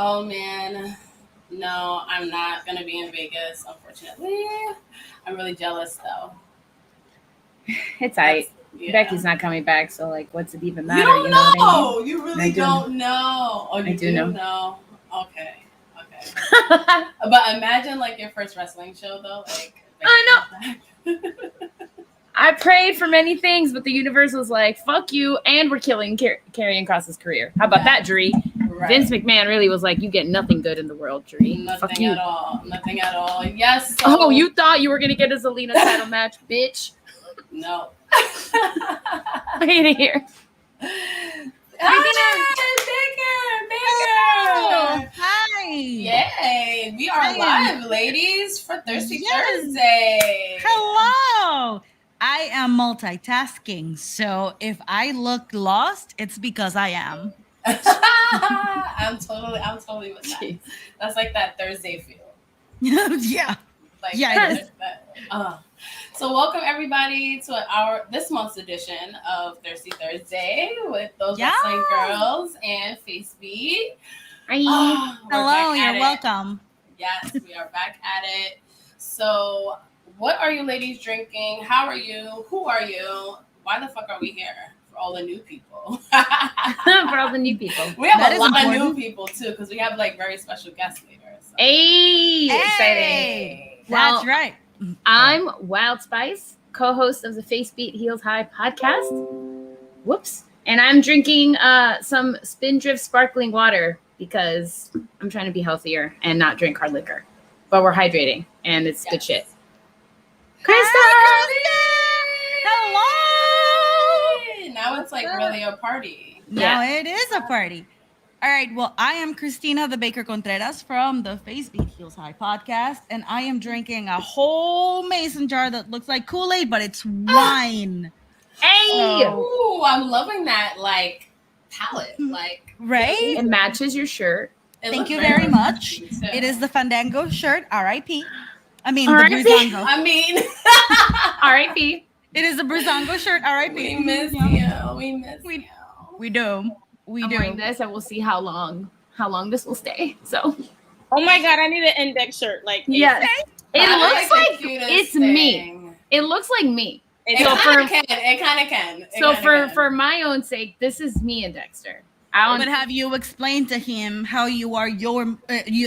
Oh man, no, I'm not gonna be in Vegas, unfortunately. I'm really jealous though. It's That's aight. yeah. Becky's not coming back, so like, what's it even You matter? don't You know what I mean? know. You I really do. don't know. Oh, I you do do know. know. Okay. Okay. But imagine like your first wrestling show though, like I know. I prayed for many things, but the universe was like, "Fuck you," and we're killing Karrion Kross's career. How about that, Dree? Right. Vince McMahon really was like, "You get nothing good in the world, Dree. Fuck Nothing you." at all. Nothing at all. Yes. So... Oh, you thought you were gonna get a Zelina title match, bitch? No. I hate it here. Baker. Hi. Yay. We are live, ladies, for Thirsty Thursday. Hello. I am multitasking, so if I look lost, it's because I am. I'm totally with that. Jeez. That's like that Thursday feel. Yeah. Like, yeah, it is. So welcome everybody to this month's edition of Thirsty Thursday with those wrestling girls and FaceBeat. Hello, you're welcome. Yes, we are back at it. So what are you ladies drinking? How are you? Who are you? Why the fuck are we here? For all the new people. For all the new people. We have a lot of new people too, because we have like very special guests later. So. Hey, exciting. That's right. I'm Wild Spice, co-host of the FaceBeat Heels High podcast. Whoops. And I'm drinking some Spindrift sparkling water because I'm trying to be healthier and not drink hard liquor. But we're hydrating, and it's good shit. Krista! Hello! Now it's like really a party. Now it is a party. All right, well, I am Christina the Baker Contreras from the FaceBeat Heels High podcast, and I am drinking a whole mason jar that looks like Kool-Aid, but it's wine. Hey! Ooh, I'm loving that, like, palette. Like, right? It matches your shirt. Thank you very much. It is the Fandango shirt, R.I.P. I mean, R.I.P. the Brizongo. R.I.P. It is the Brizongo shirt, R.I.P. We miss you. We miss you. We do. I'm wearing this, and we'll see how long this will stay. So, oh my god, I need an index shirt. Like, yes, it looks like it's me. It looks like me. It kind of can. So for my own sake, this is me and Dexter. But have you explained to him how you are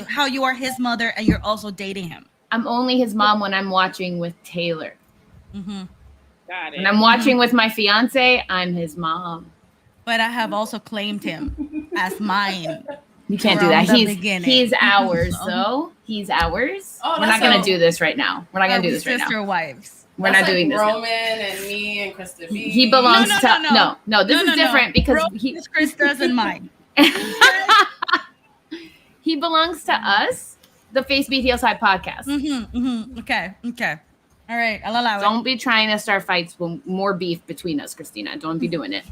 how you are his mother and you're also dating him? I'm only his mom when I'm watching with Taylor. Mm-hmm. Got it. When I'm watching with my fiance, I'm his mom. But I have also claimed him as mine. You can't do that. He's ours, though. He's ours. Oh, we're not gonna do this right now. We're not gonna do this right now. Sister wives. We're not doing this. Roman and me and Krista B. He belongs to no. This is different because he's Krista's and mine. He belongs to us, the FaceBeat Heels High podcast. Okay. All right, I'll allow it. Don't be trying to start fights with more beef between us, Christina. Don't be doing it.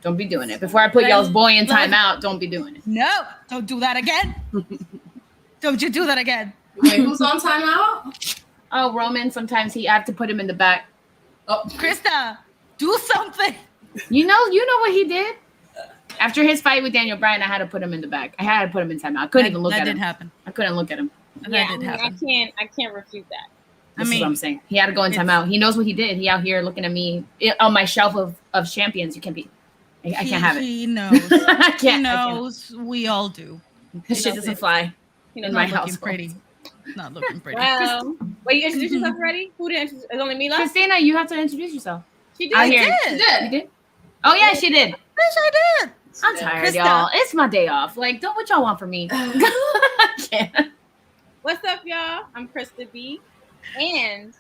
Don't be doing it. Before I put y'all's boy in timeout, don't be doing it. No, don't do that again. Don't you do that again. Wait, who's on timeout? Oh, Roman. Sometimes I have to put him in the back. Oh, Krista, do something. You know what he did? After his fight with Daniel Bryan, I had to put him in the back. I had to put him in timeout. I couldn't even look at him. That did happen. I couldn't look at him. Yeah, I can't refute that. This is what I'm saying. He had to go in timeout. He knows what he did. He out here looking at me on my shelf of champions. You can't be. I can't have it. He knows. He knows. We all do. This shit doesn't fly in my house. Not looking pretty. Well, wait, you introduced yourself already? Who did introduce? It's only me left? Christina, you have to introduce yourself. She did. You did? Oh, yeah, she did. Yes, I did. I'm tired, y'all. It's my day off. Like, don't what y'all want from me. I can't. What's up, y'all? I'm Krista B. And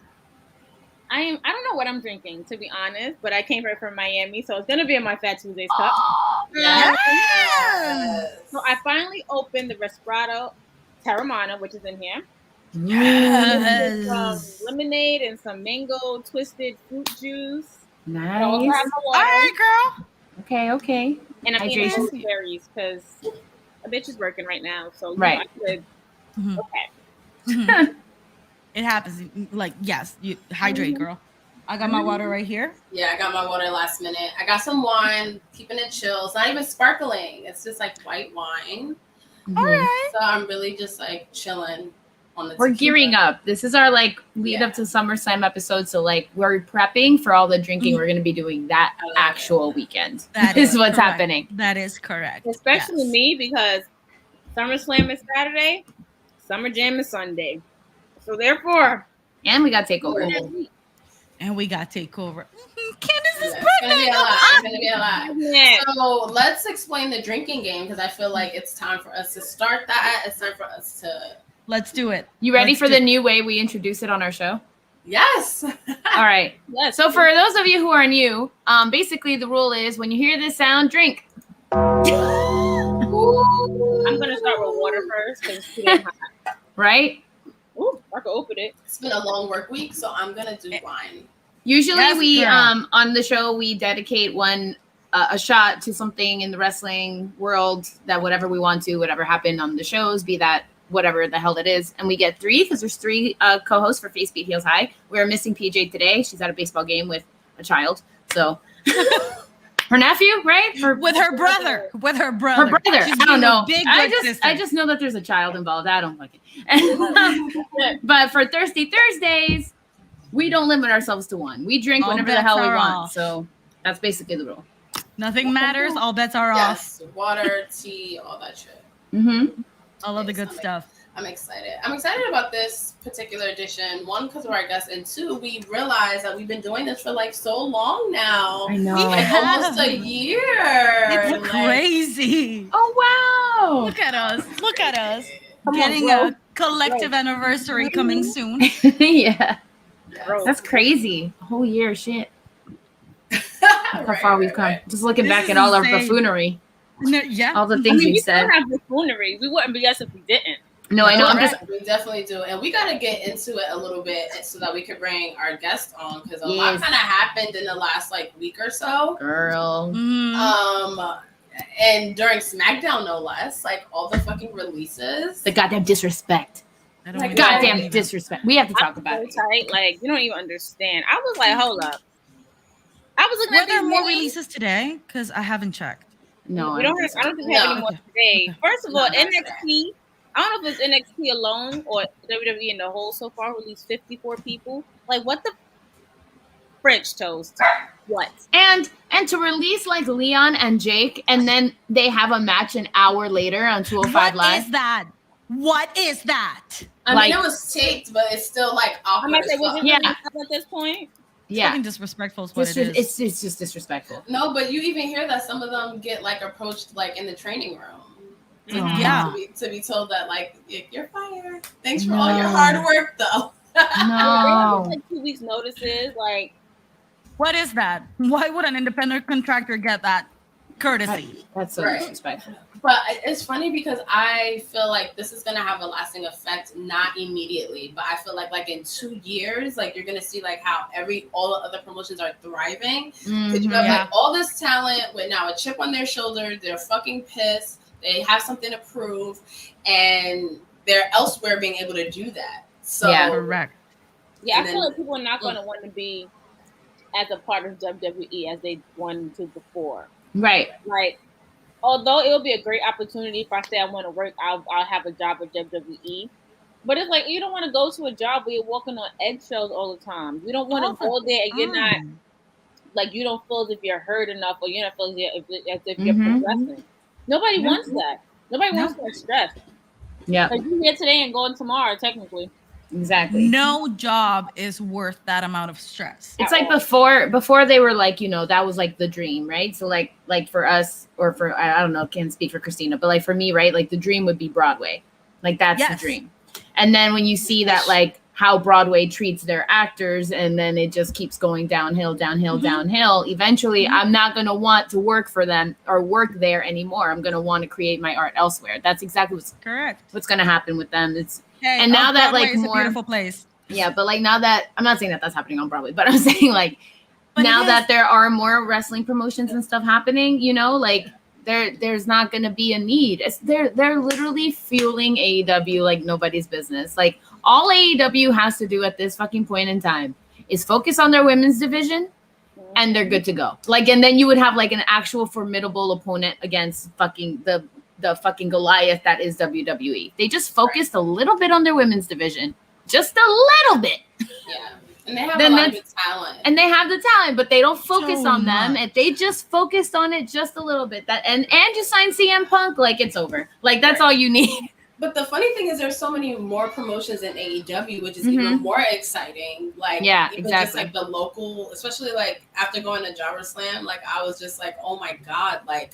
I don't know what I'm drinking, to be honest, but I came right from Miami, so it's gonna be in my Fat Tuesdays cup. Yes. So I finally opened the Respirato Terramana, which is in here. Yes. Some lemonade and some mango twisted fruit juice. Nice. All right, girl. Okay. And I'm eating berries because a bitch is working right now, so right. Okay. It happens. Like, yes, you hydrate, girl. I got my water right here. Yeah, I got my water last minute. I got some wine, keeping it chill. It's not even sparkling. It's just like white wine. Mhm. All right. So I'm really just like chilling on the We're tequila. gearing up. This is our like lead Yeah. up to SummerSlam episode. So like we're prepping for all the drinking we're going to be doing that I love actual it. weekend. That is is what's correct. happening. That is correct. Especially Yes. me, because SummerSlam is Saturday, Summer Jam is Sunday. So therefore, And we got takeover. Ooh. And we got takeover. Candace is Yeah, it's gonna be a lot. It's gonna be a lot. Yeah. So let's explain the drinking game because I feel like it's time for us to start that. It's time for us to. Let's do it. You ready Let's for do the it. new way we introduce it on our show? Yes. All right. Yes. So for those of you who are new, basically the rule is when you hear this sound, drink. I'm gonna start with water first because it's too hot. Right? Ooh, I can open it. It's been a long work week, so I'm gonna do wine. Usually Yes, we girl. on the show we dedicate one a shot to something in the wrestling world that whatever we want to, whatever happened on the shows, be that whatever the hell it is, and we get 3 because there's 3 co-hosts for Face Beat Heels High. We're missing PJ today. She's at a baseball game with a child, so her nephew, right? With her brother. With her brother. Her brother. She's I don't being a know. big I good sister. just know that there's a child involved. I don't fucking. But for Thirsty Thursdays, we don't limit ourselves to one. We drink All whenever the bets hell we are want. off. So that's basically the rule. Nothing matters. All bets are off. Yes, water, tea, all that shit. Mm-hmm. All of the good Yes, stuff. I'm excited. I'm excited about this particular edition. 1, because of our guests, and 2, we realized that we've been doing this for like so long now. I know. We Like have. almost a year. It's Like, crazy. Oh wow! Look at us. Look at us. Come on, Getting bro. a collective anniversary coming soon. Yeah, yes. that's crazy. A whole year, shit. How far we've come. Just looking This back is at all our insane. buffoonery, No, yeah. all the I things mean, we we've still said. have buffoonery. We wouldn't be us if we didn't. No, I know. I'm just. We definitely do, and we got to get into it a little bit so that we could bring our guest on because a lot Yes. kind of happened in the last like week or so. Girl. Mhm. And during SmackDown, no less, like all the fucking releases. The goddamn disrespect. I don't like, even Goddamn believe it. disrespect. We have to I talk was about so it. tight, like you don't even understand. I was like, hold up. I was looking Were at there these more names. releases today? Because I haven't checked. No, We I don't don't have, think I so. don't think we have No. any more Okay. today. Okay. First of No, all, not NXT. I don't know if it's NXT alone or WWE in the whole so far released 54 people. Like what the French toast? What? And to release like Leon and Jake, and then they have a match an hour later on 205 What Live. is that? What is that? I like- mean, it was taped, but it's still like I awkward might as say, was fuck. it Yeah. really at this point? Yeah, Fucking disrespectful is what it is. it's just disrespectful. No, but you even hear that some of them get like approached like in the training room. Mhm. Yeah. To be told that like you're fired. Thanks for all your No. hard work though. They have No. like 2 weeks notices. Like What is that? Why would an independent contractor get that courtesy? That's so Right. disrespectful. But it's funny because I feel like this is gonna have a lasting effect, not immediately, but I feel like in 2 years, like you're gonna see like how all the other promotions are thriving. Because you have Mhm. like all this talent with now a chip on their shoulder, they're fucking pissed, they have something to prove, and they're elsewhere being able to do that. So Yeah. Correct. yeah, I And feel then- like people are not going to want to be as a part of WWE as they wanted to before. Right. Like, although it would be a great opportunity if I say I want to work, I'll have a job with WWE. But it's like you don't want to go to a job where you're walking on eggshells all the time. You don't want All to go the there and you're not time. like you don't feel as if you're hurt enough, or you're not feeling as if you're Mhm. progressing. Nobody No. wants that. Nobody No. wants that stress. Yeah. Like you're here today and going tomorrow, technically. Exactly. No job is worth that amount of stress. It's at like all. before they were like, that was like the dream, right? So like for us, or for I don't know, can't speak for Christina, but like for me, right? Like the dream would be Broadway. Like that's Yes. the dream. And then when you see that like how Broadway treats their actors, and then it just keeps going downhill, downhill, Mhm. downhill. Eventually, Mhm. I'm not gonna want to work for them or work there anymore. I'm gonna want to create my art elsewhere. That's exactly Correct. what's gonna happen with them. It's Hey, And now that, Broadway like, is more- a beautiful place. yeah, but like now that I'm not saying that that's happening on Broadway, but I'm saying like But it now is. that there are more wrestling promotions and stuff happening, like there's not going to be a need. They're literally fueling AEW like nobody's business. Like all AEW has to do at this fucking point in time is focus on their women's division, and they're good to go. Like, and then you would have like an actual formidable opponent against fucking the the fucking Goliath that is WWE. They just focused a little bit on their women's division, just a little bit. Yeah. And they have a lot of good talent. And they have the talent, but they don't focus So on them. much. And they just focused on it just a little bit. That and you sign CM Punk, like it's over. Like that's all you need. But the funny thing is there's so many more promotions in AEW, which is even more exciting. Like even just like the local, especially like after going to Jobber Slam, like I was just like, oh my God, like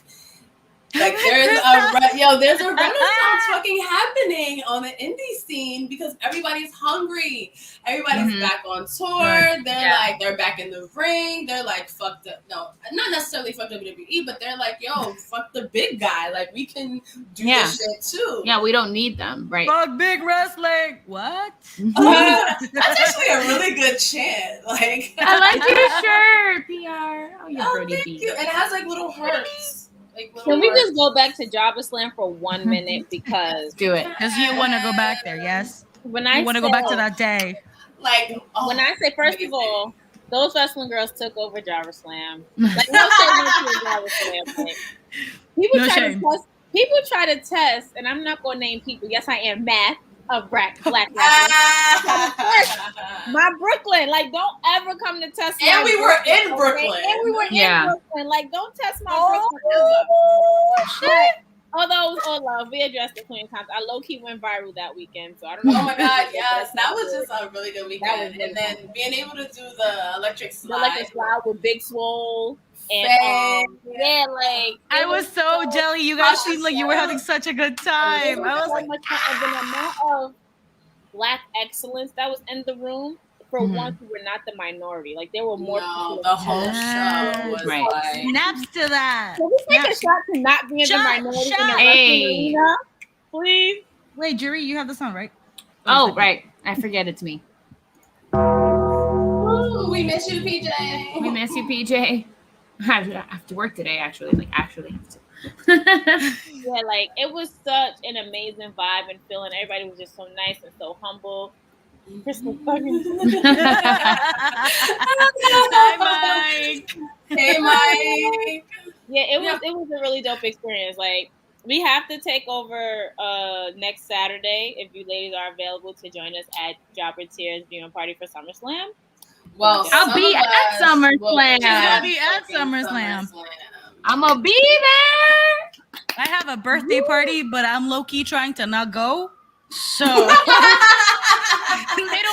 there's a renaissance fucking happening on the indie scene because everybody's hungry. Everybody's back on tour. They're back in the ring. They're like, fuck the, no, not necessarily fuck WWE, but they're like, yo, fuck the big guy. Like we can do this shit too. Yeah, we don't need them, right? Fuck big wrestling. What? That's actually a really good chant. Like I like your shirt, PR. Oh, you're Brody thank B. you. And it has like little hearts. Can we just go back to Jobber Slam for 1 minute because do it? Because you want to go back there, yes? When I want to go back to that day. Like when I say first of all, those wrestling girls took over Jobber Slam. Like no shame to Jobber Slam. Like, people try to test, and I'm not gonna name people. Yes, I am math of black wrestling. My Brooklyn, like don't ever come to test. And we were in Brooklyn. And we were in Brooklyn. Like don't test my Brooklyn ever. Shit. Although it was all love, we addressed it plenty of times. I low key went viral that weekend, so I don't know. Oh my God, yes, that was just a really good weekend. And then being able to do the electric slide, with Big Swole. And like I was so jelly. You guys seemed like you were having such a good time. I was so like, much fun. And the amount of black excellence that was in the room. For once, we were not the minority. Like there were more. No, the whole show was like snaps to that. Can we take a shot to not being the minority in the arena, please? Wait, Jury, you have the song, right? Oh, right. I forget it's me. Ooh, we miss you, PJ. We miss you, PJ. I have to work today, actually. Like, actually have to. Yeah, like, it was such an amazing vibe and feeling. Everybody was just so nice and so humble. Crystal fucking. Hi, Mike. Hey, Mike. Yeah, it was a really dope experience. Like, we have to take over next Saturday if you ladies are available to join us at Jobber Tears viewing party for SummerSlam. Well, I'll be at SummerSlam. I'll be at SummerSlam. I'm gonna be there. I have a birthday party, but I'm low key trying to not go. So they don't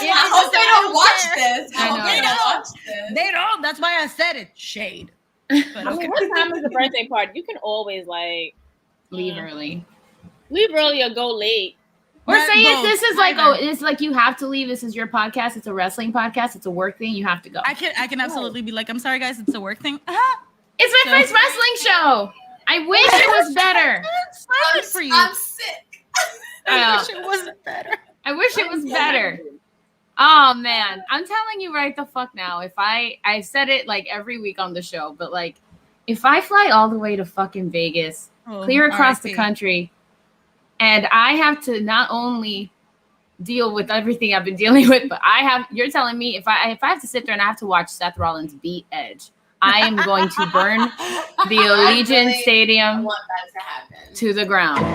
I hope they don't watch this. I hope they don't watch this. They don't. That's why I said it. Shade. But okay. I mean, what time is the birthday party? You can always like leave early or go late. Or say if this is like, it's like you have to leave. This is your podcast. It's a wrestling podcast. It's a work thing. You have to go. I can absolutely be like, I'm sorry, guys. It's a work thing. It's my first wrestling show. I wish it was better. I'm for you. I'm sick. I wish it wasn't better. I wish it was better. Oh man, I'm telling you right the fuck now. If I said it like every week on the show, but like if I fly all the way to fucking Vegas, clear across the country, and I have to not only deal with everything I've been dealing with, but you're telling me if I have to sit there and I have to watch Seth Rollins beat Edge, I am going to burn the Allegiant Stadium to the ground.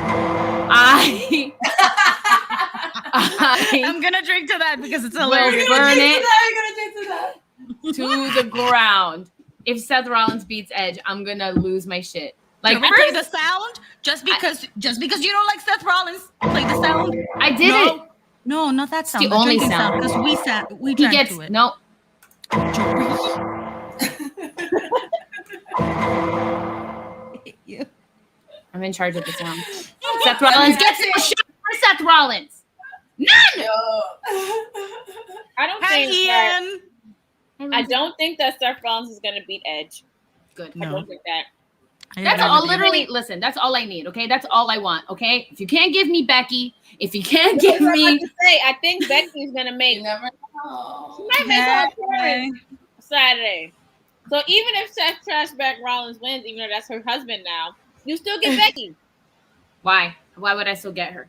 I'm gonna drink to that because it's hilarious. Burn it to the ground. If Seth Rollins beats Edge, I'm gonna lose my shit. Like play the sound just because you don't like Seth Rollins. Play the sound. I did it. No, not that sound. The only sound because we drank to it. No. I'm in charge of the sound. Seth Rollins gets a shot for Seth Rollins. None. I don't think that Seth Rollins is going to beat Edge. Good. I don't think that. That's all. Literally, listen. That's all I need. Okay, that's all I want. Okay, if you can't give me Becky, if you can't give me, I think Becky's gonna make. You never know. She might make her appearance Saturday. So even if Seth Trashback Rollins wins, even though that's her husband now, you still get Becky. Why? Why would I still get her?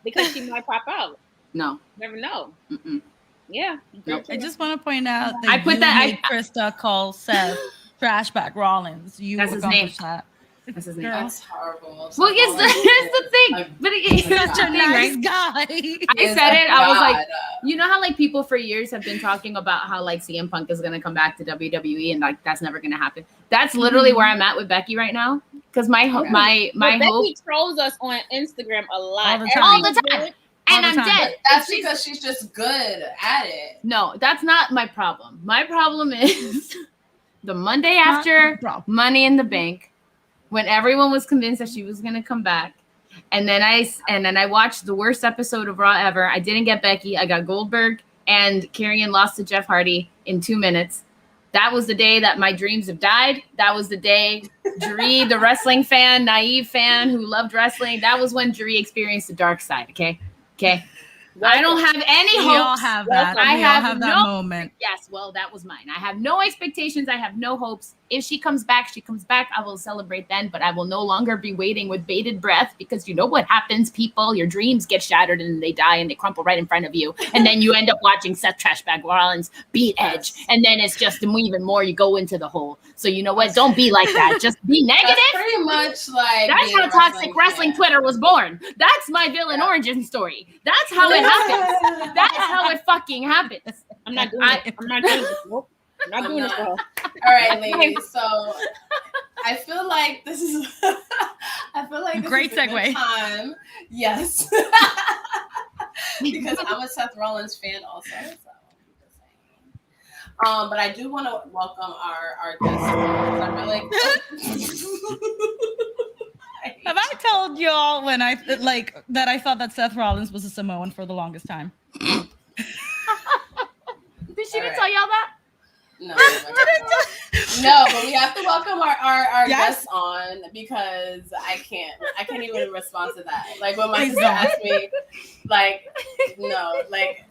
Because she might pop out. No. Never know. Mm-mm. Yeah. Nope. I just want to point out that I put Krista call Seth Trashback Rollins. You that's his name. That. That's his name. Girl. That's horrible. Well, here's the thing. But He's such a thing, nice right? guy. I said it. I was like, you know how like people for years have been talking about how like CM Punk is gonna come back to WWE and like that's never gonna happen. That's literally where I'm at with Becky right now. Because my hope. Becky trolls us on Instagram a lot. All the time. And I'm dead. But that's because she's just good at it. No, that's not my problem. My problem is the Monday after Money in the Bank, when everyone was convinced that she was gonna come back, and then I watched the worst episode of Raw ever. I didn't get Becky. I got Goldberg, and Karrion lost to Jeff Hardy in 2 minutes. That was the day that my dreams have died. That was the day Jaree, the wrestling fan, naive fan who loved wrestling, that was when Jaree experienced the dark side. Okay. I don't have any hopes. We all have that. I have that moment. Yes, well, that was mine. I have no expectations. I have no hopes. If she comes back, she comes back. I will celebrate then, but I will no longer be waiting with bated breath because you know what happens, people? Your dreams get shattered and they die and they crumple right in front of you. And then you end up watching Seth Trashbag Rollins beat Edge. And then it's just even more, you go into the hole. So you know what? Don't be like that. Just be negative. That's pretty much like that's how toxic wrestling Twitter was born. That's my villain origin story. That's how it happens. That's how it fucking happens. I'm not doing it. I'm not doing this. Nope. I'm not doing this. All right, ladies. So I feel like this is Great is a good segue. time. Yes. Because I'm a Seth Rollins fan also. So but I do want to welcome our guests. I'm really Have I told y'all when I that I thought that Seth Rollins was a Samoan for the longest time? Did she even tell y'all that? No, but we have to welcome our guests on because I can't even respond to that. Like when my sister asked me, like, no, like.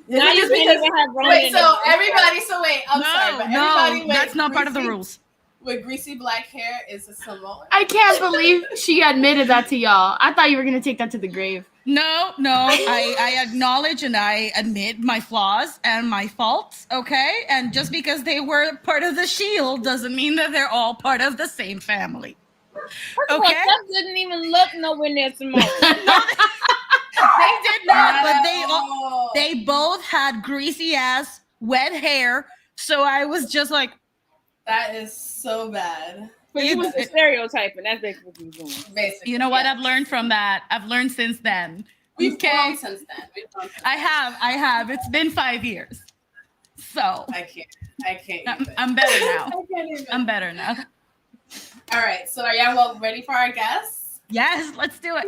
Now you can't even have wait, so everybody, I'm sorry, but everybody that's not part of the rules. With greasy black hair is a Samoan. I can't believe she admitted that to y'all. I thought you were gonna take that to the grave. No, I acknowledge and I admit my flaws and my faults, okay? And just because they were part of the Shield doesn't mean that they're all part of the same family. Okay? Seth didn't even look nowhere near Samoan. They did not, but they both had greasy ass, wet hair. So I was just like, that is so bad. But you was stereotyping. That's basically what you doing. Basically, you know what? I've learned from that. I've learned since then. We've grown since then. I have. It's been 5 years. So I can't. I'm better now. I'm better now. All right. So are y'all ready for our guests? Yes, let's do it.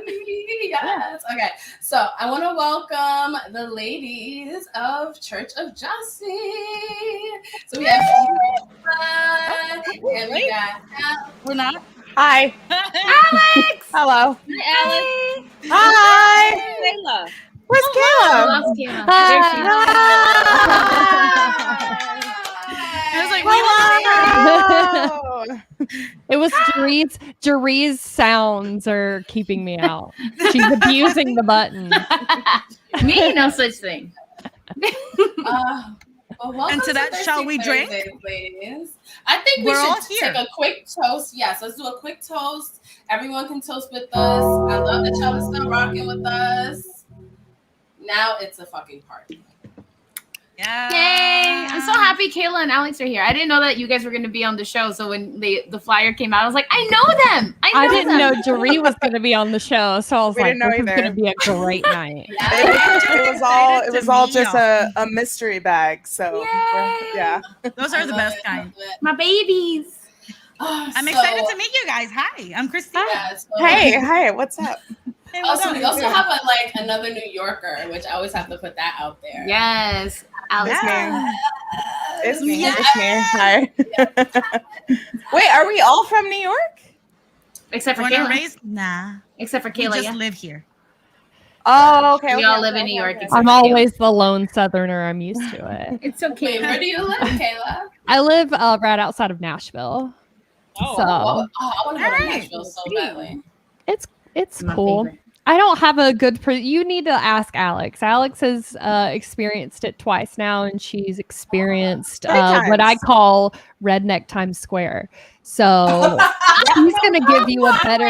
Yes. Okay. So I want to welcome the ladies of Church of Joshi. So we have and we got we're not. Hi. Alex. Hello. Hi, Alex. Hi. Kayla. Where's Kayla? Lost Kayla. I was like, Hello. It was Jaree's sounds are keeping me out. She's abusing the button. Me, no such thing. Well, and to that, shall we drink? Ladies. I think we should take a quick toast. Yes, let's do a quick toast. Everyone can toast with us. I love that y'all are still rocking with us. Now it's a fucking party. Yeah. Yay! I'm so happy Kayla and Alex are here. I didn't know that you guys were going to be on the show. So when the flyer came out, I was like, I know them. I didn't know Jaree was going to be on the show, so I was like, this is going to be a great night. It was all just a mystery bag. So yeah, those are the best kind. My babies. I'm excited to meet you guys. Hi, I'm Christina. Hi, what's up? Hey, we also have another New Yorker, which I always have to put that out there. Yes, Alex. It's me. It's me. Hi. Wait, are we all from New York? Except for Kayla. Nah. Except for Kayla. We just live here. Oh, okay. We all live in New York. I'm always the lone Southerner. I'm used to it. It's okay. Wait, where do you live, Kayla? I live right outside of Nashville. I want to go to Nashville so badly. It's cool. Favorite. I don't have a good. You need to ask Alex. Alex has experienced it twice now, and she's experienced what I call redneck Times Square. So she's gonna give you a better.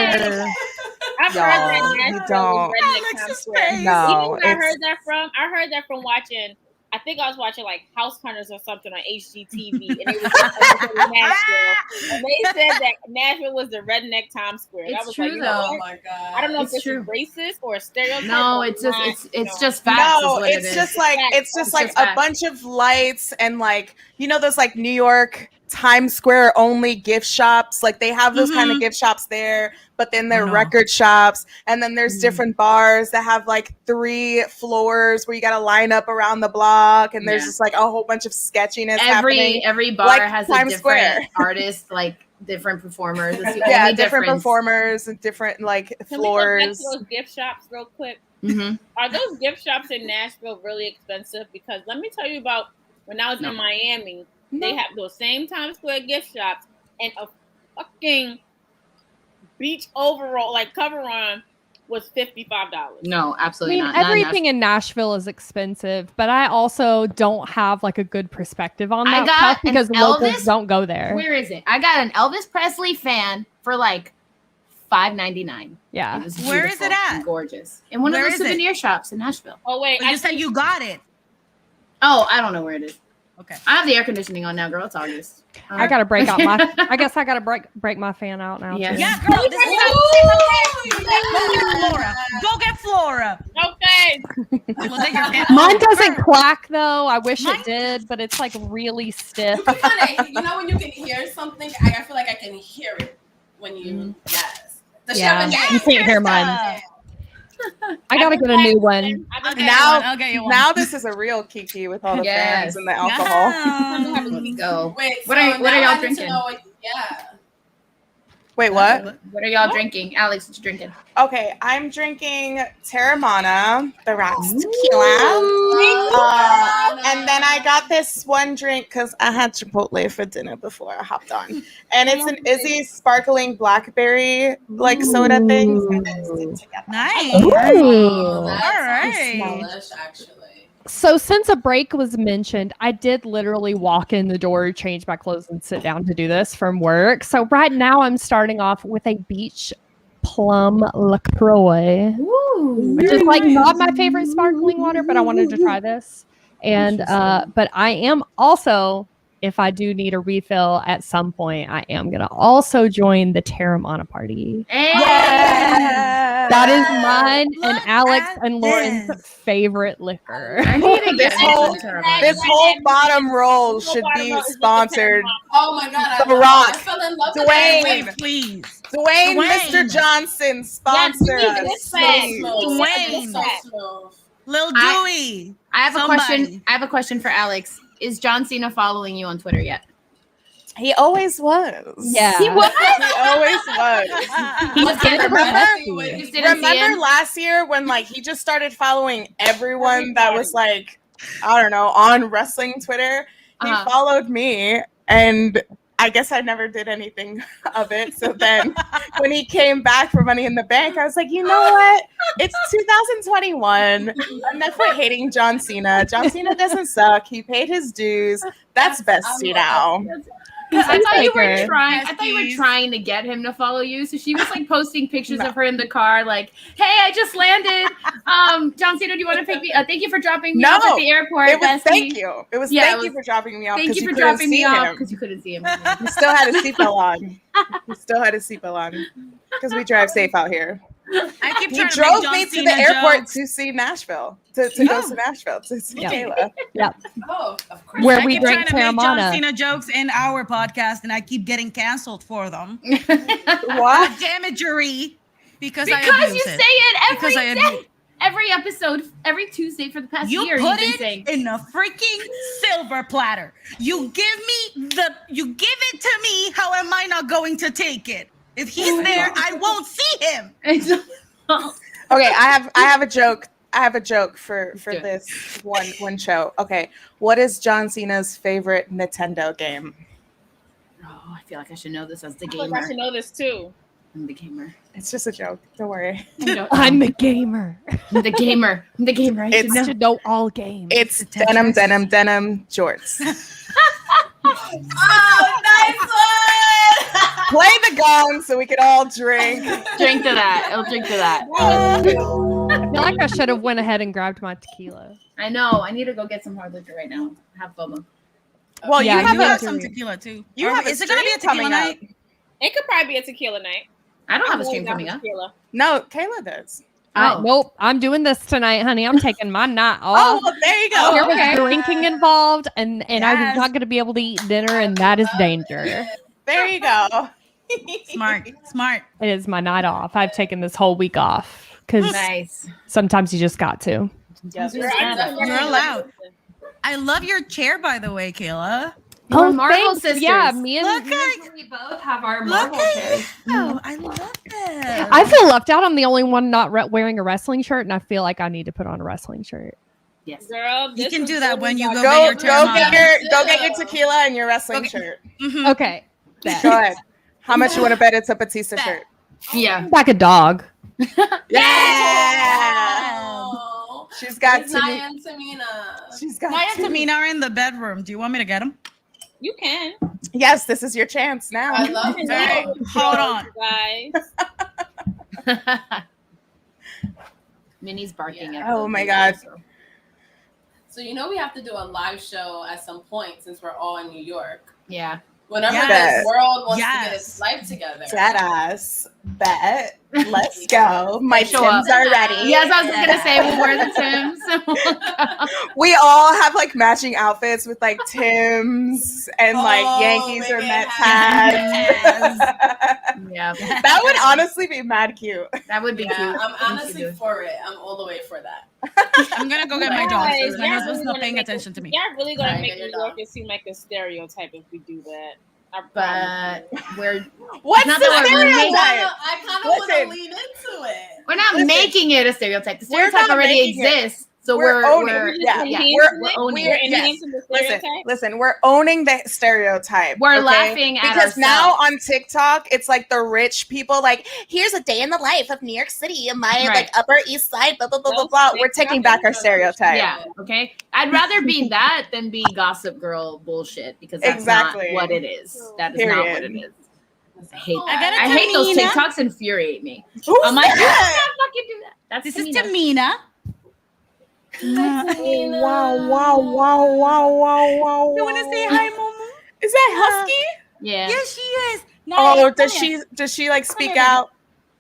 I've heard that Nashville was redneck Times Square. No, You know where I heard that from? I heard that from watching. I think I was watching like House Hunters or something on HGTV, and it was Nashville. And they said that Nashville was the redneck Times Square. It's that was true, like, you know though. what? Oh my god. I don't know It's if this true. is racist or a stereotype. No, or it's not, just you it's know. just facts. No, is what it's it just is. like Facts. it's just It's like just a facts. bunch of lights and like those like New York Times Square only gift shops. Like they have those kind of gift shops there, but then they're record shops, and then there's different bars that have like 3 floors where you got to line up around the block, and there's just like a whole bunch of sketchiness happening. Every bar like has Times a different Square. artist, like different performers. It's the Yeah, only different difference. performers and different like Can we go back floors. to those gift shops real quick? Mhm. Are those gift shops in Nashville really expensive? Because let me tell you about when I was in Miami. They have those same Times Square gift shops, and a fucking beach overall, like cover on, was $55. No, I absolutely mean, not. Not everything in Nashville is expensive, but I also don't have like a good perspective on I that got stuff an because locals Elvis- don't go there. Where is it? I got an Elvis Presley fan for like $5.99. Yeah. It was Where is it beautiful at? and gorgeous. In one Where of is the it? souvenir shops in Nashville. Oh wait, You said you got it. Oh, I don't know where it is. Okay. I have the air conditioning on now, girl. It's August. I gotta break out my. I guess I gotta break my fan out now. Yeah. Too. Yeah, girl. This is okay. Go get Flora. Go get Flora. okay. We'll take your fan Mine off. doesn't quack though. I wish Mine it did, but it's like really stiff. You know when you can hear something, I feel like I can hear it when you yes. Does she have a Yeah, name? you can't hear mine. I gotta get a new one. Okay, Now- I'll get you one. Now this is a real Kiki with all the fans and the alcohol. Yeah. Let's go. Wait, What so are now y'all I need to drinking? know what- yeah. Wait, what? What are y'all drinking? Alex, what you drinking? Okay, I'm drinking Terramana, the rocks tequila. And then I got this one drink because I had Chipotle for dinner before I hopped on. And it's an Izzy sparkling blackberry like soda thing. So I mixed it together. Nice. Oh, that All sounds right. delish, actually. So since a break was mentioned, I did literally walk in the door, change my clothes, and sit down to do this from work. So right now I'm starting off with a beach plum LaCroix, which is like not my favorite sparkling water, but I wanted to try this. And but I am also, if I do need a refill at some point, I am gonna also join the Terramana party. That is mine and Look Alex at and Lauren's this. favorite liquor. I need to get This whole bottom roll should be sponsored. Oh my god, The I Rock. fell in love with Dwayne. that. Wait, please. Dwayne, Dwayne. Mr. Johnson, sponsor Yes, us. this please. Dwayne. So smooth. Lil I- Dewey. I have a Somebody. question. I have a question for Alex. Is John Cena following you on Twitter yet? He always was. Yeah. He was. He always was. He's getting Remember- messy. You just didn't see Remember him? last year when like he just started following everyone that was like, I don't know, on wrestling Twitter? He Uh-huh. followed me, and I guess I never did anything of it. So then when he came back for Money in the Bank, I was like, you know what? It's 2021. Enough with hating John Cena. John Cena doesn't suck. He paid his dues. That's bestie now. I thought you were Baker. trying. I thought you were Besties. trying to get him to follow you. So she was like posting pictures of her in the car, like, "Hey, I just landed. John Cena, do you want to pick me? Thank you for dropping me off at No, the airport. It was bestie. thank you. It was Yeah, thank it you was- for dropping me off. Thank 'cause you for couldn't dropping me see off him. because you couldn't see him. He still had his seatbelt on. He still had his seatbelt on because we drive safe out here. I keep He trying to drove make John me to Cena the airport jokes. to see Nashville, to go Yeah. to Nashville to see Yeah. Kayla. Oh, of course. Where I we keep drink trying to make John Terramana. Cena jokes in our podcast, and I keep getting canceled for them. What? God damn it, jury! Because I Because abuse you say it. it every Because I day, abuse- every episode, every Tuesday for the past You year. put You've been it saying. in a freaking silver platter. You give it to me. How am I not going to take it? If he's there, I won't see him. Okay, I have a joke. I have a joke for do it. this one show. Okay, what is John Cena's favorite Nintendo game? Oh, I feel like I should know this as the I feel like I gamer. should know this too. I'm the gamer. It's just a joke. Don't worry. I'm the gamer. I'm the gamer. I'm the gamer. I should know all games. It's denim jorts. Oh, nice one! Play the gong so we could all drink. Drink to that. I'll drink to that. I feel like I should have went ahead and grabbed my tequila. I know. I need to go get some hard liquor right now. Have FOMO. Well, Yeah, you You have have a some tequila too. you have Is it gonna be a stream tequila coming up. night? It could probably be a tequila night. I don't have a I'm stream going coming down up. tequila. No, Kayla does. Nope, I'm doing this tonight, honey. I'm taking my night Oh, off. well, there you go. There was okay. drinking involved, and I was Yes. not going to be able to eat dinner, and that is danger. There you go. Smart. It is my night off. I've taken this whole week off because Nice. sometimes you just got to. Yes. You're allowed. I love your chair, by the way, Kayla. We're Marvel thanks. sisters. Yeah, me and Look we both have our Look Marvel at chairs. you. I love it. I feel left out. I'm the only one not wearing a wrestling shirt, and I feel like I need to put on a wrestling shirt. Yes. Girl, You this can is do that really when you like- go Go get your get your tequila and your wrestling Okay. shirt. Mhm. Okay. Bet. Go ahead. How much you want to bet it's a Batista Bet. shirt? Yeah. Like a dog. Yeah. Oh, She's got it's to be. Naya and Tamina. She's got Naya to and Tamina are in the bedroom. Do you want me to get them? You can. Yes, this is your chance now. I love You Right. it. can Hold on. guys. Minnie's barking Yeah. at Oh the my video, God. so. So you know we have to do a live show at some point since we're all in New York. Yeah. Whenever Yes. the world wants to Yes. get its life together. Deadass. Bet. Let's go. My Show Tims up. are ready. Yes, I was just gonna say we'll wear the Tims. We all have like matching outfits with like Tims and like Oh, Yankees or make it Mets happen. hats. Yeah, That would honestly be mad cute. that would be Yeah, cute. I'm We should honestly do it. for it. I'm all the way for that. I'm gonna go get my dog. Guys, Because my y'all husband's really not gonna paying make attention to me. Y'all really gonna Alright, make get your New York dog. seem like a stereotype if we do that. I But we're What's Not the that we're stereotype? I kind of want to Listen. lean into it. we're not Listen, making it a stereotype. The we're stereotype not already making it. exists. So We're owning we're it. Yeah. we're owning We're it. enhancing the stereotype. Listen, we're owning the stereotype. We're okay? laughing at because now ourselves. on TikTok, it's like the rich people, like, here's a day in the life of New York City and my Right. like Upper East Side, blah blah blah blah No, blah. they We're taking got back our it. stereotype. Yeah. Okay. I'd rather be that than be Gossip Girl bullshit because that's Exactly. not what it is. That is not what it Period. is. I hate Oh, that. got I it, hate those Tamina. TikToks infuriate me. Who's I'm like, you that? can't fucking do that. That's This is Tamina. Tamina. Wow, wow, wow, wow, wow, wow. You want to say hi, Momo? Is that Husky? Yeah. Yes, she is. Oh, Naya, does come here. she like speak here. out?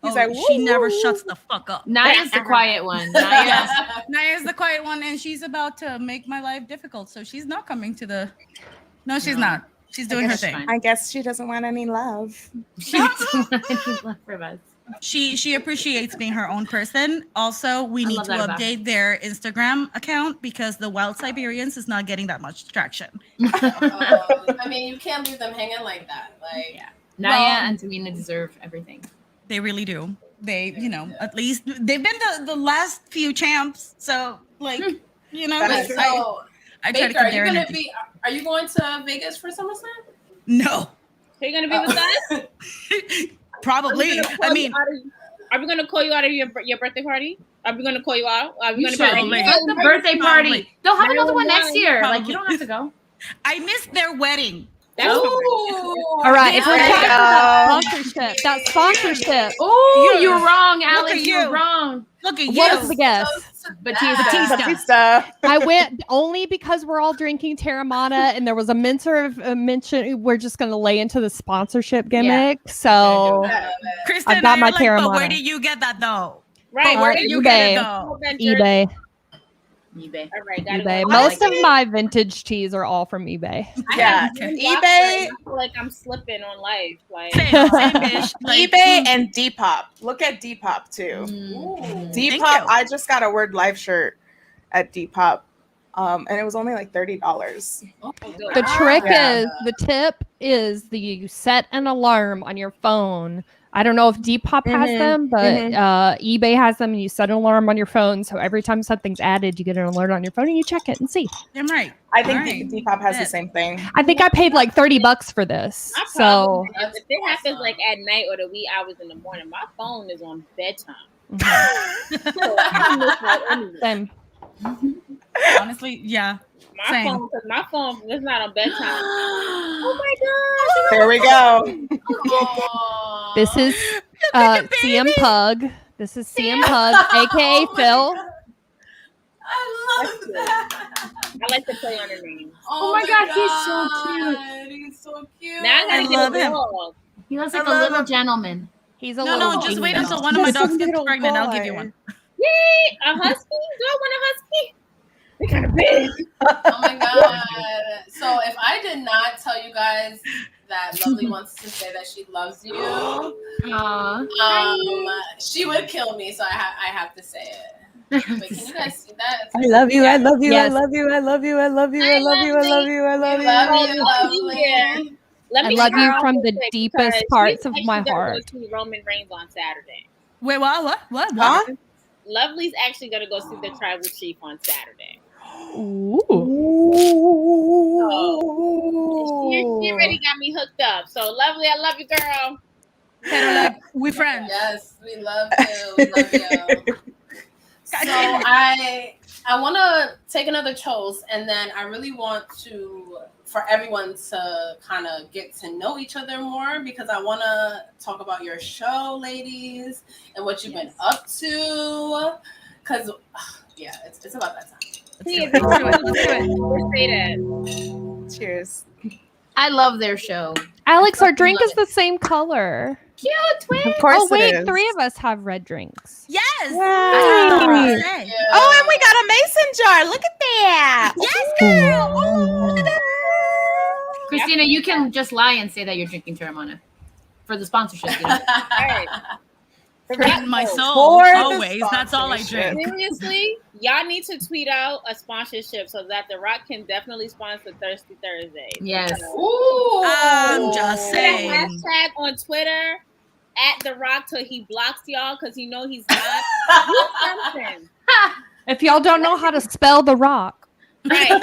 He's Oh, like, she woo, never woo, shuts the fuck up. Naya's the quiet one. Naya. Naya's the quiet one, and she's about to make my life difficult. So she's not coming to the. No, she's No. not. She's doing her That's thing. fine. I guess she doesn't want any love. She doesn't want any love from us. She appreciates being her own person. Also, we I need love to that about her. update their Instagram account because the Wild Siberians is not getting that much traction. I mean, you can't leave them hanging like that. Like, Yeah. Naya and Tamina deserve everything. They really do. They, at least they've been the last few champs. So, like, That wait, is true. so I try to Baker, keep are their you gonna energy. be? Are you going to Vegas for SummerSlam? No, So you're gonna be with us? probably. I mean, Are we gonna call you out of your birthday party? Are we gonna call you out? Are we You gonna should. Probably. You got the birthday party. Probably. They'll have another one next year. Like Probably. you don't have to go. I missed their wedding. That's All right, if we're There you talking go. about sponsorship, that sponsorship. Oh, You- you're wrong, look Alex. at You're you. wrong. Look at What was you. the guess? Batista. Batista. I went only because we're all drinking Terramana, and there was a mention. We're just going to lay into the sponsorship gimmick. So Kristen, I've got my you're like, but where Terramana. did you get that though? right. But where Uh, did you get it eBay. though? eBay, eBay. All right, gotta eBay. go. Most of my vintage teas are all from eBay. Yeah, I eBay, feel like I'm slipping on life. Like Same bitch. Like, eBay, and Depop. Look at Depop too. Mm. Thank Depop. you. I just got a Word Live shirt at Depop, and it was only like $30. The trick Yeah. is the tip is you set an alarm on your phone I don't know if Depop has them, but eBay has them, and you set an alarm on your phone. So every time something's added, you get an alert on your phone, and you check it and see. I'm right. I think Depop has the same thing. I think I paid like $30 for this. So if it happens like at night or the wee hours in the morning, my phone is on bedtime. So I miss that anyway. Same. Honestly, yeah. My phone is not on bedtime. Oh my gosh! There we go. This is CM Pug. This is CM Pug, aka Phil. I love that. I like to play on her name. Oh my god, He's so cute. Now I gotta get love a him. dog. He looks like a little gentleman. He's a No, little just wait dingo. until one of my Just a dogs gets little pregnant. I'll give boy. you one. Yay! A husky? Do I want a husky? They're kind of big. Oh my god. So if I did not tell you guys that Lovely wants to say that she loves you, she would kill me, so I have to say it. Wait, can you guys see that? I love you. I love you. Yes. I love you. I love you. I love you. I love you. I love you. I love you. Love you, Lovely. Let I me love shout you out from real the quick deepest because parts she's of actually my gonna heart. Go see Roman Reigns on Saturday. Wait, what? Huh? Lovely's actually gonna go see the Tribal Chief on Saturday. Ooh. She already got me hooked up. So Lovely, I love you, girl. Pero like, we friends. Yes, we love you. We love you. So I want to take another toast, and then I really want for everyone to kind of get to know each other more, because I want to talk about your show, ladies, and what you've been up to. Because yeah, it's about that time. Let's do it. Let's say that. Cheers. I love their show. Alex, our drink is the same color. Cute twin. Of course Oh wait, it is. 3 of us have red drinks. Yes. Yay. Yeah. Oh, and we got a mason jar. Look at that. Yes, girl. Oh, Christina, you can just lie and say that you're drinking Terramana for the sponsorship. You know? Hey. In my soul, For the always. That's all I sponsorship. drink. Seriously, y'all need to tweet out a sponsorship so that The Rock can definitely sponsor Thirsty Thursdays. Yes. Ooh. I'm just Put a saying. hashtag on Twitter at The Rock till he blocks y'all because you know he's not. Do something. If y'all don't know how to spell The Rock, Right. Yeah.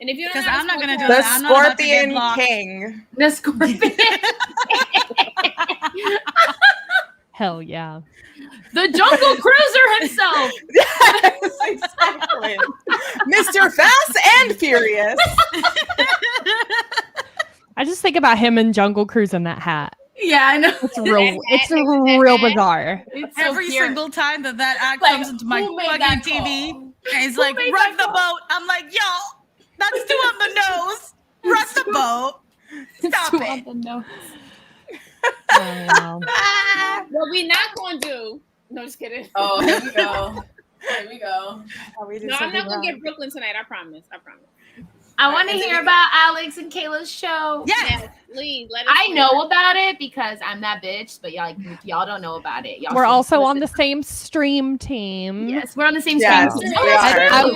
And if you don't Because know I'm not gonna do the that. I'm not about to get Scorpion blocked. King. The scorpion. hell yeah. The Jungle Cruiser himself. Yes, exactly. Mr. Fast and Furious. I just think about him in Jungle Cruise in that hat. Yeah, I know. It's real bizarre. It's so Every cute. single time that act Like, comes into my who made fucking that TV, call? and he's like, made "Rock that the call? boat." I'm like, "Yo, that's too on the nose. Rock the boat. Stop it." Oh, wow. What we not gonna do? No, just kidding. Oh, here we go. Here we go. No, I'm not gonna get Brooklyn tonight. I promise. I want to hear about Alex and Kayla's show. Yes. Please let us. I know about it because I'm that bitch, but y'all don't know about it. Y'all We're should also on listen. the same stream team. Yes, we're on the same Yes, stream.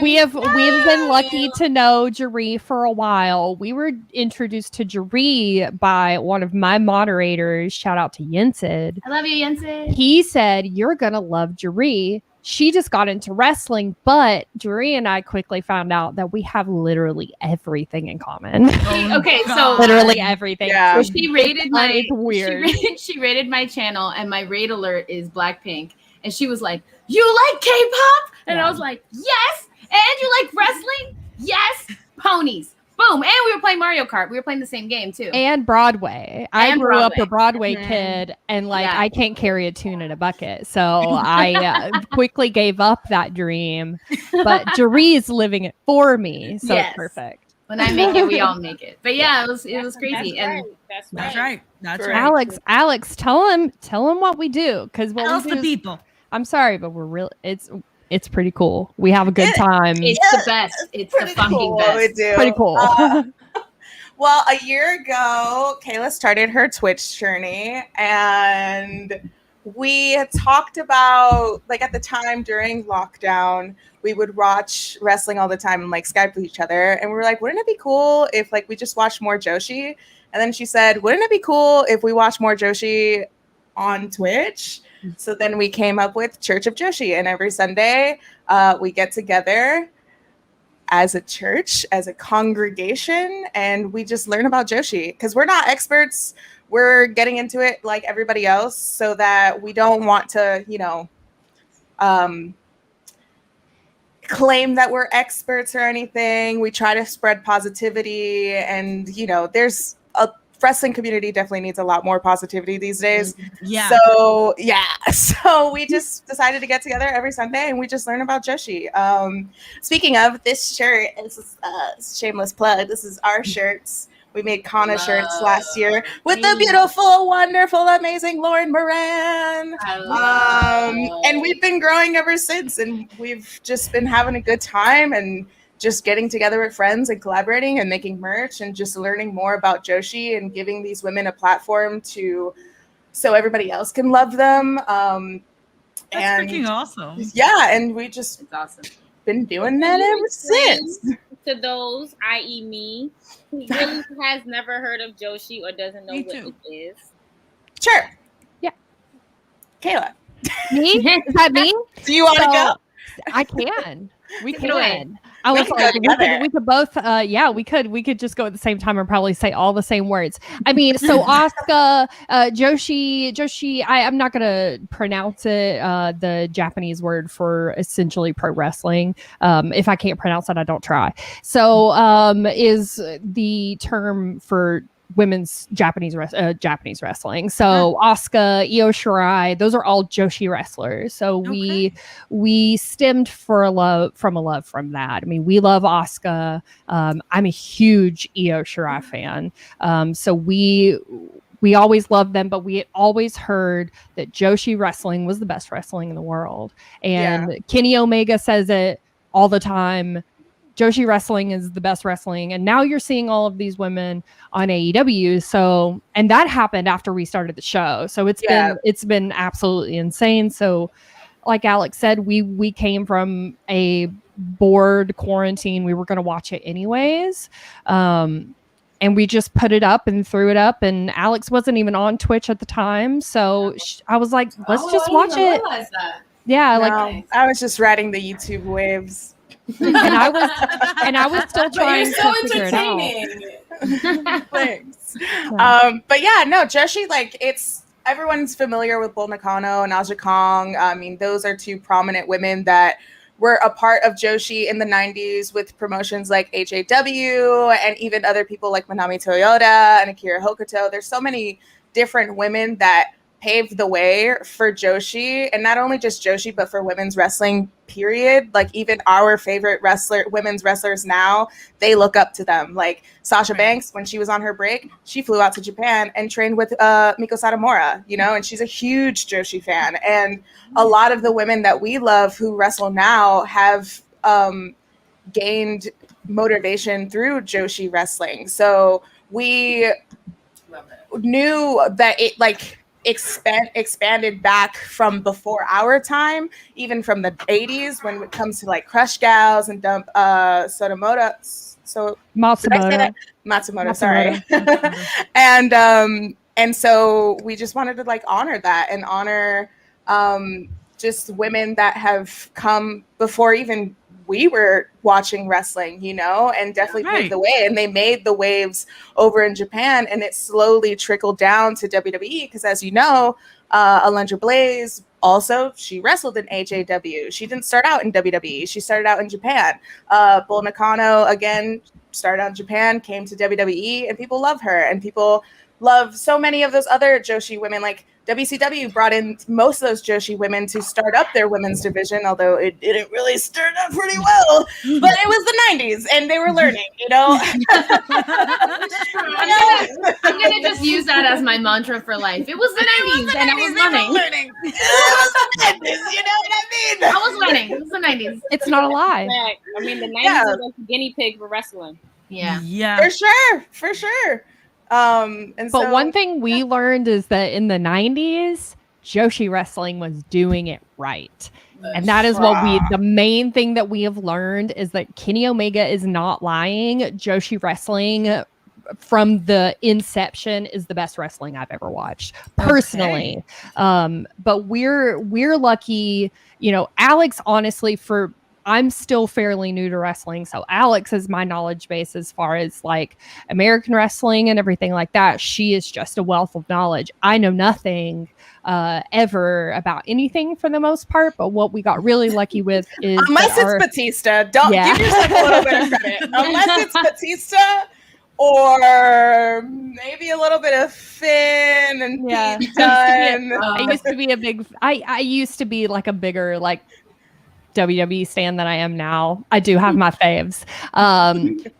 we are. We've been lucky to know Jaree for a while. We were introduced to Jaree by one of my moderators. Shout out to Yensid. I love you, Jensen. He said, "You're gonna love Jaree." She just got into wrestling, but Jaree and I quickly found out that we have literally everything in common. Okay, so God. Literally everything. Yeah. so she rated my It's weird. She rated my channel, and my rate alert is Blackpink, and she was like, "You like K-pop?" And I was like, "Yes." And you like wrestling? Yes. Ponies. Boom. And we were playing Mario Kart. We were playing the same game too. And Broadway. I And grew up Broadway. a Broadway Mhm. kid, and like Yeah. I can't carry a tune in a bucket, so I quickly gave up that dream. But Jaree's living it for me, so Yes. it's perfect. When I make it, we all make it. But yeah, it was crazy. That's And right. That's right. That's right. That's Correct. right. Alex, tell him what we do, because what Tell us we the do is, people. I'm sorry, but we're real. It's pretty cool. We have a good time. it's the best. It's the Pretty fucking cool what we best. do. Pretty cool. Well, a year ago, Kayla started her Twitch journey, and we talked about, like, at the time during lockdown, we would watch wrestling all the time and like Skype with each other, and we were like, wouldn't it be cool if like we just watched more Joshi? And then she said, wouldn't it be cool if we watch more Joshi on Twitch? So then we came up with Church of Joshi, and every Sunday we get together as a church, as a congregation, and we just learn about Joshi because we're not experts. We're getting into it like everybody else so that we don't want to, claim that we're experts or anything. We try to spread positivity, and there's a wrestling community definitely needs a lot more positivity these days. Yeah. So we just decided to get together every Sunday and we just learn about Joshi. Speaking of, this shirt, this is shameless plug. This is our shirts. We made Kana shirts last year with the beautiful, wonderful, amazing Lauren Moran. And we've been growing ever since, and we've just been having a good time and just getting together with friends and collaborating and making merch and just learning more about Joshi and giving these women a platform so everybody else can love them. That's freaking awesome. Yeah, and we just been doing that ever since. To those, i.e. me, who really has never heard of Joshi or doesn't know what it is. Sure. Yeah. Kayla. Me? Is that me? Do you want to go? I can. We Take it away. can. I was like, we could both, we could just go at the same time and probably say all the same words. I mean, so Asuka, Joshi, I'm not going to pronounce it, the Japanese word for essentially pro wrestling. If I can't pronounce it, I don't try. So, is the term for women's Japanese wrestling. So Asuka, Io Shirai, those are all Joshi wrestlers. So we stemmed from a love from that. I mean, we love Asuka. I'm a huge Io Shirai fan. So we always loved them, but we had always heard that Joshi wrestling was the best wrestling in the world. And Kenny Omega says it all the time. Joshi wrestling is the best wrestling. And now you're seeing all of these women on AEW. So, and that happened after we started the show. So it's been absolutely insane. So like Alex said, we came from a bored quarantine. We were going to watch it anyways. And we just put it up and threw it up. And Alex wasn't even on Twitch at the time. So I was like, let's just watch it. Yeah. I was just riding the YouTube waves. and I was still trying to figure it out. Thanks. But yeah, no, Joshi, like everyone's familiar with Bull Nakano and Aja Kong. I mean, those are two prominent women that were a part of Joshi in the 90s with promotions like HAW and even other people like Manami Toyota and Akira Hokuto. There's so many different women that paved the way for Joshi, and not only just Joshi, but for women's wrestling, period. Like even our favorite women's wrestlers now, they look up to them. Like Sasha Banks, when she was on her break, she flew out to Japan and trained with Miko Satomura, and she's a huge Joshi fan. And a lot of the women that we love who wrestle now have gained motivation through Joshi wrestling. So we knew that it expanded back from before our time, even from the 80s when it comes to like Crush Gals and Matsumoto, sorry. And so we just wanted to like honor that and honor just women that have come before even we were watching wrestling, and definitely paved the way. And they made the waves over in Japan, and it slowly trickled down to WWE because, as you know, Alundra Blaze also, she wrestled in HAW. She didn't start out in WWE. She started out in Japan. Bull Nakano, again, started out in Japan, came to WWE, and people love her. And people love so many of those other Joshi women. Like WCW brought in most of those Joshi women to start up their women's division, although it didn't really start up pretty well. But it was the 90s, and they were learning, I'm gonna just use that as my mantra for life. It was the 90s, and I was learning. It was the 90s, you know what I mean? I was learning. It was the 90s. It's not a lie. I mean, the 90s was like the guinea pig for wrestling. Yeah. For sure. But one thing we learned is that in the 90s, Joshi wrestling was doing it right. And that is the main thing that we have learned is that Kenny Omega is not lying. Joshi wrestling from the inception is the best wrestling I've ever watched personally. Okay. But we're lucky, you know, Alex, honestly, I'm still fairly new to wrestling. So Alex is my knowledge base as far as like American wrestling and everything like that. She is just a wealth of knowledge. I know nothing ever about anything for the most part. But what we got really lucky with is unless it's Batista, don't give yourself a little bit of credit. Unless it's Batista or maybe a little bit of Finn and Pete Dunne. I used to be like a bigger like WWE stan than I am now. I do have my faves.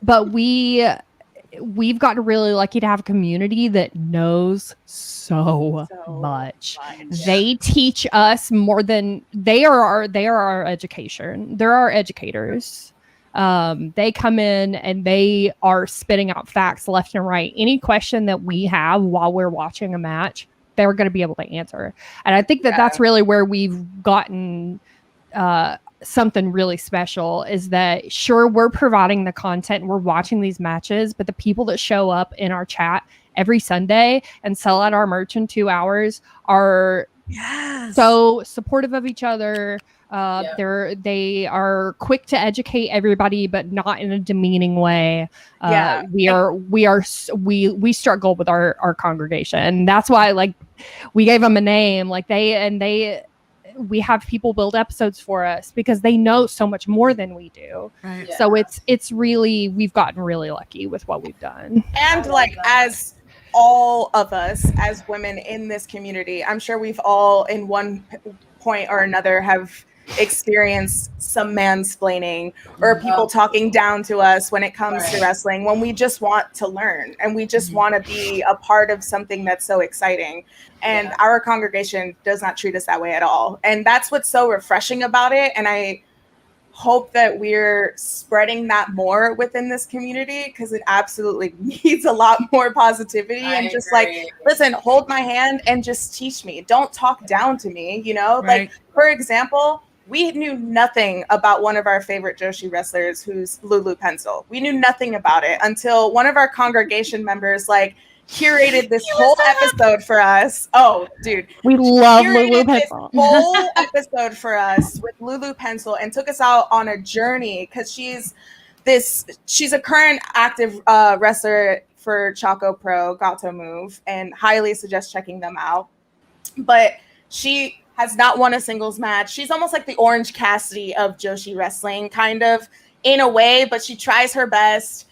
But we've gotten really lucky to have a community that knows so much. They teach us more than they are our education. They're our educators. They come in and they are spitting out facts left and right. Any question that we have while we're watching a match, they're going to be able to answer. And I think that's really where we've gotten something really special, is that sure, we're providing the content and we're watching these matches, but the people that show up in our chat every Sunday and sell out our merch in 2 hours are so supportive of each other. They are quick to educate everybody, but not in a demeaning way. We struggle with our congregation, and that's why like we gave them a name. Like we have people build episodes for us because they know so much more than we do. Right. So it's really, we've gotten really lucky with what we've done. And like as all of us as women in this community, I'm sure we've all in one point or another have experienced some mansplaining or people talking down to us when it comes to wrestling, when we just want to learn and we just want to be a part of something that's so exciting. And our congregation does not treat us that way at all. And that's what's so refreshing about it. And I hope that we're spreading that more within this community, because it absolutely needs a lot more positivity. And just like, listen, hold my hand and just teach me. Don't talk down to me, you know? Like, for example, we knew nothing about one of our favorite Joshi wrestlers, who's Lulu Pencil. We knew nothing about it until one of our congregation members like curated this whole episode for us. Oh, dude. We love Lulu Pencil. This whole episode for us with Lulu Pencil and took us out on a journey, because she's a current active wrestler for Choco Pro, Gato Move, and highly suggest checking them out. But she has not won a singles match. She's almost like the Orange Cassidy of Joshi wrestling, kind of, in a way, but she tries her best.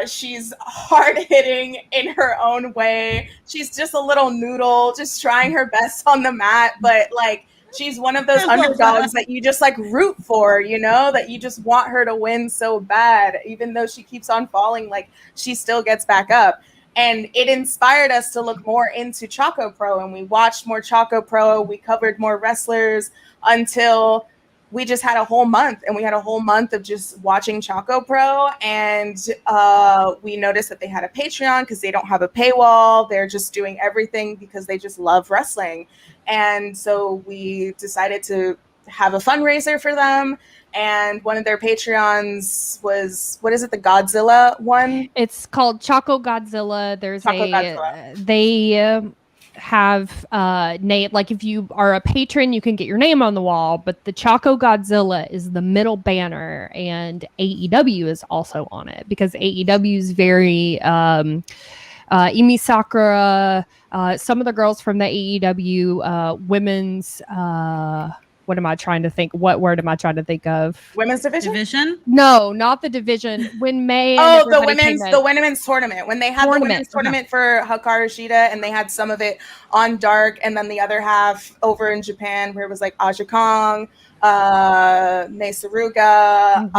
She's hard-hitting in her own way. She's just a little noodle, just trying her best on the mat, but like she's one of those underdogs that you just like root for, you know, that you just want her to win so bad. Even though she keeps on falling, like she still gets back up. And it inspired us to look more into Choco Pro, and we watched more Choco Pro. We covered more wrestlers until we just had a whole month, and we had a whole month of just watching Choco Pro. And we noticed that they had a Patreon because they don't have a paywall. They're just doing everything because they just love wrestling. And so we decided to have a fundraiser for them. And one of their Patreons was, what is it, the Godzilla one? It's called Choco Godzilla. They have name, like if you are a patron, you can get your name on the wall, but the Choco Godzilla is the middle banner, and AEW is also on it because AEW is very Emi Sakura, some of the girls from the AEW women's what am I trying to think? What word am I trying to think of? Women's division? No, not the division. When May. The women's tournament. When they had the women's tournament for Hikaru Shida, and they had some of it on Dark, and then the other half over in Japan, where it was like Aja Kong, Mei Saruga,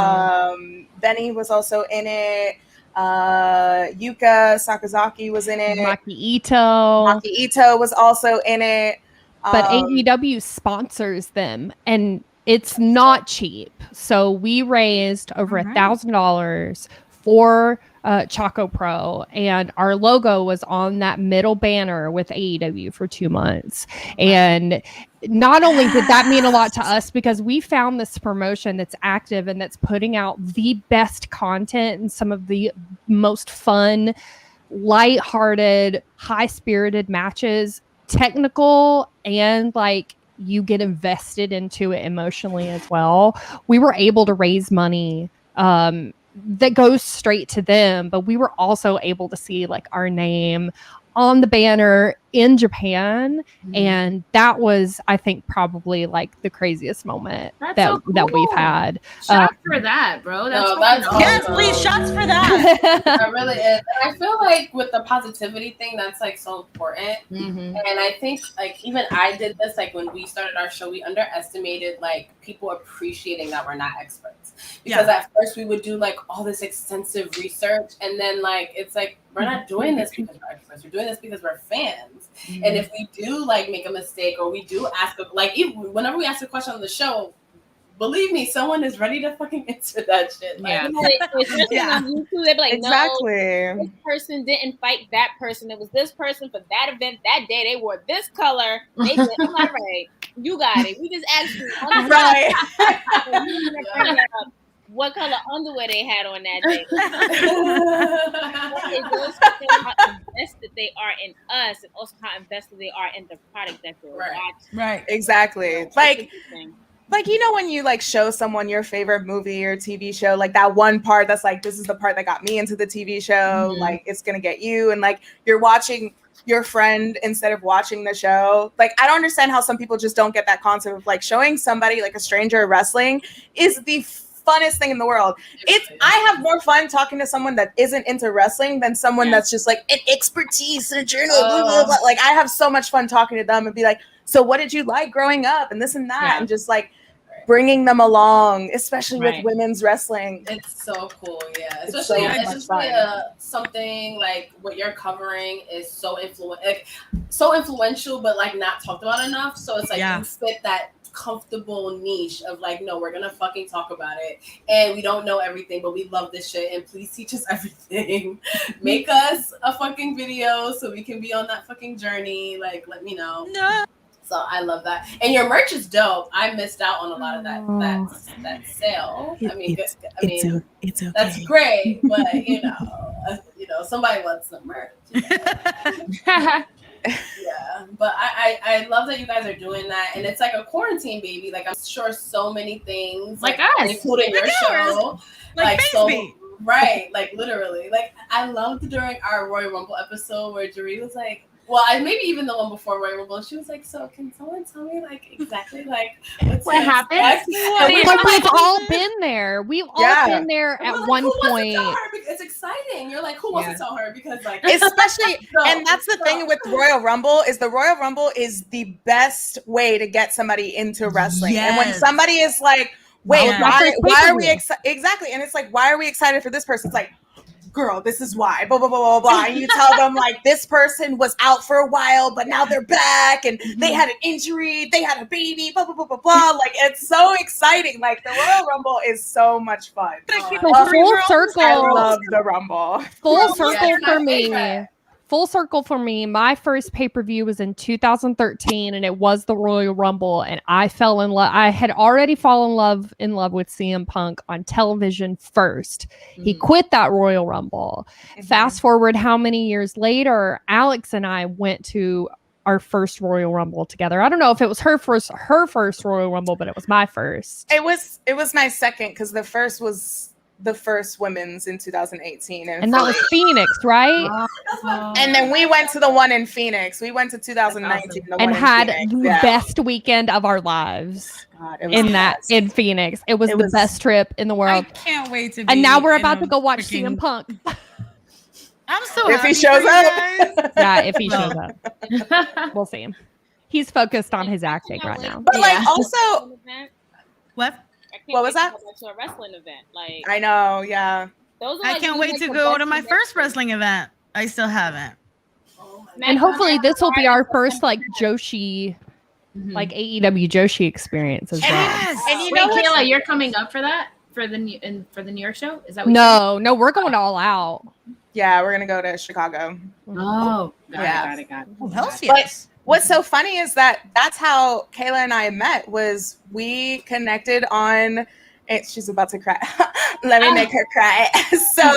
Benny was also in it. Yuka Sakazaki was in it. Maki Ito was also in it. But AEW sponsors them, and it's not cheap. So we raised over $1,000 for Choco Pro, and our logo was on that middle banner with AEW for 2 months. And not only did that mean a lot to us because we found this promotion that's active and that's putting out the best content and some of the most fun, lighthearted, high-spirited matches, technical, and like you get invested into it emotionally as well. We were able to raise money that goes straight to them, but we were also able to see like our name on the banner in Japan, and that was, I think, probably like the craziest moment that we've had. Shots for that, bro. That's awesome. Yes, please, shots for that. That really is. And I feel like with the positivity thing, that's like so important. Mm-hmm. And I think like even I did this, like when we started our show, we underestimated like people appreciating that we're not experts. Because at first we would do like all this extensive research, and then like it's like we're not doing this because we're experts. We're doing this because we're fans. Mm-hmm. And if we do like make a mistake, or we do ask like even whenever we ask a question on the show, believe me, someone is ready to fucking answer that shit. Like, on YouTube, they'd be like, exactly. No, this person didn't fight that person. It was this person for that event that day. They wore this color. They did. I'm like, right, you got it. We just asked you. Right. What color underwear they had on that day. It goes to show how invested they are in us, and also how invested they are in the product that they're watching. Right. Exactly. Like, you know, when you like show someone your favorite movie or TV show, like that one part that's like, this is the part that got me into the TV show, like it's gonna get you, and like you're watching your friend instead of watching the show. Like, I don't understand how some people just don't get that concept of like showing somebody like a stranger wrestling is the funnest thing in the world. I have more fun talking to someone that isn't into wrestling than someone that's just like an expertise in a journal. Blah, blah, blah. Like, I have so much fun talking to them and be like, so what did you like growing up and this and that, and just like bringing them along, especially with women's wrestling. It's so cool, especially something like what you're covering is so influential, but like not talked about enough. So it's like you fit that comfortable niche of like, no, we're gonna fucking talk about it, and we don't know everything, but we love this shit, and please teach us everything. Make us a fucking video so we can be on that fucking journey. Like, let me know. No. So I love that, and your merch is dope. I missed out on a lot of that sale. It's okay. That's great, but you know, somebody wants some merch. Yeah, but I love that you guys are doing that, and it's like a quarantine baby. Like, I'm sure so many things, like us, including your show, like so. Right, like literally. Like, I loved during our Royal Rumble episode where Jaree was like, well, maybe even the one before Royal Rumble, she was like, so can someone tell me like exactly like what happened? We've all been there. We've all been there at one point. It's exciting. You're like, who wants to tell her? Because like, especially, and that's the thing with Royal Rumble is the Royal Rumble is the best way to get somebody into wrestling. And when somebody is like, wait, why are we excited? Exactly. And it's like, why are we excited for this person? It's like, girl, this is why, blah, blah, blah, blah, blah. And you tell them like this person was out for a while, but now they're back, and they had an injury, they had a baby, blah, blah, blah, blah, blah. Like, it's so exciting. Like, the Royal Rumble is so much fun. Full circle. I love the Rumble. Full circle for me. Full circle for me. My first pay-per-view was in 2013, and it was the Royal Rumble, and I fell in love. I had already fallen in love with CM Punk on television first. He quit that Royal Rumble. Fast forward how many years later, Alex and I went to our first Royal Rumble together. I don't know if it was her first Royal Rumble, but it was my first. It was my second, because the first was the first women's in 2018, and that was Phoenix, right? And then we went to the one in Phoenix. We went to 2019 and had the best weekend of our lives. In Phoenix. It was the best trip in the world. I can't wait to be. And now we're about to go watch CM Punk. I'm so if he shows up. Yeah, if he shows up. We'll see him. He's focused on his acting right now. But like also what? What was that? To a wrestling event, like I know, I can't wait to go to my first wrestling event. I still haven't. And hopefully this will be our first like Joshi, like AEW Joshi experience as well. And you know, Kayla, you're coming up for that for the New York show? Is that what you No, we're going all out. Yeah, we're gonna go to Chicago. Oh, Yeah. got it. Oh, hell But yes. what's so funny is that's how Kayla and I met. Was we connected on? She's about to cry. Let me make her cry. So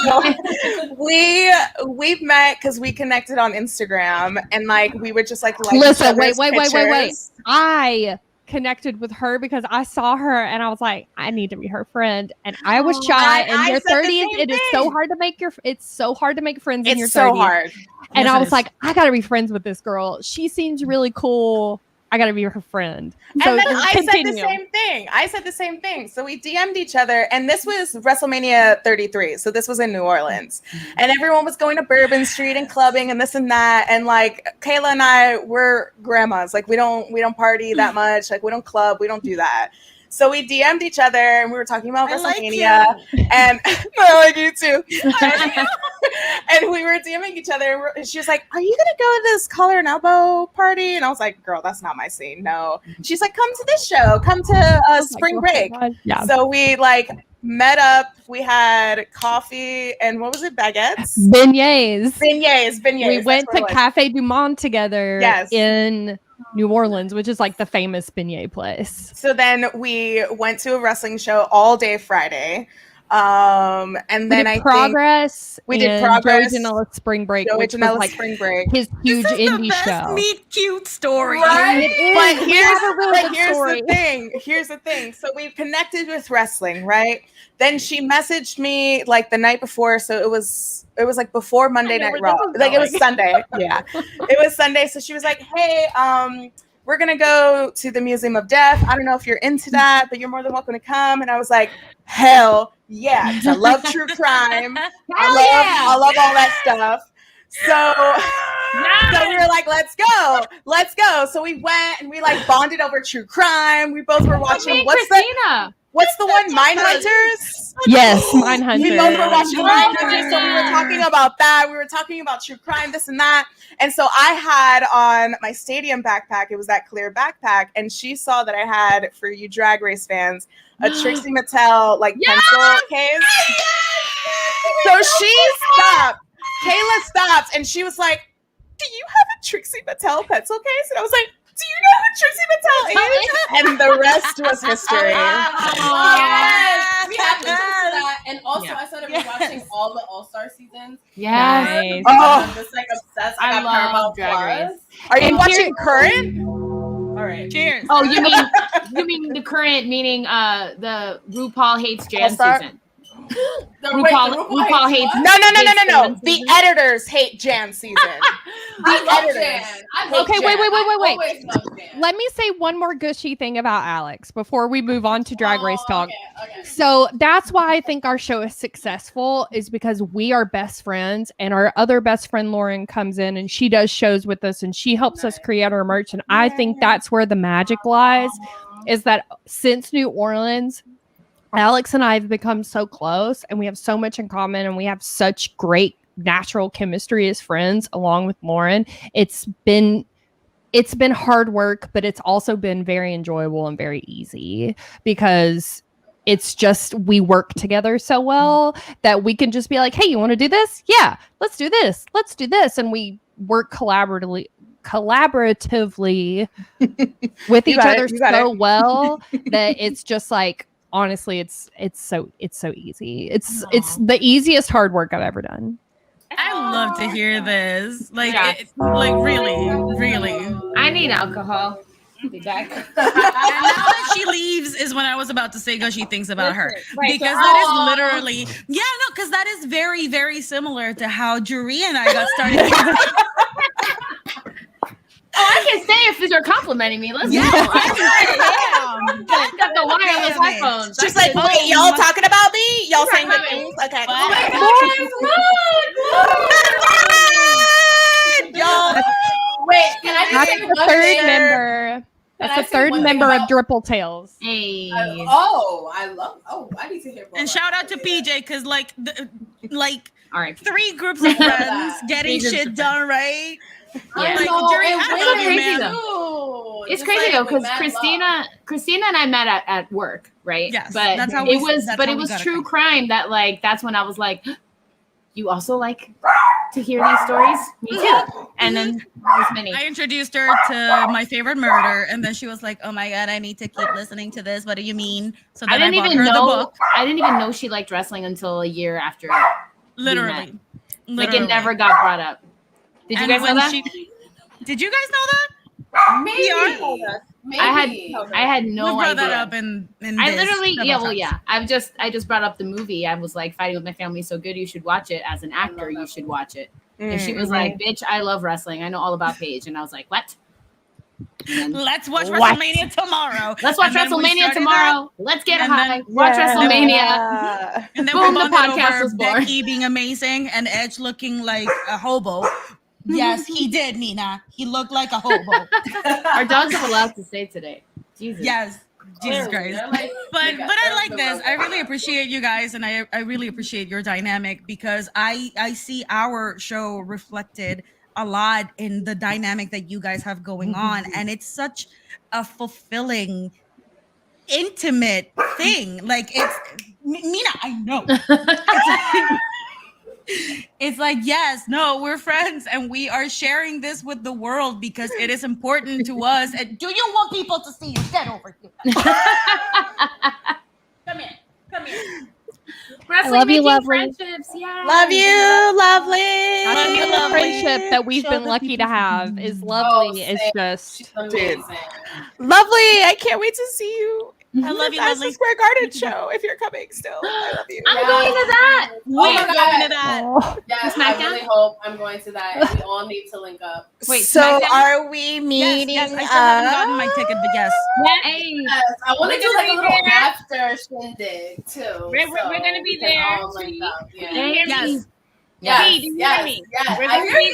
we've met because we connected on Instagram, and like we would just like Listen, each wait. other's pictures. I connected with her because I saw her and I was like, I need to be her friend. And I was shy. In I your said the 30s, same it is so thing. hard to make friends in your 30s. It's so hard. And Yes, I it was is. like, I gotta be friends with this girl. She seems really cool. I gotta be her friend. So And then I said the continue. same thing. So we DM'd each other, and this was WrestleMania 33. So this was in New Orleans, and everyone was going to Bourbon Street and clubbing and this and that. And like Kayla and I, we're grandmas. Like we don't party that much. Like we don't club. We don't do that. So we DM'd each other, and we were talking about I like WrestleMania, and I like you too. And we were DMing each other, and she was like, "Are you gonna go to this collar and elbow party?" And I was like, "Girl, that's not my scene. No." She's like, "Come to this show. Come to spring break." Yeah. So we like met up. We had coffee and what was it? Baguettes. Beignets. Beignets. We went to Cafe Du Monde together Yes. in New Orleans, which is like the famous beignet place. So then we went to a wrestling show all day Friday. And then I Progress. we did and Progress. Joey Janela's Spring Break, Joey which was Janela's like spring break. his huge This is indie the best show. meet cute story. Right? But We have a really good here's story. the thing. Here's the thing. So we connected with wrestling, right? Then she messaged me like the night before. So it was like before Monday Night Raw. Like it was Sunday. Yeah. It was Sunday. So she was like, "Hey, we're gonna go to the Museum of Death. I don't know if you're into that, but you're more than welcome to come." And I was like, "Hell yeah!" Because I love true crime. I love all that stuff. So we were like, let's go. So we went and we like bonded over true crime. We both were watching what's the one? Mindhunters? Yes, Mindhunter. We both were watching Mindhunters, so we were talking about that. We were talking about true crime, this and that. And so I had on my stadium backpack, it was that clear backpack, and she saw that I had, for you Drag Race fans, a Trixie Mattel like pencil case. So Kayla stopped, and she was like, "Do you have a Trixie Mattel pencil case?" And I was like, "Do you know who Trixie Mattel is?" And the rest was history. Yes, we have to listen to that. And also, I started watching all the All-Star seasons. Yes. Nice. I'm just like obsessed. I got love Paramount Drag Plus. Are you And watching current? All right. Cheers. Oh, you mean the current, meaning the RuPaul Hates Jan All-Star? season. RuPaul hates. No. The editors hate Jan season. I love Jan. Okay, wait. Always loved Jan. Let me say one more gushy thing about Alex before we move on to Drag Race talk. Okay. So that's why I think our show is successful, is because we are best friends, and our other best friend Lauren comes in and she does shows with us and she helps us create our merch. And I think that's where the magic lies, is that since New Orleans, Alex and I have become so close and we have so much in common and we have such great natural chemistry as friends along with Lauren. It's been hard work, but it's also been very enjoyable and very easy because it's just, we work together so well that we can just be like, "Hey, you want to do this? Yeah, let's do this. Let's do this." And we work collaboratively with each other so well that it's just like, honestly, it's so easy. It's the easiest hard work I've ever done. I love to hear this. Like, Yes. like really. I need alcohol. I'll be back. And now that she leaves is when I was about to say Gushy thinks about her. Right, Because so- that is literally, because that is very, very similar to how Juri and I got started. Oh, I can say if you're complimenting me. Let's go. Yeah. I got the wireless iPhones. She's like, "Wait, y'all talking about me? Y'all saying good things? Okay." Y'all, wait, can I just That's say the one third thing? member. That's Can I the say third one thing member of about- Dripple Tales. Hey. I need to hear more And about shout out to that. PJ because All right. 3 groups of friends that. getting 3 groups shit of done right. I Like, know, Jerry, and I women love you, crazy man. though. too. It's Just crazy like though, with because mad Christina and I met at work. right? Yes, But that's how it we- was that's but how it we was gotta true think. crime that like that's when I was like, you also like to hear these stories? Me too. And then there's many. I introduced her to My Favorite Murder, and then she was like, "Oh my god, I need to keep listening to this. What do you mean?" So I then I, didn't bought even her the know book. I didn't even know she liked wrestling until a year after. Literally, Like it never got brought up. Did you And guys know when that? Did you guys know that? Maybe. Maybe. I had no we brought idea. that up in I this literally, several yeah, well, times. yeah. I just brought up the movie. I was like, Fighting with My Family is so good. You should watch it. As an actor, you should watch it. And she was like, bitch, I love wrestling. I know all about Paige. And I was like, what? Let's watch WrestleMania tomorrow. Let's watch And then we WrestleMania started tomorrow. Let's get and high. then- Watch Yeah. WrestleMania. And then Boom, we the bonded podcast over was born. Becky being amazing and Edge looking like a hobo. Yes, he did, Nina. He looked like a hobo. Our dogs have a lot to say today. Jesus. Yes. Jesus Christ. They're like, But they I got like the this. I rubber. really appreciate you guys, and I really appreciate your dynamic because I see our show reflected a lot in the dynamic that you guys have going on, and it's such a fulfilling, intimate thing. Like it's Nina, I know. It's like, yes, no, we're friends and we are sharing this with the world because it is important to us. And do you want people to see you? Get over here. Come here. Come here. Wrestling love you, making lovely. friendships. Yeah. Love you, lovely. That's Love you, the lovely. friendship that we've Show been the lucky people to have. Is Oh, lovely. It's same. just She's amazing. Lovely. I can't wait to see you. I love you, Madison lovely. Square Garden show if you're coming still. I love you. I'm Yeah. going to that. Oh my We're God. going to that. oh. Yes, SmackDown? I really hope I'm going to that. We all need to link up. Wait, so SmackDown? are we meeting? Yes, I still haven't gotten my ticket, but yes. Hey. Yes, I want to We're do like a gonna be little there. after shindig too. We're gonna be we can there. all link up. Do you Yeah. hear me? Yes. Yes, Dee, do you hear yes, me? yes. We're I gonna hear be you.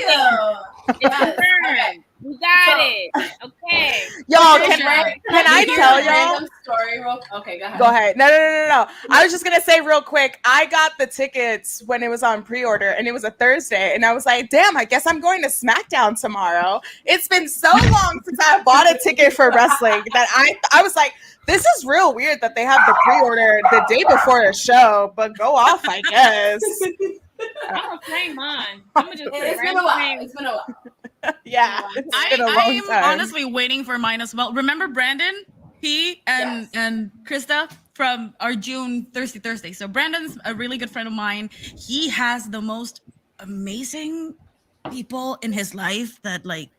It's Yes. confirmed. We got So- it. Okay. Y'all, For can, sure. can I hear tell a y'all? random story real? Okay, go ahead. Go ahead. No. I was just gonna say real quick. I got the tickets when it was on pre-order, and it was a Thursday, and I was like, "Damn, I guess I'm going to SmackDown tomorrow." It's been so long since I bought a ticket for wrestling that I was like, "This is real weird that they have the pre-order the day before a show." But go off, I guess. I'm gonna frame mine. I'm gonna just It's been a while. It's been a while. Yeah, it's been a long I'm time. honestly waiting for mine as well. Remember Brandon, P, and Krista from our June Thirsty Thursday. So Brandon's a really good friend of mine. He has the most amazing people in his life that like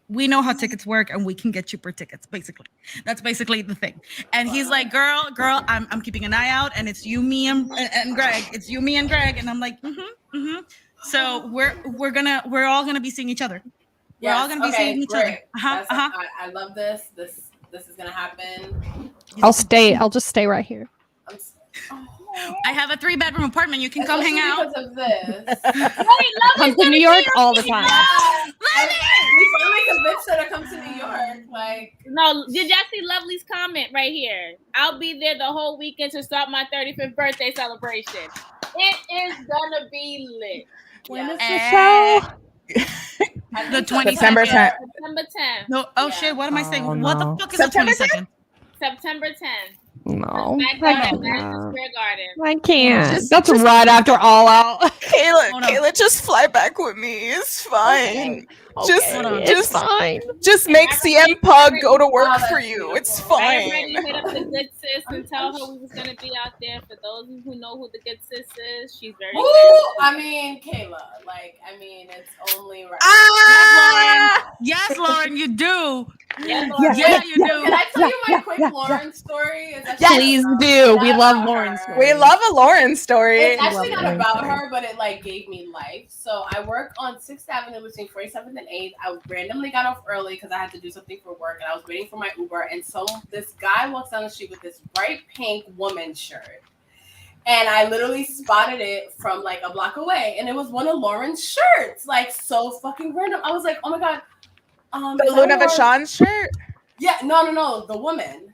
we know how tickets work and we can get cheaper tickets, basically. That's basically the thing. And he's like, girl, I'm keeping an eye out, and it's you, me, and Greg. It's you, me, and Greg. And I'm like, So we're all gonna be seeing each other. We're all gonna be seeing each other. I love this. This is gonna happen. I'll stay. I'll just stay right here. I'm s- I have a 3-bedroom apartment. You can come hang out. Because of this. Come to New York all the time. We finally convinced her to come to New York. Like, No, did y'all see Lovely's comment right here? I'll be there the whole weekend to start my 35th birthday celebration. It is gonna be lit. When is yes. the show? I The think so. 22nd. September 10th. September 10th. No, shit. What am I saying? Oh, What no. the fuck is September the 22nd? September 10th. No, SmackDown I at can't. Madison Square Garden. I can't. Just- That's just- right after All Out. Kayla, just fly back with me. It's fine. Just- Okay, just- it's fine. Just make CM Pug go to work Oh, for that's you. It's beautiful. Everybody fine. hit up the good sis and tell her we was gonna be out there. For those who know who the good sis is, she's very Ooh, excited. I mean, Kayla. Like, I mean, it's only right. Ah! Yes, Lauren, you do. Yeah, Yeah, you do. Can I tell you my quick Lauren story? It's actually Yes. Please not do. We about love her. Lauren's story. We love a Lauren story. It's actually love not Lauren's about story. her, but it like gave me life. So I work on 6th Avenue between 47th and 8th. I randomly got off early because I had to do something for work, and I was waiting for my Uber. And so this guy walks down the street with this bright pink woman shirt. And I literally spotted it from like a block away, and it was one of Lauren's shirts, like so fucking random. I was like, oh my god, The is that Luna Lauren? Vachon shirt. Yeah, no, the woman.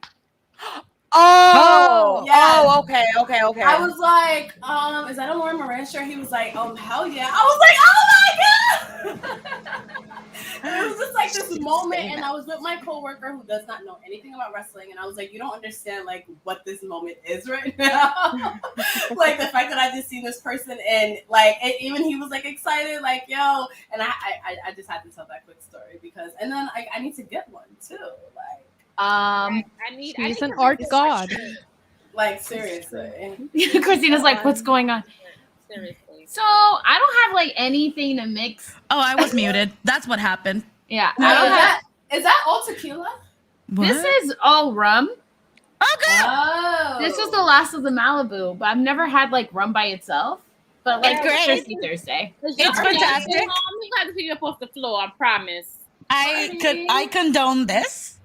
Oh, Yes. oh, okay. I was like, is that a Lauren Moran shirt? He was like, hell yeah. I was like, oh my god. It was just like this moment, and I was with my coworker who does not know anything about wrestling, and I was like, you don't understand like what this moment is right now. Like the fact that I just seen this person, and like even he was like excited, like yo, and I just had to tell that quick story because, and then I need to get one too, like. I need She's an to art read god. Like seriously. Christina's like, what's going on? Seriously. So I don't have like anything to mix. Oh, I was muted. That's what happened. Yeah, No, I don't have. is that all tequila? This is all rum. Okay. Oh. This was the last of the Malibu, but I've never had like rum by itself. But like It's great. Thirsty Thursday. It's fantastic. We got to pick you up off the floor. I promise. I condone this.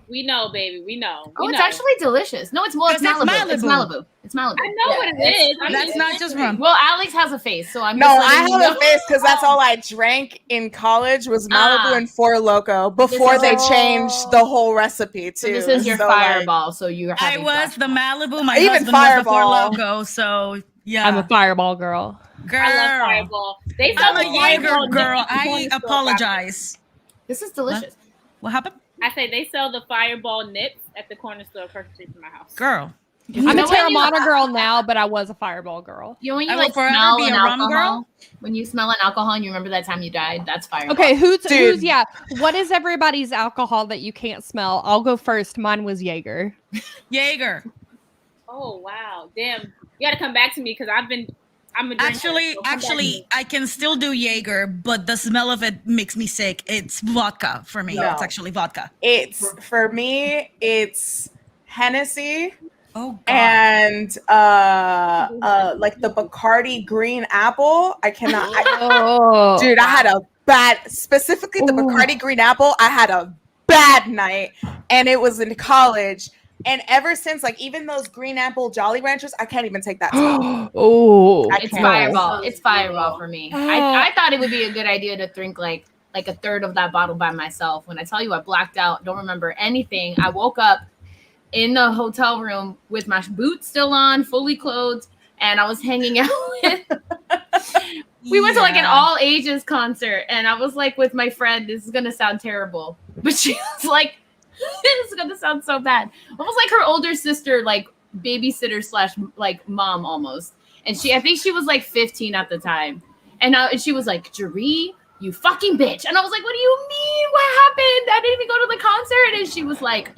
We know, baby. We know. Oh, We it's know. actually delicious. No, it's Because it's Malibu. It's Malibu. Malibu. It's Malibu. I know what it is. I That's mean, not just rum. Well, Alex has a face, so I'm No, just I letting you have know. a face because that's all I drank in college was Malibu and Four Loko before is they your- changed the whole recipe too. So this is your So, like, fireball. So you're I having was the flashbacks. Malibu. My Even husband Fireball. was the Four Loko. So yeah, I'm a fireball girl. girl. I love Fireball. They sell I'm a the Jaeger Fireball girl. nips at the I corner store, apologize. This is delicious. What happened, I say they sell the Fireball nips at the corner store across the street from my house. girl? I'm a know when you- Terramana girl now, but I was a fireball girl. You know when I you will like forever smell be an a rum alcohol? girl. When you smell an alcohol and you remember that time you died, that's fireball. Okay, who's Dude. yeah? What is everybody's alcohol that you can't smell? I'll go first. Mine was Jaeger. Jaeger. Oh wow, damn! You got to come back to me because I'm a drinker. Actually, so come back to me. I can still do Jaeger, but the smell of it makes me sick. It's vodka for me. No. It's actually vodka. It's for me. It's Hennessy Oh God. and like the Bacardi Green Apple. I cannot. Oh, Dude, I had a bad, specifically the Bacardi Green Apple. I had a bad night, and it was in college. And ever since, like even those Green Apple Jolly Ranchers, I can't even take that smell. Oh, I It's can't. fireball. Sounds It's fireball brutal. for me. Oh. I thought it would be a good idea to drink like a third of that bottle by myself. When I tell you I blacked out, don't remember anything. I woke up in the hotel room with my boots still on, fully clothed, and I was hanging out with. We went to like an all ages concert, and I was like with my friend. This is gonna sound terrible, but she was like, "This is gonna sound so bad." Almost like her older sister, like babysitter slash like mom almost. And I think she was like 15 at the time, and she was like, "Jaree, you fucking bitch," and I was like, "What do you mean? What happened? I didn't even go to the concert." And she was like,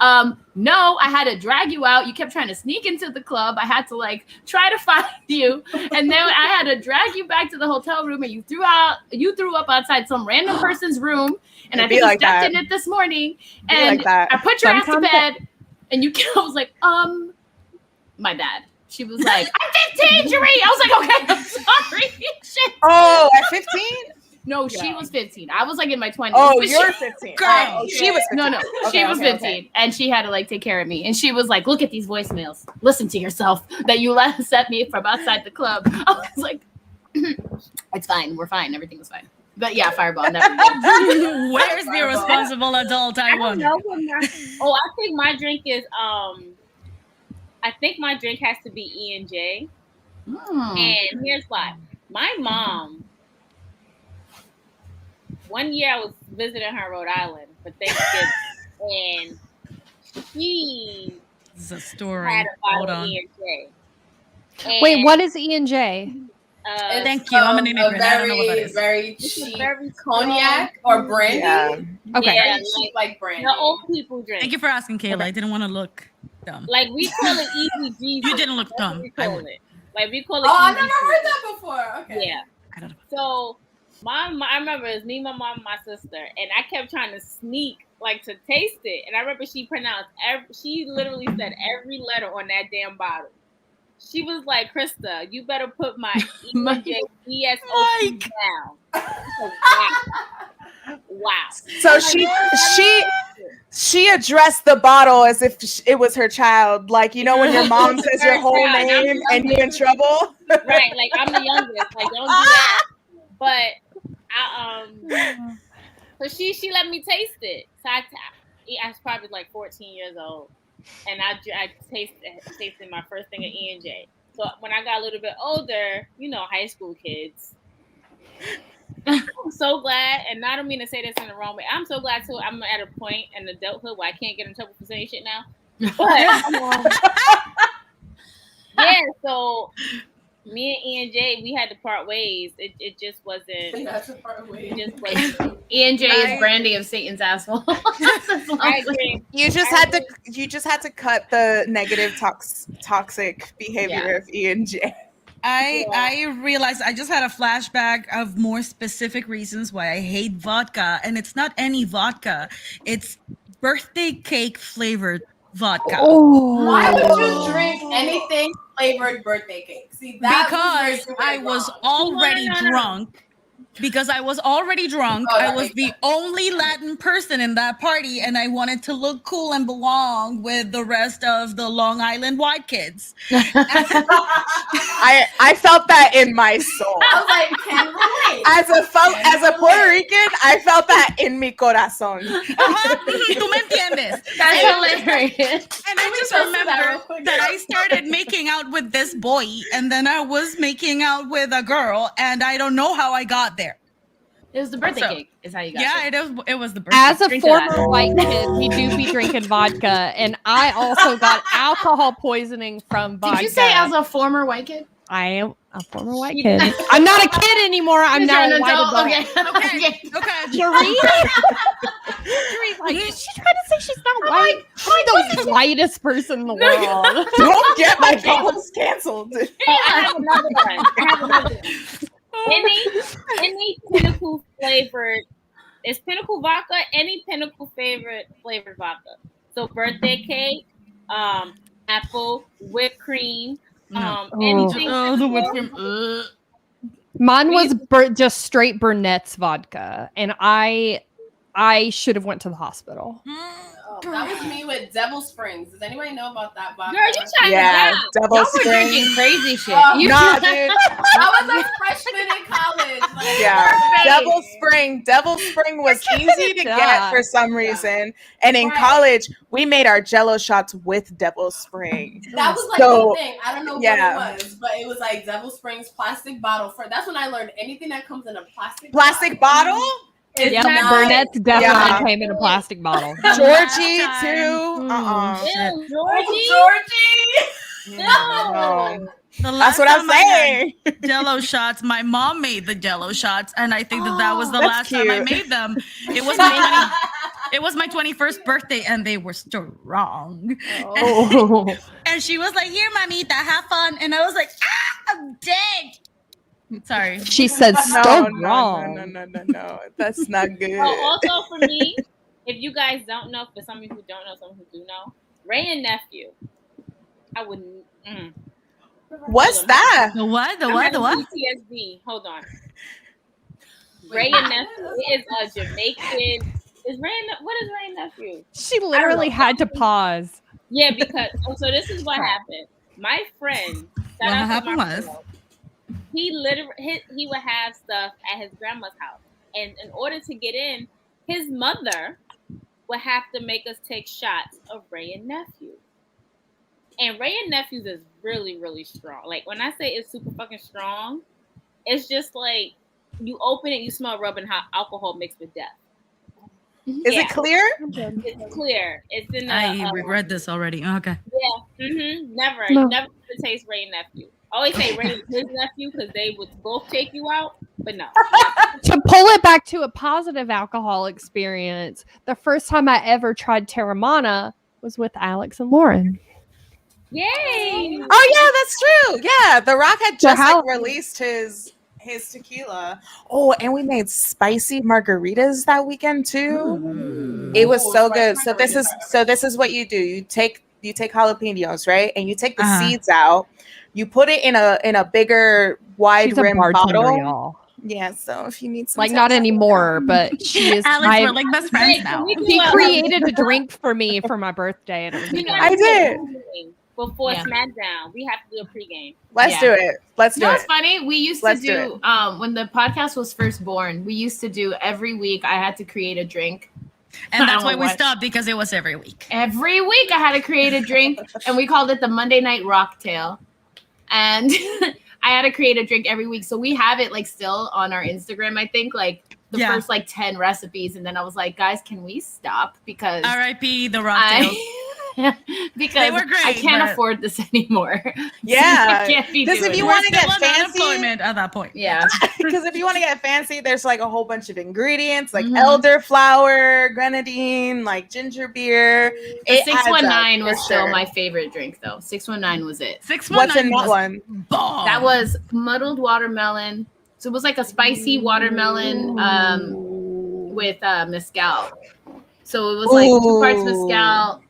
no, I had to drag you out. You kept trying to sneak into the club. I had to like try to find you, and then I had to drag you back to the hotel room, and you threw up outside some random person's room, and I Be think you like stepped that. in it this morning, Be and like that. I put your ass to Sometimes bed, and you I was like, my bad. She was like, I'm 15, Jaree. I was like, okay, I'm sorry. Shit. Oh, at 15? No, she was 15. I was like in my 20s. Oh, but you're 15. Girl. Oh, she was 15. No, Okay, she was okay, 15, okay. and she had to like take care of me. And she was like, "Look at these voicemails. Listen to yourself that you sent me from outside the club." I was like, "It's fine. We're fine. Everything was fine." But yeah, fireball. Never. Where's the responsible adult I I don't want? know what I think my drink is. I think my drink has to be E&J, and here's why. My mom. One year I was visiting her in Rhode Island for Thanksgiving, and she This is a story. had a Hold bottle of on. E&J. wait, And, what is E&J? Thank you. I'm an immigrant. I don't know what that is. Very it's a cheap very cognac or brandy. Yeah. Okay. Yeah, Very cheap, like brandy. the old people drink. Thank you for asking, Kayla. I didn't want to look dumb. Like we call it easy Jesus. You didn't look That's what dumb. we I call would. it. Like we call it. Oh, I easy never heard Jesus. that before. Okay. Yeah. I don't know. So I remember it was me, my mom, and my sister, and I kept trying to sneak like to taste it. And I remember she pronounced she literally said every letter on that damn bottle. She was like, "Krista, you better put my ESOP down." Wow. So she addressed the bottle as if it was her child. Like, you know when your mom says your whole name and you're in trouble? Right, like I'm the youngest. Like don't do that. But so she let me taste it. So I was probably like 14 years old. and I tasted my first thing at E&J. So when I got a little bit older, high school kids. I'm so glad, and I don't mean to say this in the wrong way. I'm so glad too. I'm at a point in adulthood where I can't get in trouble for saying shit now. But yeah, so me and E&J, we had to part ways. It just wasn't. That's a part ways. It just wasn't. E&J is Brandy of Satan's asshole. You just had to cut the negative toxic behavior of E&J. I realized I just had a flashback of more specific reasons why I hate vodka, and it's not any vodka. It's birthday cake flavored vodka. Why would you drink anything flavored birthday cake? See, that because I was already drunk. Because I was already drunk. I was the only Latin person in that party, and I wanted to look cool and belong with the rest of the Long Island white kids. I felt that in my soul. I was like, can relate. As a Puerto Rican, I felt that in mi corazón. Tú me entiendes. That's hilarious. And I just remember that I started making out with this boy, and then I was making out with a girl, and I don't know how I got there. It was the birthday cake, is how you got it. Yeah, it was the birthday. As a former white kid, we do be drinking vodka, and I also got alcohol poisoning from vodka. Did you say as a former white kid? I am a former white kid. I'm not a kid anymore. I'm now a white adult. Okay. Cherie, like, she's trying to say she's not white. I'm the whitest person in the world. Don't get my comments canceled. I have another one. Any Pinnacle flavored, is Pinnacle vodka any Pinnacle flavored vodka? So birthday cake, apple, whipped cream, anything. Oh, the whipped cream. Mine was just straight Burnett's vodka, and I should have went to the hospital. That was me with Devil Springs. Does anybody know about that vodka? Girl, you trying to die. Devil Y'all were Springs. drinking crazy shit. Nah, dude. I was a freshman in college. Like, Yeah, Devil Spring was easy to get for some reason, and in college we made our Jello shots with Devil Spring. That was like the thing. I don't know what it was, but it was like Devil Springs plastic bottle. That's when I learned anything that comes in a plastic bottle. Yeah, Burnett's definitely came in a plastic bottle. Georgie too. Georgie. No. The last That's what I'm time I saying. had Jello shots. My mom made the Jello shots, and I think that was the last time I made them. It was my 21st birthday, and they were strong. And she was like, "Here, mamita, have fun." And I was like, I'm dead. Sorry. She said, "Strong." No. That's not good. Also for me, if you guys don't know, for some of you who don't know, some who do know, Ray and Nephew, I wouldn't. What's that? The what? PTSD. Hold on. Ray and Nephew is a Jamaican. What is Ray and Nephew? She literally had to pause. Yeah, because so this is what happened. My friend, what happened was he would have stuff at his grandma's house, and in order to get in, his mother would have to make us take shots of Ray and Nephew. And Ray and Nephews is really, really strong. Like when I say it's super fucking strong, it's just like you open it, you smell rubbing hot alcohol mixed with death. Is it clear? It's clear. It's in the. I regret this already. Okay. Yeah. Never taste Ray and Nephew. Always say Ray and his nephew because they would both take you out, but no. To pull it back to a positive alcohol experience, the first time I ever tried Terramana was with Alex and Lauren. Yay! Oh yeah, that's true. Yeah, The Rock had just released his tequila. Oh, and we made spicy margaritas that weekend too. It was so good. So this is what you do. You take jalapenos, right? And you take the seeds out. You put it in a bigger wide rim bottle. Y'all. Yeah, so if you need some, like not anymore, but she is. Alex, we're like best friends now. She created a drink for me for my birthday, and it was. I did. Before SmackDown, we have to do a pregame. Let's do it. Let's do it. It's funny. We used to do when the podcast was first born. We used to do every week. I had to create a drink And that's why we stopped, because it was every week. Every week I had to create a drink, and we called it the Monday Night Rocktail. And I had to create a drink every week. So we have it like still on our Instagram, I think, like the first like 10 recipes. And then I was like, guys, can we stop? Because R.I.P. the Rocktails. Because they were great, I can't afford this anymore. Yeah. Because if you want to get fancy at that point. Yeah. Because if you want to get fancy, there's like a whole bunch of ingredients like elderflower, grenadine, like ginger beer. 619 was still my favorite drink though. 619 was it. 619 What's in that one? Bomb. That was muddled watermelon. So it was like a spicy watermelon with mezcal. So it was like 2 parts mezcal,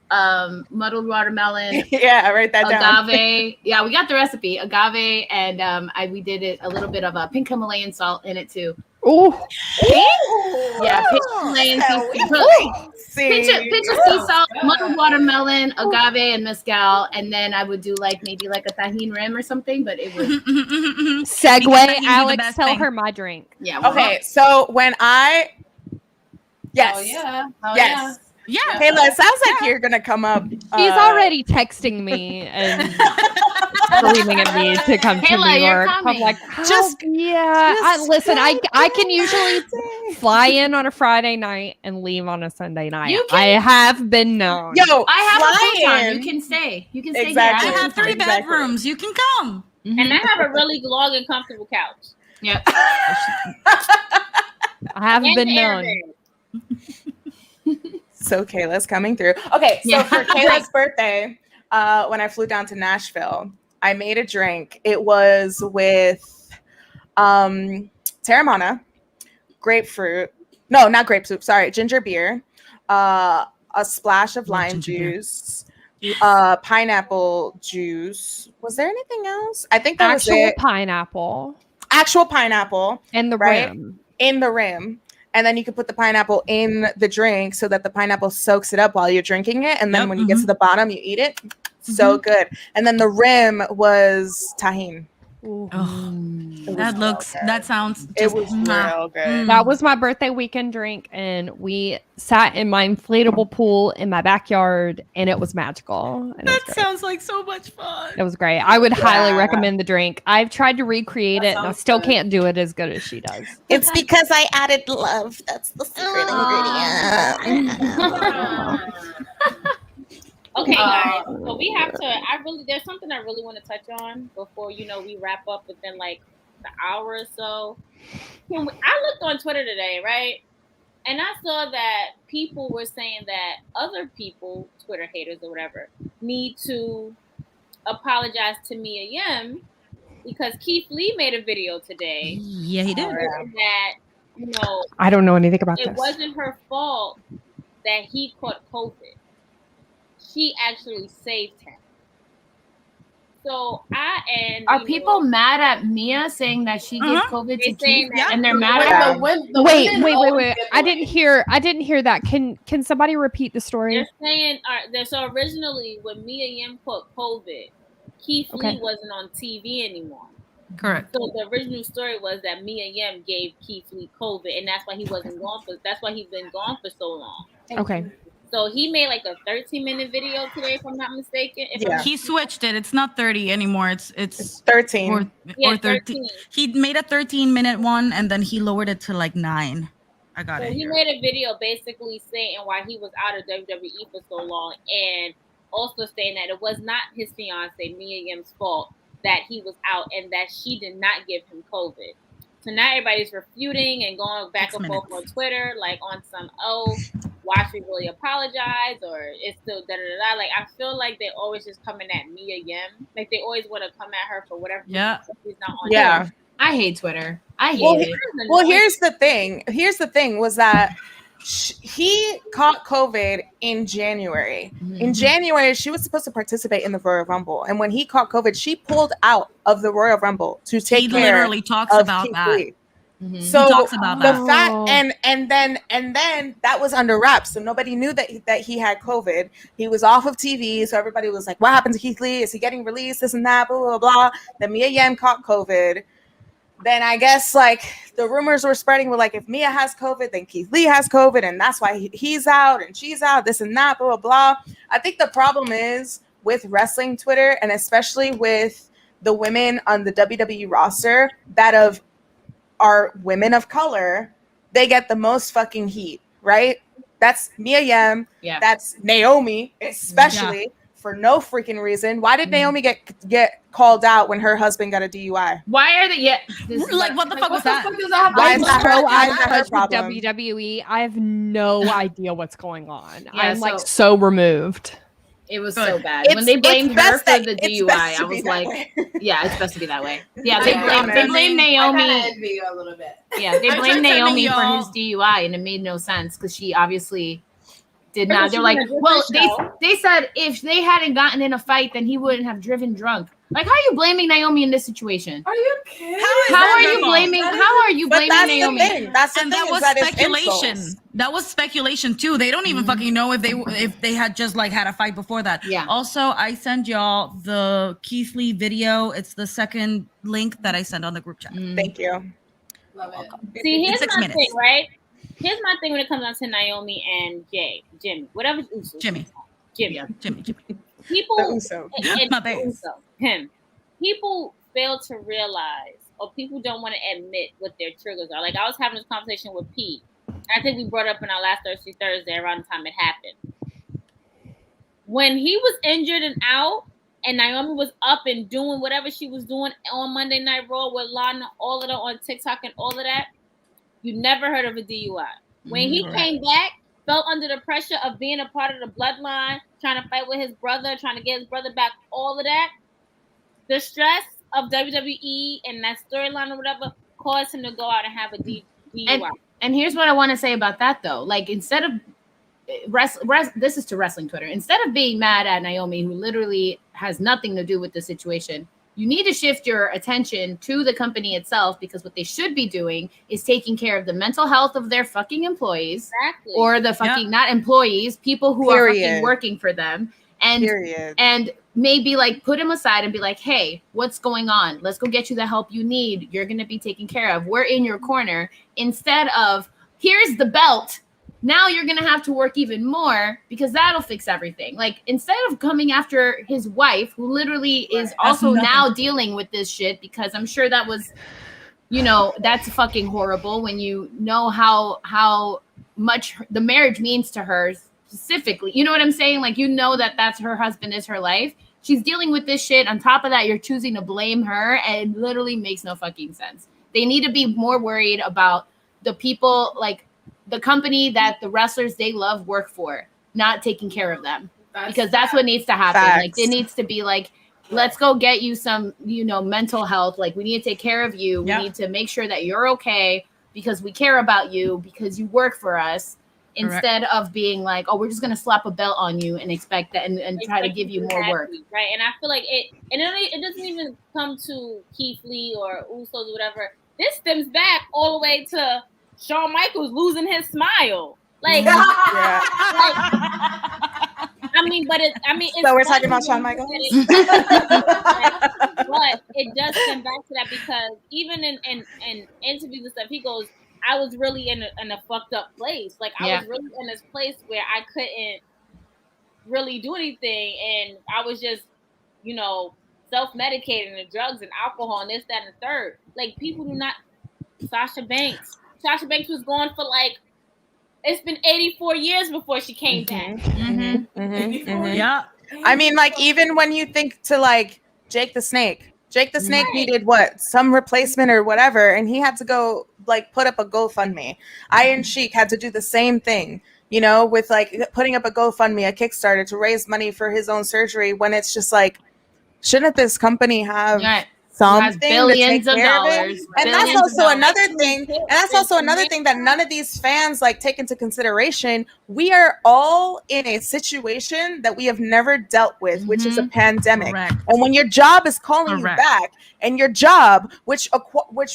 muddled watermelon. Yeah, write that down. Agave. Yeah, we got the recipe. Agave, and we did it a little bit of pink Himalayan salt in it too. Oh, yeah, pink Himalayan pinch of sea salt, muddled watermelon, agave, and mezcal, and then I would do like maybe like a tahini rim or something. But it was segue. Alex, tell her my drink. Yeah. Okay, so when I yes, yes. Yeah, Kayla, it sounds like you're gonna come up. She's already texting me and screaming at me to come to New York. I'm like, listen. I can usually fly in on a Friday night and leave on a Sunday night. I have been known. Yo, I have a full-time. You can stay. You can stay exactly. here. I have 3 bedrooms. You can come. And I have a really long and comfortable couch. Yep. I haven't been known. So Kayla's coming through. Okay, so for Kayla's birthday, when I flew down to Nashville, I made a drink. It was with Terramana, grapefruit. No, not grapefruit. Sorry, ginger beer, a splash of lime juice, pineapple juice. Was there anything else? I think that was it. Actual pineapple. And the rim. In the rim. And then you can put the pineapple in the drink so that the pineapple soaks it up while you're drinking it. And then when you get to the bottom, you eat it. So good. And then the rim was tahini. That sounds it was real good. That was my birthday weekend drink, and we sat in my inflatable pool in my backyard, and it was magical. And that sounds like so much fun. It was great. I would highly recommend the drink. I've tried to recreate it, and I still can't do it as good as she does. It's because I added love. That's the secret ingredient. Okay, guys. So we have to. There's something I really want to touch on before we wrap up within like the hour or so. I looked on Twitter today, right, and I saw that people were saying that other people, Twitter haters or whatever, need to apologize to Mia Yim because Keith Lee made a video today. Yeah, he did. That I don't know anything about this. It wasn't her fault that he caught COVID. She actually saved him. So are people mad at Mia saying that she gave COVID to Keith, and they're mad at her? Wait! I didn't hear that. Can somebody repeat the story? They're saying so originally when Mia Yim caught COVID, Keith Lee wasn't on TV anymore. Correct. So the original story was that Mia Yim gave Keith Lee COVID, and that's why he wasn't gone for. That's why he's been gone for so long. Okay. So he made like a 13-minute video today, if I'm not mistaken. He switched it. It's not 30 anymore. It's 13 or 13. He made a 13-minute one, and then he lowered it to like 9. I got it. He made a video basically saying why he was out of WWE for so long, and also saying that it was not his fiance Mia Yim's fault that he was out, and that she did not give him COVID. So now everybody's refuting and going back and forth on Twitter, like on some, why should we really apologize? Or it's still da-da-da-da. Like, I feel like they're always just coming at Mia Yim. Like, they always want to come at her for whatever. Yeah. She's not on Twitter. I hate Twitter. I hate it. Well, here's the thing was that he caught COVID in January. Mm-hmm. In January, she was supposed to participate in the Royal Rumble. And when he caught COVID, she pulled out of the Royal Rumble to take care literally talks of about Keith that. Lee. Mm-hmm. So he talks about the that. fact and then that was under wraps, so nobody knew that he had COVID. He was off of TV, so everybody was like, "What happened to Keith Lee? Is he getting released? This and that, blah blah blah." Then Mia Yim caught COVID. then I guess like the rumors were spreading with like if Mia has COVID, then Keith Lee has COVID, and that's why he's out and she's out, this and that, blah, blah, blah. I think the problem is with wrestling Twitter, and especially with the women on the WWE roster that are women of color, they get the most fucking heat, right? That's Mia Yim. Yeah. That's Naomi, especially for no freaking reason. Why did Naomi get called out when her husband got a DUI? Why are they? Like, what the fuck was that? Why I'm is that so her, why out is of that her touch with problem? WWE. I have no idea what's going on. I'm like so- so removed. It was so bad. It's- When they blamed it's her best for that- the it's DUI, best to I was be that like, way. yeah, it's best to be that way. Yeah, I they agree. blamed I Naomi. kind of envy you a little bit. Yeah, they I blamed tried telling Naomi for y'all- his DUI, and it made no sense because she obviously did Because not. she They're like, was a well, different show. they said if they hadn't gotten in a fight, then he wouldn't have driven drunk. Like, how are you blaming Naomi in this situation? Are you kidding? How are you blaming? How are you But blaming that's Naomi? the thing. That's the And thing. that is was that it's speculation. insults. That was speculation too. They don't even fucking know if they had just like had a fight before that. Yeah. Also, I send y'all the Keith Lee video. It's the second link that I sent on the group chat. Thank you. Love it. See, In here's 6 my minutes. thing, right? Here's my thing when it comes down to Naomi and Jimmy, whatever. Jimmy. Jimmy. Yeah. Jimmy. People, The Uso. My bad. him. People fail to realize, or people don't want to admit what their triggers are. Like I was having this conversation with Pete. I think we brought up in our last Thursday around the time it happened. When he was injured and out, and Naomi was up and doing whatever she was doing on Monday Night Raw with Lana, all of that on TikTok and all of that, you never heard of a DUI. When he came back, felt under the pressure of being a part of the bloodline, trying to fight with his brother, trying to get his brother back, all of that, the stress of WWE and that storyline or whatever caused him to go out and have a DUI. And here's what I want to say about that though. Like instead of this is to wrestling Twitter. Instead of being mad at Naomi, who literally has nothing to do with the situation, you need to shift your attention to the company itself, because what they should be doing is taking care of the mental health of their fucking employees, Exactly. or the fucking not employees, people who are fucking working for them, and maybe like put him aside and be like, hey, what's going on? Let's go get you the help you need. You're going to be taken care of. We're in your corner. Instead of, here's the belt. Now you're going to have to work even more because that'll fix everything. Like instead of coming after his wife, who literally is also now dealing with this shit, because I'm sure that was, you know, that's fucking horrible when you know how much the marriage means to her specifically. You know what I'm saying? Like, you know that that's her husband, is her life. She's dealing with this shit. On top of that, you're choosing to blame her, and it literally makes no fucking sense. They need to be more worried about the people, like the company that the wrestlers they love work for, not taking care of them. Because that's what needs to happen. Facts. Like it needs to be like, let's go get you some, you know, mental health. Like we need to take care of you. We need to make sure that you're okay because we care about you, because you work for us. Instead of being like, oh, we're just gonna slap a belt on you and expect that and try to give you more work. Right. And I feel like it doesn't even come to Keith Lee or Usos or whatever. This stems back all the way to Shawn Michaels losing his smile. Like, Yeah. I mean, it's So we're talking about Shawn Michaels? But it does come back to that, because even in interviews and stuff, he goes, I was really in a fucked up place. Like I was really in this place where I couldn't really do anything, and I was just, you know, self-medicating and drugs and alcohol and this, that, and the third. Like people do not. Sasha Banks was gone for like, it's been 84 years before she came back. Yeah. I mean, like, even when you think to like Jake the Snake needed what, some replacement or whatever, and he had to go like put up a GoFundMe. Iron Sheik had to do the same thing, you know, with like putting up a GoFundMe, a Kickstarter to raise money for his own surgery, when it's just like, shouldn't this company have something billions of dollars? And that's also another thing. And that's also another thing that none of these fans like take into consideration. We are all in a situation that we have never dealt with, which is a pandemic. And when your job is calling you back, and your job, which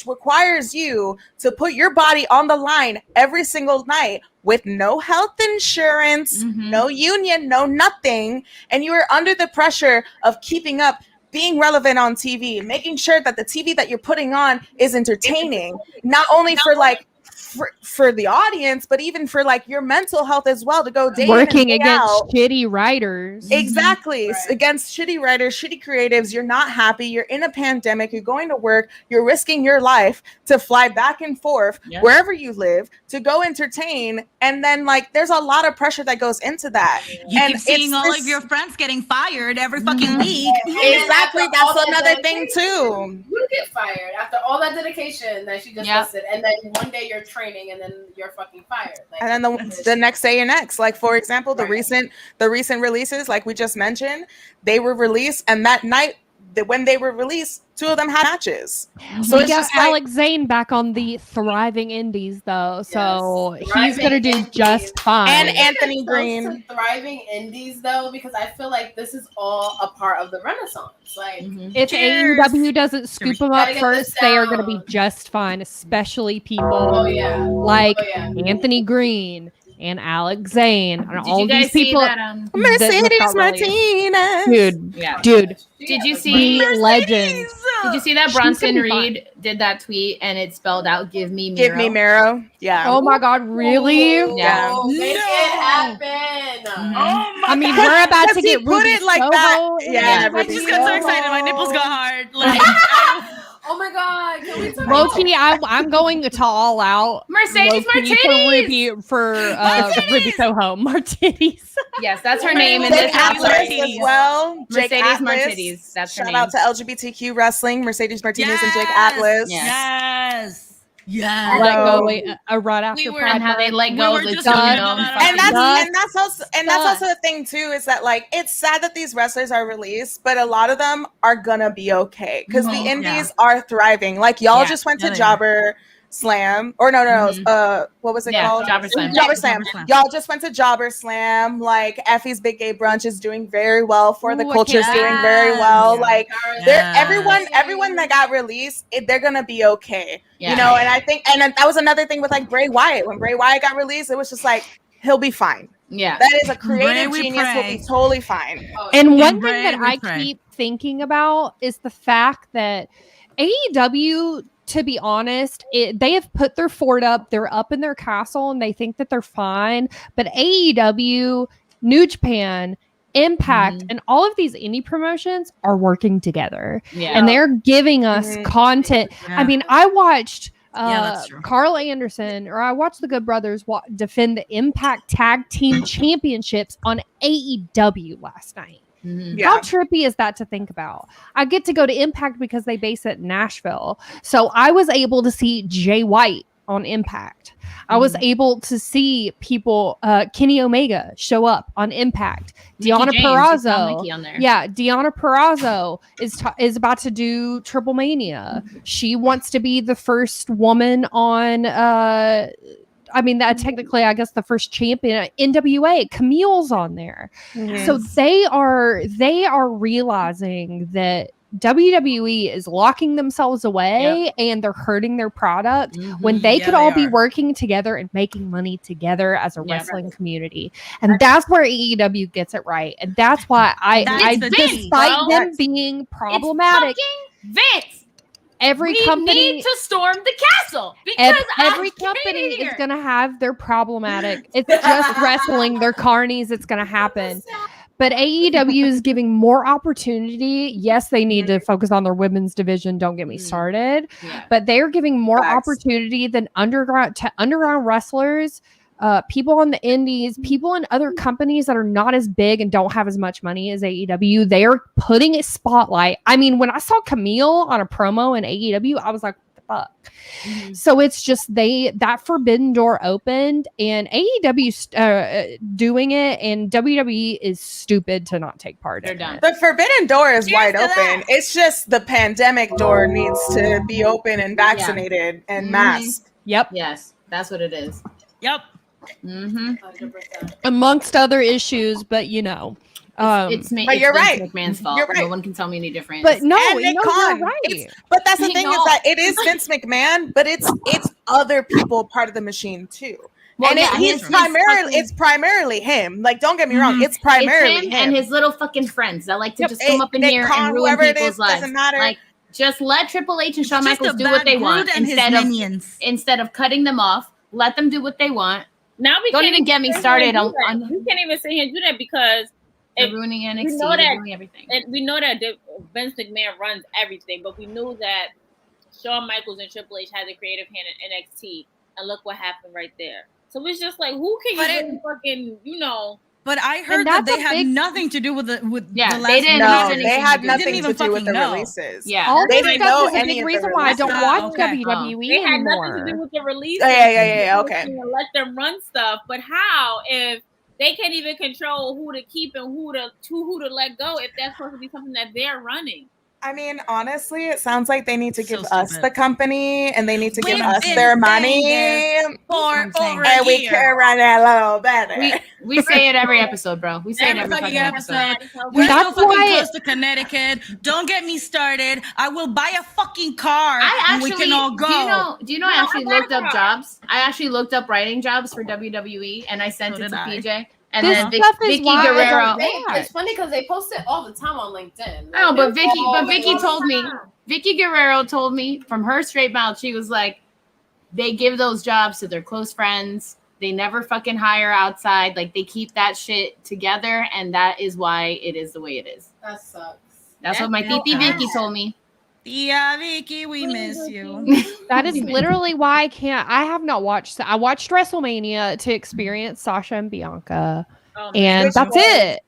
requires you to put your body on the line every single night with no health insurance, no union, no nothing, and you are under the pressure of keeping up being relevant on TV, making sure that the TV that you're putting on is entertaining, not only for like for the audience, but even for like your mental health as well, to go day working in and day against out. shitty writers. Exactly. Right. Against shitty writers, shitty creatives. You're not happy. You're in a pandemic. You're going to work. You're risking your life to fly back and forth wherever you live to go entertain. And then like there's a lot of pressure that goes into that. You and keep seeing all of your friends getting fired every fucking week. Exactly. That's another thing too. You get fired after all that dedication that she just listed, and then one day you're training, and then you're fucking fired. Like, and then the next day you're next. Like for example, the recent releases, like we just mentioned, they were released, and that night when they were released, 2 of them had matches. So we got Alex Zane back on the thriving indies, though, so he's gonna do just fine. And Anthony Green. Thriving indies, though, because I feel like this is all a part of the Renaissance. Like, if AEW doesn't scoop them up first, they are gonna be just fine, especially people like Anthony Green and Alex Zane and all these people. Mercedes Martinez, dude. Did you see legends? Did you see that Bronson Reed did that tweet and it spelled out "Give me Miro"? Give me Miro. Yeah. Oh my God, really? Yeah. Make it happen. Oh my I mean, we're about to get put it like that. Yeah. I just got so excited. My nipples got hard. Like, oh my God. Can we talk Low-key, I'm going to all out. Mercedes Martinez for Ruby Soho. Martinez. Yes, that's her name. And Jake Atlas as well. Mercedes Martinez. That's her Shout name. out to LGBTQ wrestling. Mercedes Martinez and Jake Atlas. Yes. Let go right after Pride and how they let go of the and that's also the thing too, is that like it's sad that these wrestlers are released, but a lot of them are gonna be okay because the indies are thriving. Like y'all just went to Jobber Slam, or no, what was it called? Jobber Slam. Jobber Slam. Y'all just went to Jobber Slam. Like Effie's Big Gay Brunch is doing very well. For the Culture's doing very well. Like everyone that got released, they're gonna be okay. You know, and I think, and that was another thing with like Bray Wyatt. When Bray Wyatt got released, it was just like he'll be fine. Yeah, that is a creative genius. Will be totally fine. And one thing that I keep thinking about is the fact that AEW, to be honest, they have put their fort up. They're up in their castle and they think that they're fine. But AEW, New Japan, Impact, and all of these indie promotions are working together. And they're giving us content. I mean, I watched Carl Anderson, or I watched the Good Brothers defend the Impact Tag Team Championships on AEW last night. How trippy is that to think about? I get to go to Impact because they base it in Nashville. So I was able to see Jay White on Impact. I was able to see people, Kenny Omega show up on Impact. Deonna Purrazzo. Deonna Purrazzo is about to do Triple Mania. She wants to be the first woman on that technically, I guess, the first champion, NWA. Camille's on there. So they are realizing that WWE is locking themselves away and they're hurting their product when they could all be working together and making money together as a wrestling community. And that's where AEW gets it right. And that's why I despite them being problematic, Vince. Every company need to storm the castle because every company is going to have their problematic. It's just wrestling. They're carnies. It's going to happen. But AEW is giving more opportunity. Yes, they need to focus on their women's division. Don't get me started. But they are giving more opportunity than underground wrestlers, people on the indies, people in other companies that are not as big and don't have as much money as AEW. They are putting a spotlight. I mean, when I saw Camille on a promo in AEW, I was like, what the fuck? So it's just that forbidden door opened and AEW doing it, and WWE is stupid to not take part in it. The forbidden door is wide open. It's just the pandemic door needs to be open and vaccinated and masked. Yep. Yes, that's what it is. Yep. Amongst other issues, but you know, but you're right. McMahon's fault. You're right. No one can tell me any different. But no, Nick you're Khan. right. But that's the thing is that it is Vince McMahon, but it's other people part of the machine too. Well, and it's primarily him. Like, don't get me wrong, it's primarily him and his little fucking friends that like to just come up in here and ruin people's lives. Doesn't matter. Like, just let Triple H and Shawn Michaels do what they want instead of cutting them off. Let them do what they want. Now don't even get me started on. We can't even sit here and do that because they're ruining NXT. We know they're ruining everything. We know that Vince McMahon runs everything, but we knew that Shawn Michaels and Triple H had the creative hand in NXT, and look what happened right there. So it's just like, who can you really fucking, you know? But I heard that they had nothing to do with the last. They didn't. No, they had nothing to do with the releases. Yeah, all they this stuff is a big reason why I don't watch WWE They had anymore. nothing to do with the releases. Yeah. Okay. Let them run stuff, but how if they can't even control who to keep and who to let go if that's supposed to be something that they're running? I mean, honestly, it sounds like they need to give us the company and they need to give us their money and we can run it a little better. We say it every episode, bro. We say it every fucking episode. We're so fucking close to Connecticut. Don't get me started. I will buy a fucking car and we can all go. Do you know I actually looked up jobs? I actually looked up writing jobs for WWE and I sent it to PJ. And this then Vicky Guerrero. It's funny because they post it all the time on LinkedIn. Like, but Vicky told me, Vicky Guerrero told me from her straight mouth, she was like, they give those jobs to their close friends. They never fucking hire outside. Like, they keep that shit together, and that is why it is the way it is. That sucks. That's what my Titi Vicky told me. Yeah, Vicky, we miss you. That is literally why I have not watched. I watched WrestleMania to experience Sasha and Bianca, and that's it.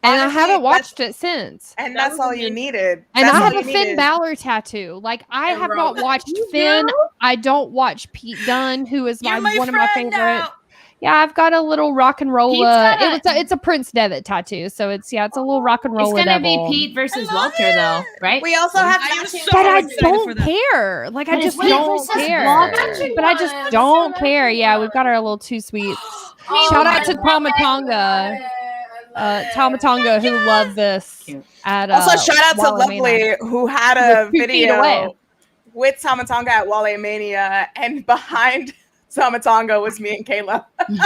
And honestly, I haven't watched it since. And that's all you needed. And I have a Finn Balor tattoo. Like, I have not watched Finn. I don't watch Pete Dunne, who is one of my favorite. Now. Yeah, I've got a little rock and roll. It's a Prince Devitt tattoo, so it's a little rock and roll. It's gonna be Pete versus Walter, though, right? We also have, but I don't care. Like, I just don't care. But I just don't care. Yeah, we've got our little two sweets. Shout out to Tomatonga. Tomatonga, who loved this. Also, shout out to Lovely, who had a video with Tomatonga at Wale Mania, and behind Tomatonga was me and Kayla. But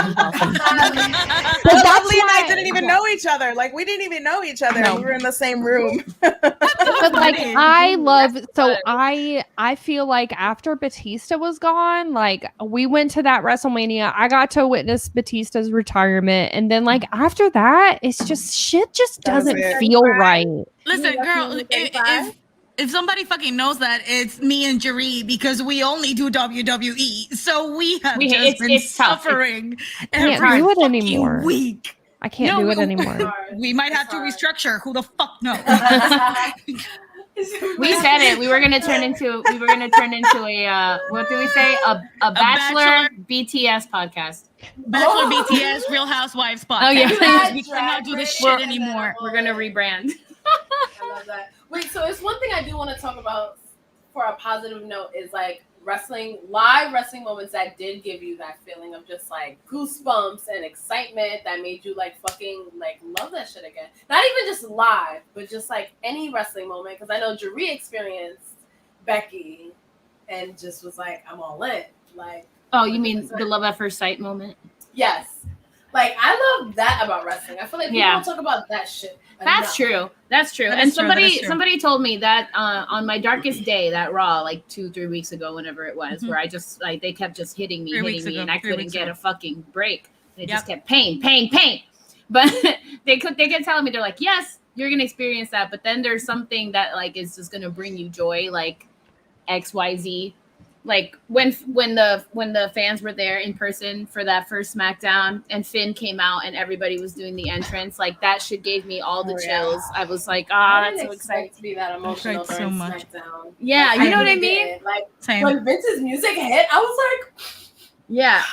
Lovely and I didn't even know each other. Like, we didn't even know each other. No. We were in the same room. But like, I feel like after Batista was gone, like, we went to that WrestleMania. I got to witness Batista's retirement. And then, like, after that, it's just shit just doesn't feel right. Listen, girl, if somebody fucking knows that, it's me and Jeree, because we only do WWE. So we have been suffering every do it anymore. Week. I can't do it anymore. We might have to restructure. Who the fuck knows? We said it. We were gonna turn into a what do we say? A bachelor BTS podcast. Bachelor BTS Real Housewives podcast. Oh yeah. We cannot do this shit anymore. We're gonna rebrand. I love that. Wait, so it's one thing I do want to talk about for a positive note is like live wrestling moments that did give you that feeling of just like goosebumps and excitement that made you like fucking like love that shit again. Not even just live, but just like any wrestling moment. Because I know Jeree experienced Becky and just was like, I'm all in. Like, oh, you mean the love at first sight moment? Yes. Like, I love that about wrestling. I feel like people don't talk about that shit. That's true. That's true. And somebody told me that on my darkest day, that Raw, like 2-3 weeks ago, whenever it was, where I just like they kept just hitting me, and I couldn't get a fucking break. It just kept pain. But they kept telling me, they're like, yes, you're gonna experience that, but then there's something that like is just gonna bring you joy, like XYZ. Like when the fans were there in person for that first SmackDown and Finn came out and everybody was doing the entrance, like that shit gave me all the chills. I was like, that's so exciting to be that emotional during SmackDown. Yeah, like, you know what I mean? Like when Vince's music hit, I was like, yeah.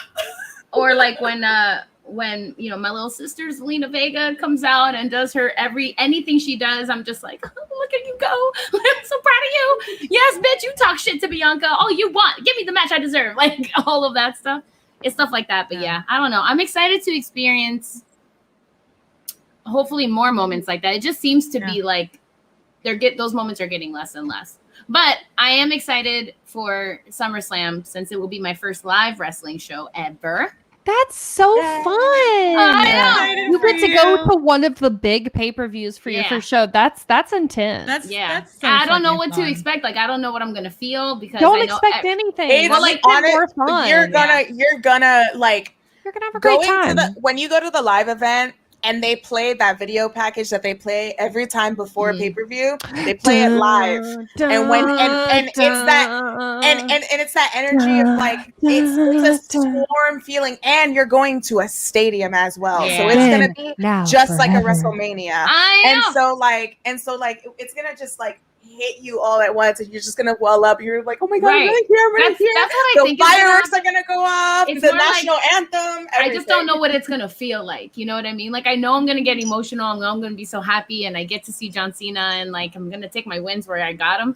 Or like when you know my little sister Zelina Vega comes out and does her anything she does, I'm just like, oh, look at you go. I'm so proud of you. Yes, bitch, you talk shit to Bianca. Oh, you want, give me the match I deserve. Like all of that stuff. It's stuff like that. But yeah, I don't know. I'm excited to experience hopefully more moments like that. It just seems to be like those moments are getting less and less. But I am excited for SummerSlam since it will be my first live wrestling show ever. That's so fun. You get to go to one of the big pay-per-views for your first show. That's intense. That's so I don't know fucking what fun. to expect. Like, I don't know what I'm gonna feel because Don't I know expect anything. It's Like, more fun. You're gonna like you're gonna have a great time. When you go to the live event and they play that video package that they play every time before pay-per-view, they play it live. And when and it's that and it's that energy of like it's a swarm feeling, and you're going to a stadium as well. So it's gonna be just like a WrestleMania. And so like it's gonna just like hit you all at once, and you're just gonna well up. You're like, oh my god, I'm really here, I'm really here. That's what I think. The fireworks are gonna go off. It's The more national anthem. I just don't know what it's gonna feel like. You know what I mean? Like, I know I'm gonna get emotional. I know I'm gonna be so happy, and I get to see John Cena, and like I'm gonna take my wins where I got them.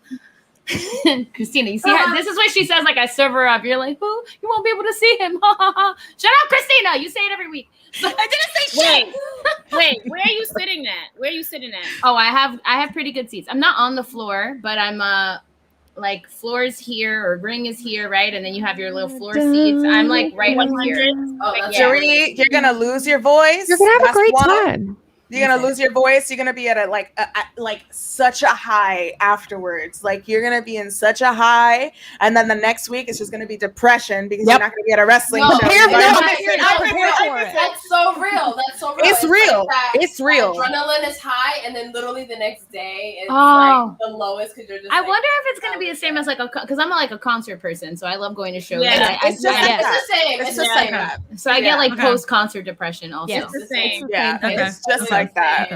Christina, you see her? This is what she says. Like, I serve her up. You're like, oh, you won't be able to see him. Shut up, Christina. You say it every week. I didn't say shit. Wait, where are you sitting at? Where are you sitting at? Oh, I have pretty good seats. I'm not on the floor, but I'm like floors here or ring is here, right? And then you have your little floor seats. I'm like right up here. Oh, you're gonna lose your voice. You're gonna have a great time. You're gonna lose your voice. You're gonna be at like such a high afterwards. Like you're gonna be in such a high, and then the next week it's just gonna be depression because you're not gonna be at a wrestling show. That's so real. That's so real. It's real. Like it's real. Adrenaline is high, and then literally the next day it's like the lowest because you're just. I wonder if it's gonna be the same as like because I'm like a concert person, so I love going to shows. Yeah, it's the same. It's the same. So I get like post-concert depression also. It's the same. Yeah, it's just like that.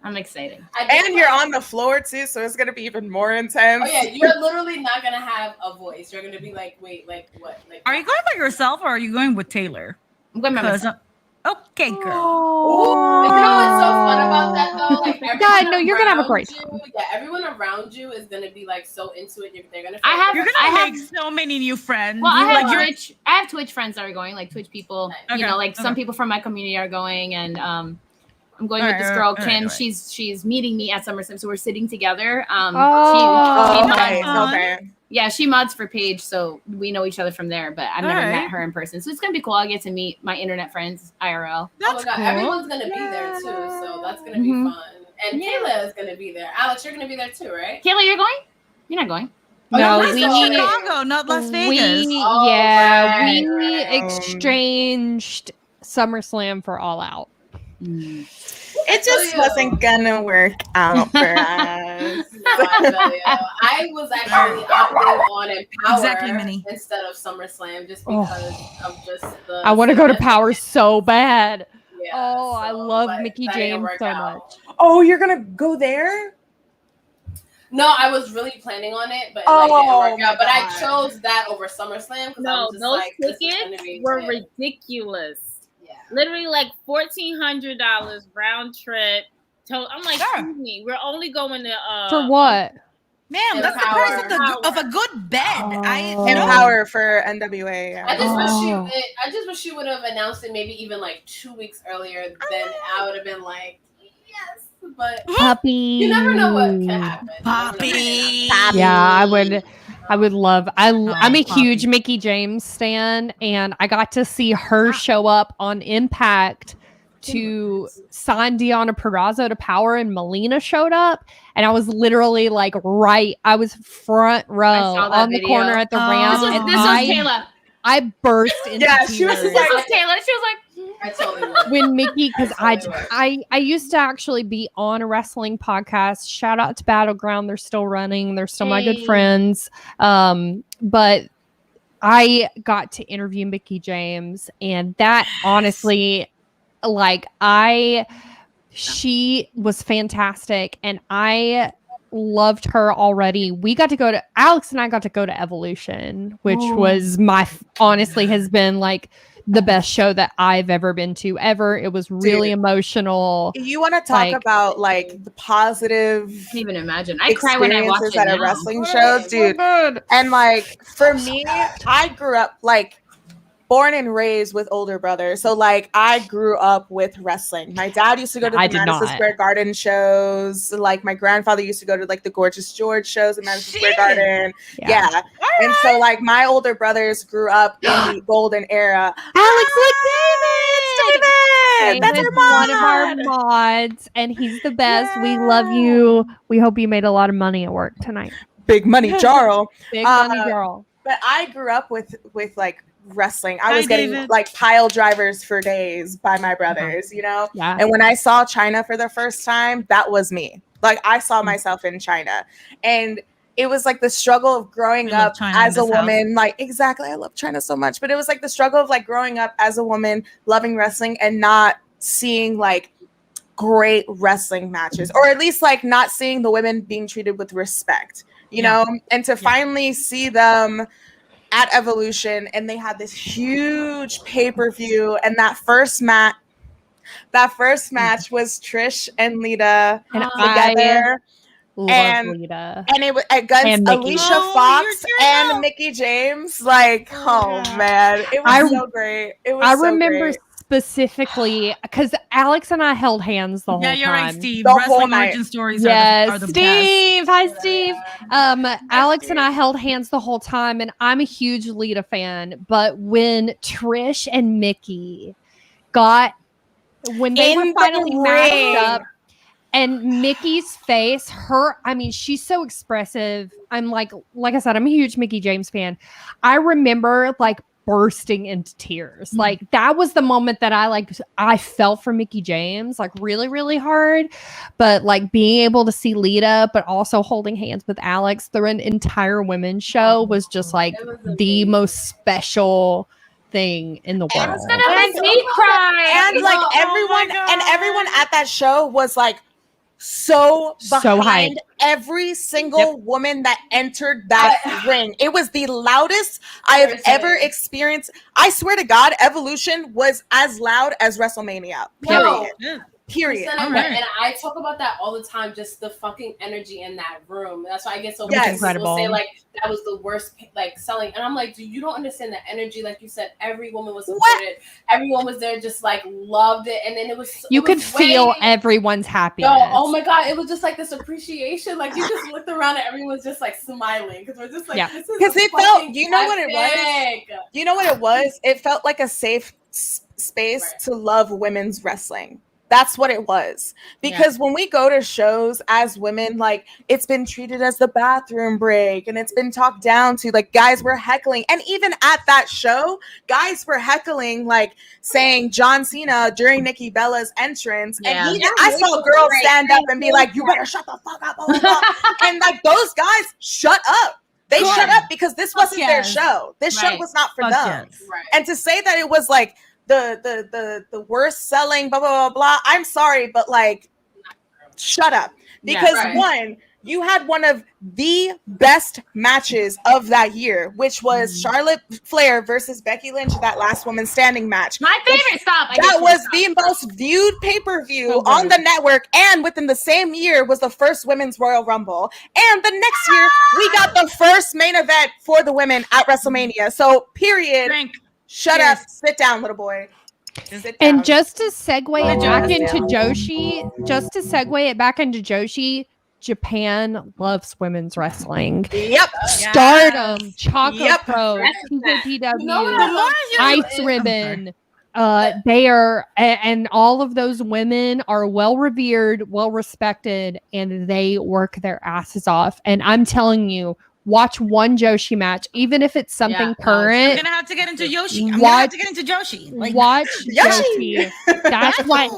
I'm excited. And you're on the floor too, so it's gonna be even more intense. Oh yeah, you're literally not gonna have a voice. You're gonna be like, wait, like what? Like, are you going by yourself or are you going with Taylor? I'm going by myself. Okay, girl. Oh. You know what's so fun about that though? Like, you're gonna have a great time. Yeah, everyone around you is gonna be like so into it. They're gonna. You're gonna make so many new friends. Well, I have Twitch friends that are going, like Twitch people. Okay. You know, like some people from my community are going, and I'm going with this girl, Kim. She's meeting me at SummerSlam, so we're sitting together. Yeah, she mods for Paige, so we know each other from there. But I've never met her in person, so it's gonna be cool. I get to meet my internet friends IRL. That's cool. Everyone's gonna be there too, so that's gonna be fun. And Kayla is gonna be there. Alex, you're gonna be there too, right? Kayla, you're going? You're not going. No, we Chicago, not Las Vegas. We exchanged SummerSlam for All Out. It just wasn't gonna work out for us. I was actually opting on Empower instead of SummerSlam just because of just the. I want to go to Power so bad. Yeah, I love Mickey James so much. Oh, you're gonna go there? No, I was really planning on it, but it didn't work out. But I chose that over SummerSlam because I was just those like, tickets were ridiculous. Literally like $1,400 round trip. I'm like, excuse me, we're only going to for what? Man, that's the price of a good bed. Empower for NWA. Yeah. I just wish you would have announced it maybe even like 2 weeks earlier. Then I would have been like, yes. But Puppy, you never know what can happen. Puppy. Yeah, I would love. I'm a huge Mickey James stan, and I got to see her show up on Impact to sign Deonna Purrazzo to Power, and Melina showed up, and I was literally like I was front row on the corner at the ramp. This was Kayla. I burst into tears. She was like, Taylor. She was like, I totally would. When Mickey, because I used to actually be on a wrestling podcast. Shout out to Battleground. They're still running. They're still my good friends. But I got to interview Mickey James, and that honestly, she was fantastic, and I loved her already. Alex and I got to go to Evolution, which was honestly has been like the best show that I've ever been to ever. It was really emotional. You want to talk about like the positive? I can't even imagine. I cry when I watch it at a wrestling show, dude. And like for me, I grew up like born and raised with older brothers. So like I grew up with wrestling. My dad used to go to the Madison Square Garden shows. Like my grandfather used to go to like the Gorgeous George shows in Madison Square Garden. Yeah. And so like my older brothers grew up in the golden era. Alex McDavid! That's David's one of our mods, and he's the best. We love you. We hope you made a lot of money at work tonight. Big money, Jarl. Big money, Jarl. But I grew up with like wrestling. I was getting like pile drivers for days by my brothers, you know? Yeah. And when I saw China for the first time, that was me. Like I saw myself in China. And it was like the struggle of growing up as a woman. Like, exactly. I love China so much. But it was like the struggle of like growing up as a woman, loving wrestling and not seeing like great wrestling matches, or at least like not seeing the women being treated with respect, you know? And to finally see them at Evolution, and they had this huge pay-per-view, and that first match was Trish and Lita together. Lita. And it was against Alicia Fox and Mickie James. Like, man, it was so great. It was. I remember specifically because Alex and I held hands the whole time. Yeah, you're right, Steve. The Wrestling whole night. origin stories are the Steve. best. Hi, Steve. Alex and I held hands the whole time, and I'm a huge Lita fan. But when Trish and Mickie when they were finally matched up, and Mickey's face, she's so expressive. I'm like I said, I'm a huge Mickie James fan. I remember like bursting into tears. Like that was the moment that I felt for Mickie James like really, really hard. But like being able to see Lita, but also holding hands with Alex through an entire women's show was just like the most special thing in the world. It's gonna make me cry. And like everyone at that show was like so behind every single woman that entered that ring. It was the loudest I have ever experienced. I swear to God, Evolution was as loud as WrestleMania. Period. And I talk about that all the time, just the fucking energy in that room. That's why I get so many people say like that was the worst like selling. And I'm like, dude, you don't understand the energy. Like you said, every woman was supported. Everyone was there, just like loved it. And then it was you could feel everyone's happiness. Oh my God, it was just like this appreciation. Like you just looked around and everyone's just like smiling because we're just like, this is because it felt. You know what it was? You know what it was? It felt like a safe space to love women's wrestling. That's what it was. Because when we go to shows as women, like it's been treated as the bathroom break and it's been talked down to, like guys were heckling. And even at that show, guys were heckling, like saying John Cena during Nikki Bella's entrance. And I saw girls stand up and be like, you better shut the fuck up. Blah, blah, blah. And like those guys shut up. They shut up because this wasn't their show. This show was not for them. And to say that it was like, the worst selling blah blah blah blah. I'm sorry, but like, shut up. Because one, you had one of the best matches of that year, which was Charlotte Flair versus Becky Lynch, that last woman standing match. My favorite. That was the most viewed pay-per-view on the network, and within the same year was the first women's Royal Rumble. And the next year, we got the first main event for the women at WrestleMania. So, period. Shut up. Sit down, little boy. And just to segue it back into Joshi, Japan loves women's wrestling. Yep. Stardom, Choco Pro, TJPW, Ice Ribbon. They are, and all of those women are well revered, well respected, and they work their asses off. And I'm telling you, watch one Joshi match, even if it's something current. I'm gonna have to get into Joshi. I'm gonna have to get into Joshi. Like, watch Joshi. That's why.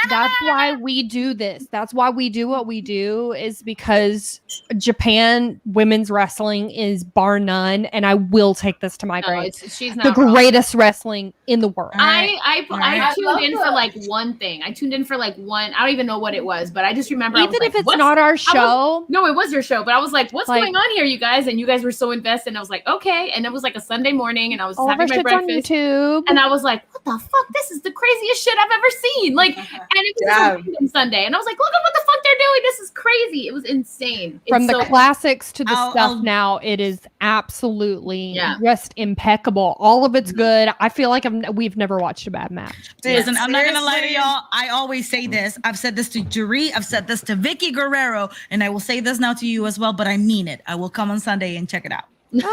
That's why we do this. That's why we do what we do, is because Japan women's wrestling is bar none, and I will take this to my grave. She's not the greatest wrestling in the world. I tuned in for like one thing. I tuned in for like one. I don't even know what it was, but I just remember. Even if it's not our show. No, it was your show, but I was like, what's going on here, you guys? And you guys were so invested. And I was like, okay. And it was like a Sunday morning, and I was having my breakfast. On YouTube. And I was like, what the fuck? This is the craziest shit I've ever seen. Like, and it was a random Sunday. And I was like, look at what the fuck they're Bailey, this is crazy. It was insane. From It's the so- classics to the stuff now, it is absolutely just impeccable. All of it's good. I feel like we've never watched a bad match. Dude, listen, I'm not gonna lie to y'all. I always say this. I've said this to Juri. I've said this to Vicky Guerrero, and I will say this now to you as well. But I mean it. I will come on Sunday and check it out. Sunday.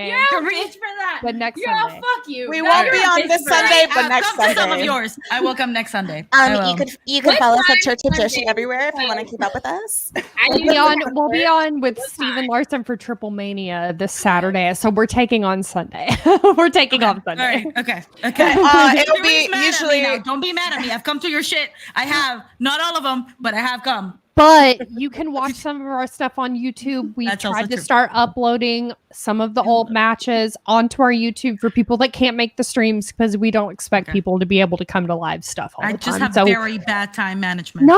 You're a bitch for that. But next You're Sunday. fuck you. We won't be on this Sunday, but next come to some of Sunday. yours. I will come next Sunday. You can follow us at Church of Joshi everywhere if you want to keep up with us. We'll be on with Steven Larson for Triple Mania this Saturday. So we're taking on Sunday. We're taking off Sunday. All right. Okay. It'll be usually. Don't be mad at me. I've come to your shit. I have not all of them, but I have come. But you can watch some of our stuff on YouTube. We tried to start uploading some of the old matches onto our YouTube for people that can't make the streams because we don't expect people to be able to come to live stuff all the time. I just have very bad time management. No,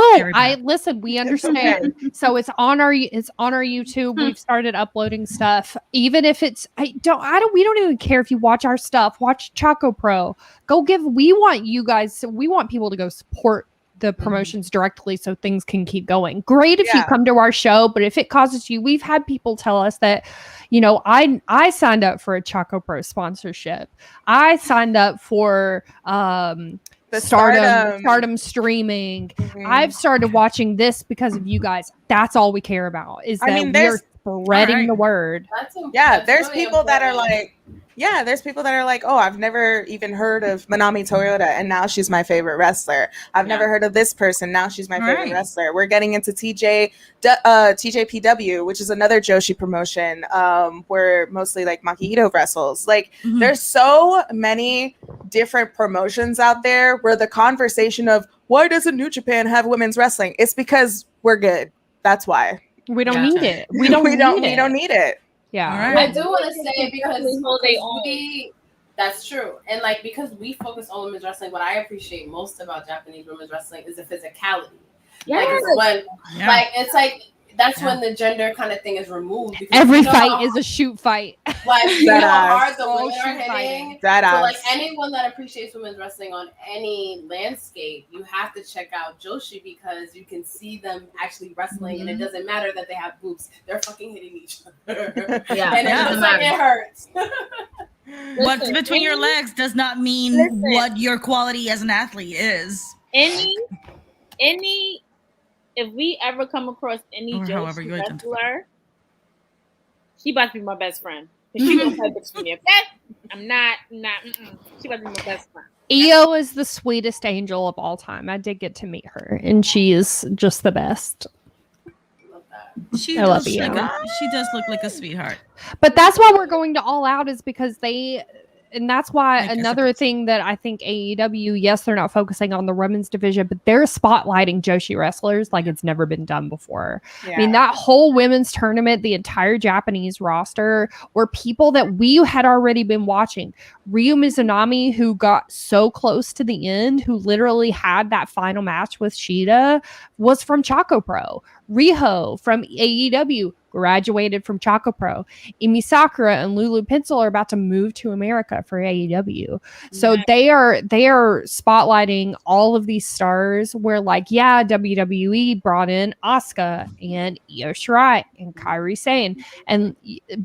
listen, we understand. So it's on our YouTube. We've started uploading stuff. Even if it's we don't even care if you watch our stuff. Watch Choco Pro. We want people to go support the promotions directly so things can keep going. Great if you come to our show, but if it causes you, we've had people tell us that, I signed up for a Choco Pro sponsorship. I signed up for the Stardom streaming. Mm-hmm. I've started watching this because of you guys. That's all we care about is that we're spreading the word. There's really people that are like, there's people that are like, oh, I've never even heard of Manami Toyota, and now she's my favorite wrestler. I've never heard of this person, now she's my favorite wrestler. We're getting into TJPW, which is another Joshi promotion, where mostly like Makihito wrestles. Like, there's so many different promotions out there where the conversation of why doesn't New Japan have women's wrestling? It's because we're good. That's why. We don't need it. We don't need it. Yeah, I do want to say it because that's true, and like because we focus on women's wrestling, what I appreciate most about Japanese women's wrestling is the physicality. That's when the gender kind of thing is removed. Every fight is a shoot fight. Like you know how hard the women are hitting. So like anyone that appreciates women's wrestling on any landscape, you have to check out Joshi because you can see them actually wrestling, and it doesn't matter that they have boobs; they're fucking hitting each other. And it looks like it hurts. What's between your legs does not mean what your quality as an athlete is. If we ever come across any Joshi wrestler, she about to be my best friend. She gonna play bitch for me, okay? I'm not. She about to be my best friend. Io is the sweetest angel of all time. I did get to meet her, and she is just the best. She does look like a sweetheart. But that's why we're going to All Out is because and that's why another thing that I think AEW, yes, they're not focusing on the women's division, but they're spotlighting Joshi wrestlers like it's never been done before. Yeah. I mean, that whole women's tournament, the entire Japanese roster were people that we had already been watching. Ryu Mizunami, who got so close to the end, who literally had that final match with Shida, was from Choco Pro. Riho from AEW graduated from Choco Pro. Emi Sakura and Lulu Pencil are about to move to America for AEW. So they are spotlighting all of these stars where WWE brought in Asuka and Io Shirai and Kairi Sane.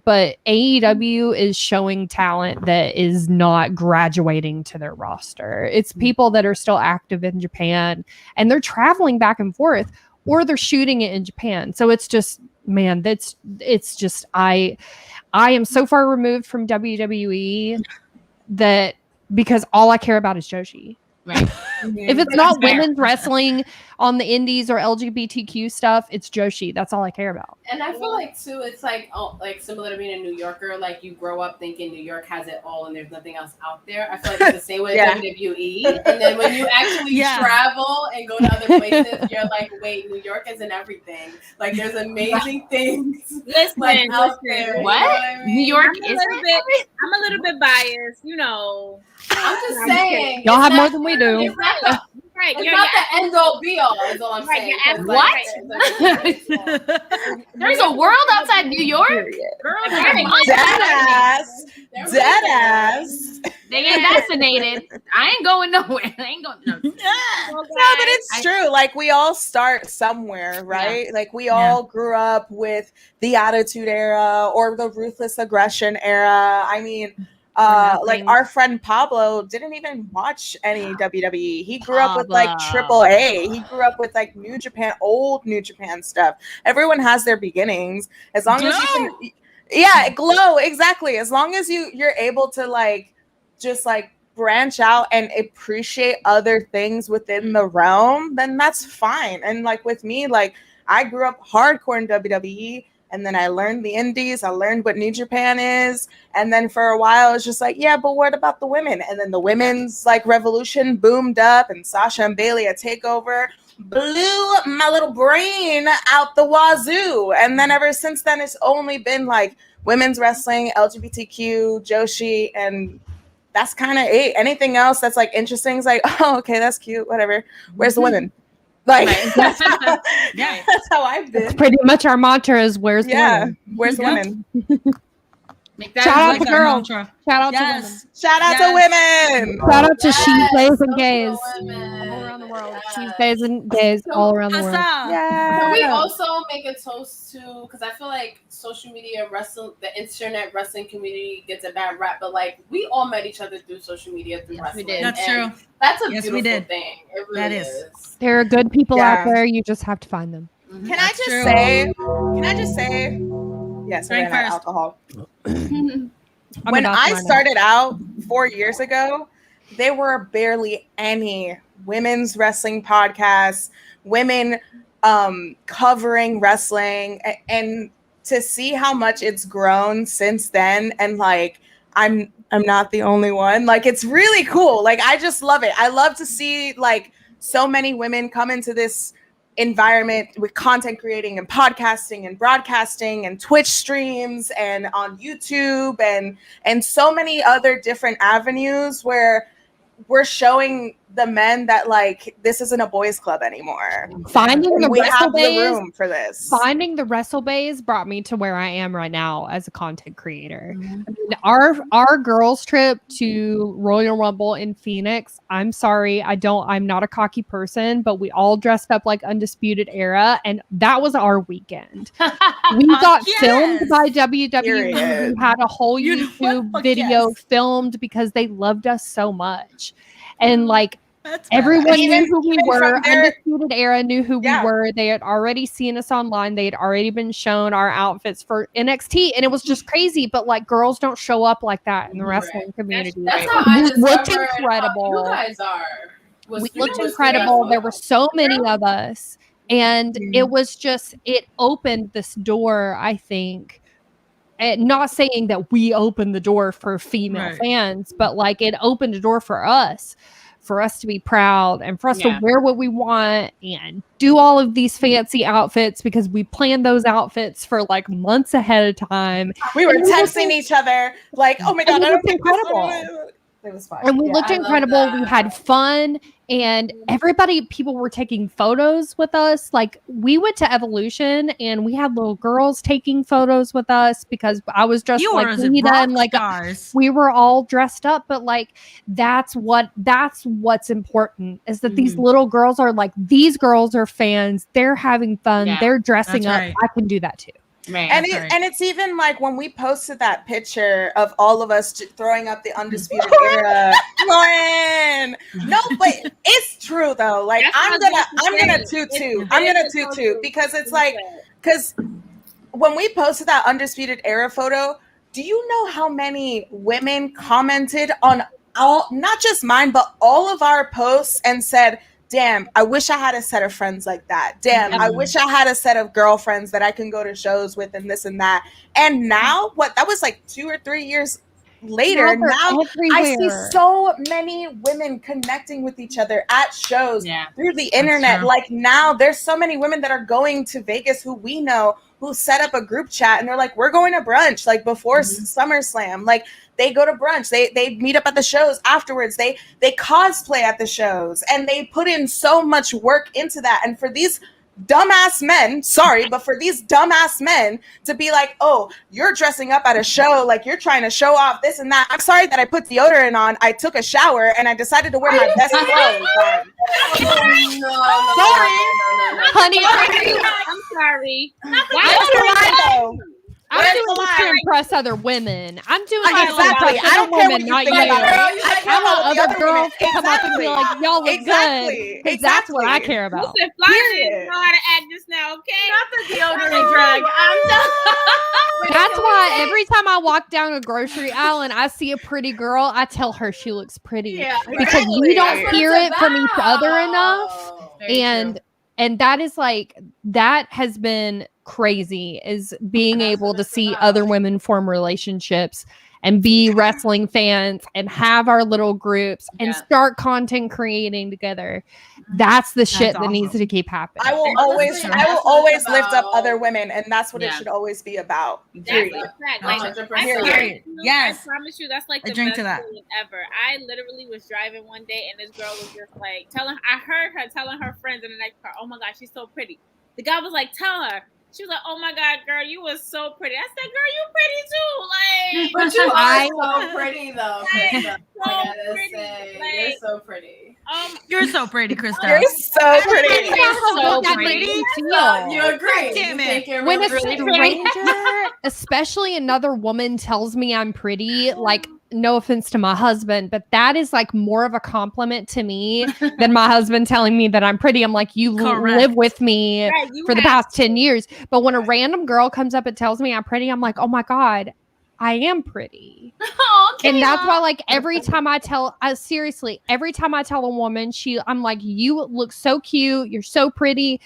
But AEW is showing talent that is not graduating to their roster. It's people that are still active in Japan and they're traveling back and forth, or they're shooting it in Japan. So it's just, man, it's just, I am so far removed from WWE that because all I care about is Joshi. Right. If it's not women's wrestling on the indies or LGBTQ stuff, it's Joshi. That's all I care about. And I feel like too, it's like similar to being a New Yorker. Like you grow up thinking New York has it all and there's nothing else out there. I feel like it's the same with WWE. And then when you actually travel and go to other places, you're like, wait, New York isn't everything. Like there's amazing things out there. What? You know what I mean? New York I'm a little bit biased, I'm just saying. Y'all have more than we do. It's not the end all be all, is all I'm saying. What? There's a world outside New York? Girl, dead ass. Dead ass. They ain't vaccinated. I ain't going nowhere. I ain't going. No. but it's true. Like we all start somewhere, right? Like we all grew up with the Attitude Era or the Ruthless Aggression Era. I mean, like our friend Pablo didn't even watch any WWE. He grew up with like AAA. He grew up with like New Japan, old New Japan stuff. Everyone has their beginnings. As long as you can, Glow, exactly. As long as you're able to like just like branch out and appreciate other things within the realm, then that's fine. And like with me, like I grew up hardcore in WWE. And then I learned the indies. I learned what New Japan is. And then for a while, it's just like, yeah, but what about the women? And then the women's like revolution boomed up and Sasha and Bailey a takeover blew my little brain out the wazoo. And then ever since then, it's only been like women's wrestling, LGBTQ, Joshi, and that's kind of it. Anything else that's like interesting is like, oh, okay, that's cute, whatever. Where's the women? Like that's how I've been. That's pretty much our mantra is where's the women? Where's the women? Shout out to girls. Shout out to women. Shout out to women. Shout out to she, gays, and gays all around the world. She's gays and gays all around the world. Can we also make a toast to, because I feel like social media wrestling, the internet wrestling community gets a bad rap, but like we all met each other through social media, through wrestling. We did. That's true. That's a beautiful thing. It really is. There are good people out there. You just have to find them. Can I just say? Yes, I ran out of alcohol. When I started out 4 years ago, there were barely any women's wrestling podcasts, women covering wrestling, and to see how much it's grown since then, and like I'm not the only one. Like it's really cool. Like I just love it. I love to see like so many women come into this environment with content creating and podcasting and broadcasting and Twitch streams and on YouTube and so many other different avenues where we're showing the men that like this isn't a boys club anymore. Finding the we wrestle have bays, the room for this. Finding the wrestle bays brought me to where I am right now as a content creator. I mean, our girls trip to Royal Rumble in Phoenix. I'm sorry, I'm not a cocky person, but we all dressed up like Undisputed Era, and that was our weekend. We got filmed by WWE. We had a whole YouTube video filmed because they loved us so much. And like everyone knew who we were. Undisputed Era knew who we were. They had already seen us online. They had already been shown our outfits for NXT, and it was just crazy. But like, girls don't show up like that in the wrestling community. That's how I looked incredible. You guys are. We looked incredible. There were so many of us, and it was just it opened this door. I think. And not saying that we opened the door for female fans, but like it opened a door for us to be proud and for us to wear what we want and do all of these fancy outfits because we planned those outfits for like months ahead of time. We were texting each other like, oh my God, it was incredible. It was fun. And we looked incredible. We had fun. And people were taking photos with us. Like we went to Evolution and we had little girls taking photos with us because I was dressed like Lita and like we were all dressed up. But like that's what's important is that these little girls are like, these girls are fans. They're having fun. They're dressing up. I can do that too. Man, and it's even like when we posted that picture of all of us throwing up the Undisputed Era. Lauren, no, but it's true though. Like I'm gonna toot because it's like because when we posted that Undisputed Era photo, do you know how many women commented on all, not just mine, but all of our posts and said, damn, I wish I had a set of friends like that. Damn, I wish I had a set of girlfriends that I can go to shows with and this and that. And now, that was like 2 or 3 years later. Now I see so many women connecting with each other at shows through the internet. Like now there's so many women that are going to Vegas who we know who set up a group chat and they're like, we're going to brunch like before SummerSlam. Like they go to brunch, they meet up at the shows afterwards, they cosplay at the shows, and they put in so much work into that. And for these dumbass men, sorry, but for these dumbass men to be like, oh, you're dressing up at a show, like you're trying to show off this and that. I'm sorry that I put deodorant on, I took a shower, and I decided to wear my best clothes. Honey, I'm sorry. I'm doing this to impress other women. I'm doing this to Exactly. impress I don't other care women, what you not think you. about it. I care I about want the other other girls women. to come up and be like, y'all look good. Because that's what I care about. Listen, Fly didn't know how to act just now, okay? Not the deodorant drug. I'm done. That's why every time I walk down a grocery aisle and I see a pretty girl, I tell her she looks pretty. Yeah, Because we don't hear it from each other enough. Very true. And that is like, that has been crazy, is being able to see other women form relationships and be wrestling fans and have our little groups and start content creating together. That's the shit that needs to keep happening. I will always lift up other women, and that's what it should always be about. Period. Yes. I promise you, that's like the best feeling ever. I literally was driving one day, and this girl was just like I heard her telling her friends in the next car, "Oh my God, she's so pretty." The guy was like, "Tell her." She was like, "Oh my God, girl, you was so pretty." I said, "Girl, you pretty too." Like, but you are so pretty though. You're so pretty. You're so pretty, Krista. You're so pretty. You agree? Damn it. When a stranger, especially another woman, tells me I'm pretty, like, no offense to my husband, but that is like more of a compliment to me than my husband telling me that I'm pretty. I'm like, you live with me for the past 10 years. But when a random girl comes up and tells me I'm pretty, I'm like, oh my God, I am pretty. And that's why, like, every time I tell a woman, I'm like, you look so cute, you're so pretty,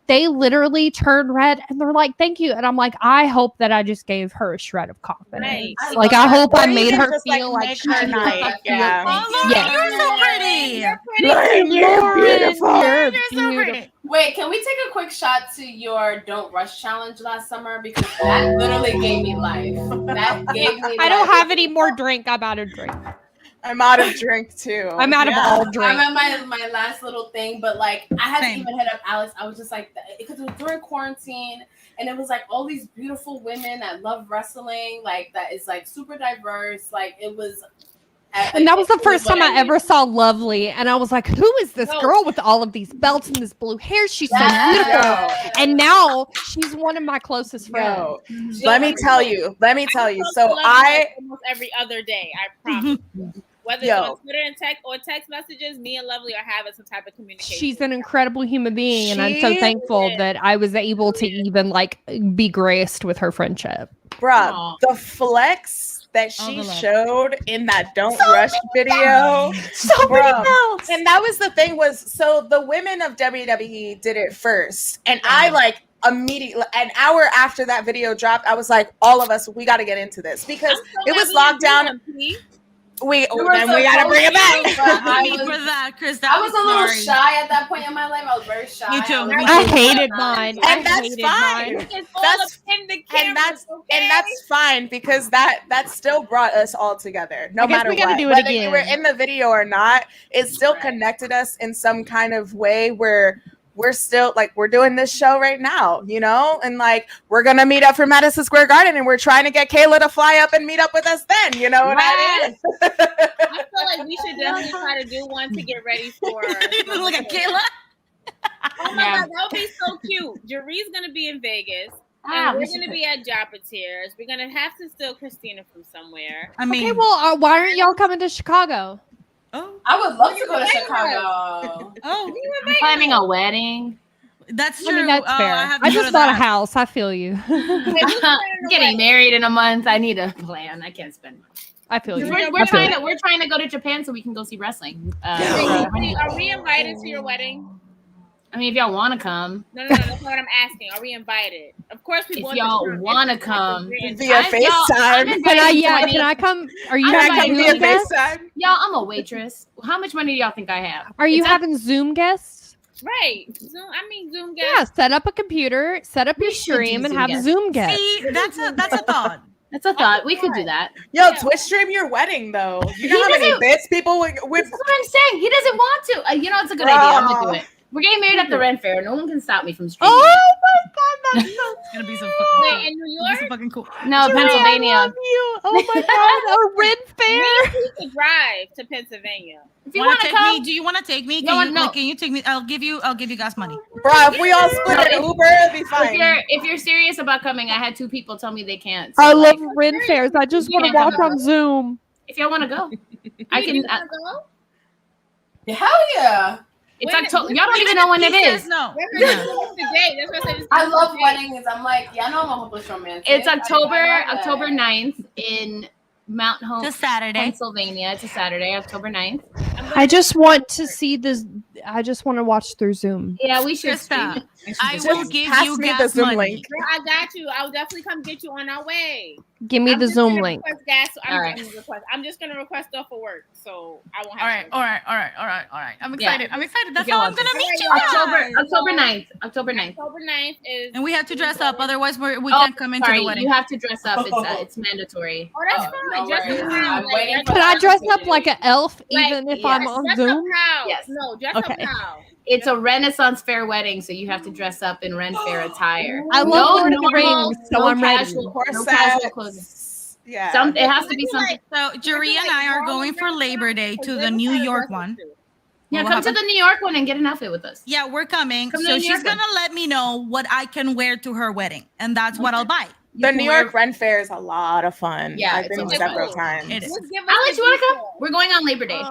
they literally turn red and they're like, thank you. And I'm like, I hope that I just gave her a shred of confidence. Like, I hope I made her feel like she her night. Yeah. You're so pretty. You're beautiful. You're so pretty. Wait, can we take a quick shot to your Don't Rush challenge last summer? Because that literally gave me life. That gave me I don't have any more drink. I'm out of drink. I'm out of drink too. I'm out of all drink. I'm at my last little thing, but like I hadn't even hit up Alex. I was just like, because it was during quarantine, and it was like all these beautiful women that love wrestling, like that is like super diverse. Like it was. And that was the first time I ever saw Lovely, and I was like, "Who is this girl with all of these belts and this blue hair? She's so beautiful." And now she's one of my closest friends. Let me tell you. So I almost every other day. I promise. Whether it's on Twitter and text messages, me and Lovely are having some type of communication. She's an incredible human being, and I'm so thankful that I was able to even like be graced with her friendship. Bruh, the flex that she showed in that Don't Rush video. So many belts. And that was the thing so the women of WWE did it first. And I like immediately, an hour after that video dropped, I was like, all of us, we got to get into this because it was lockdown. We gotta bring it back. I was a little shy at that point in my life. I was very shy. Me too. I hated mine. And that's fine. That's fine because that still brought us all together. No matter what. Whether you were in the video or not, it still connected us in some kind of way where we're still like, we're doing this show right now, you know, and like we're gonna meet up for Madison Square Garden, and we're trying to get Kayla to fly up and meet up with us then, you know what I mean? I feel like we should definitely try to do one to get ready for. Look at Kayla. Oh my God, that would be so cute. Jerry's gonna be in Vegas. And we're going to be at Joppeteers. We're going to have to steal Christina from somewhere. I mean, okay, well, why aren't y'all coming to Chicago? Oh, I would love to go to Chicago. Oh, I'm planning a wedding. That's true. I mean, that's fair. I just bought a house. I feel you. Getting married in a month. I need a plan. I can't spend much. I feel you. We're trying to go to Japan so we can go see wrestling. Are we invited to your wedding? I mean, if y'all want to come. No, that's not what I'm asking. Are we invited? Of course we want to. If y'all want to come. Via FaceTime. Can I come? Are you having via Zoom guests? FaceTime? Y'all, I'm a waitress. How much money do y'all think I have? Are you having Zoom guests? Right. Zoom guests. Yeah, set up a computer, set up your stream, and have Zoom guests. See, that's a thought. That's a thought. We could do that. Yo, Twitch stream your wedding though. You know how many bits people would. That's what I'm saying. He doesn't want to. You know, it's a good idea. I'm gonna do it. We're getting married at the Ren Fair. No one can stop me from streaming. Oh my god, that's so It's gonna be so Wait, fucking in New cool. York? It's so fucking cool. No, Julie, Pennsylvania. I love you. Oh my god, a Ren Fair. We could drive to Pennsylvania. If you Wanna want to take come, me? Do you want to take me? No, Can you, no. like, can you take me? I'll give you guys money. Bruh, if we all split an Uber, it'd be fine. if you're serious about coming, I had 2 people tell me they can't. I So, love like, Ren Fairs. I just want to Yeah. watch on Zoom. if y'all want to go, I Do can. you wanna go? Hell yeah. It's When- October. Y'all don't even know when it He is. says no. That's what today. That's what I said. I love weddings. I'm like, yeah, I know I'm a hopeless romantic. It's I love that. October 9th in Mount Hope, It's a Saturday. Pennsylvania. It's a Saturday, October 9th. I just want to see this. I just want to watch through Zoom. Yeah, we should Krista, stream it. I Just will give pass you me the gas Zoom money. link. Girl, I got you. I'll definitely come get you on our way. Give me I'm the just Zoom gonna link. request gas. All right. I'm just gonna request stuff for work, so I won't All have. right, to. all right. I'm Yeah. excited. I'm excited. That's If y'all how I'm want gonna to. meet you Alright, guys. October 9th. October 9th. October 9th is. And we have to dress up, otherwise we Oh, can't come into Sorry, the wedding. you have to dress up. It's mandatory. Oh, that's Oh, fine. no Just worries. in time. I'm waiting for Can I that dress up opportunity. like an elf Like, even if yes. I'm on Dress Zoom? up how? Yes. No, dress Okay. up how? It's a Renaissance Fair wedding, so you have to dress up in Ren Fair attire. I love No Lord of the normal, Rings, so no I'm ready. casual, no Corsets. casual clothing. Yeah. It has to be something. So Jerry and I are going for Labor Day to the New York one. Yeah, What come to happened? the New York one and get an outfit with us. Yeah, we're coming. Come to So the New she's York one. gonna let me know what I can wear to her wedding, and that's what I'll buy. The New York Ren Fair is a lot of fun. Yeah, I've it's been really several fun. times. It is. Just give us Alex, the you want to come? details. We're going on Labor Day.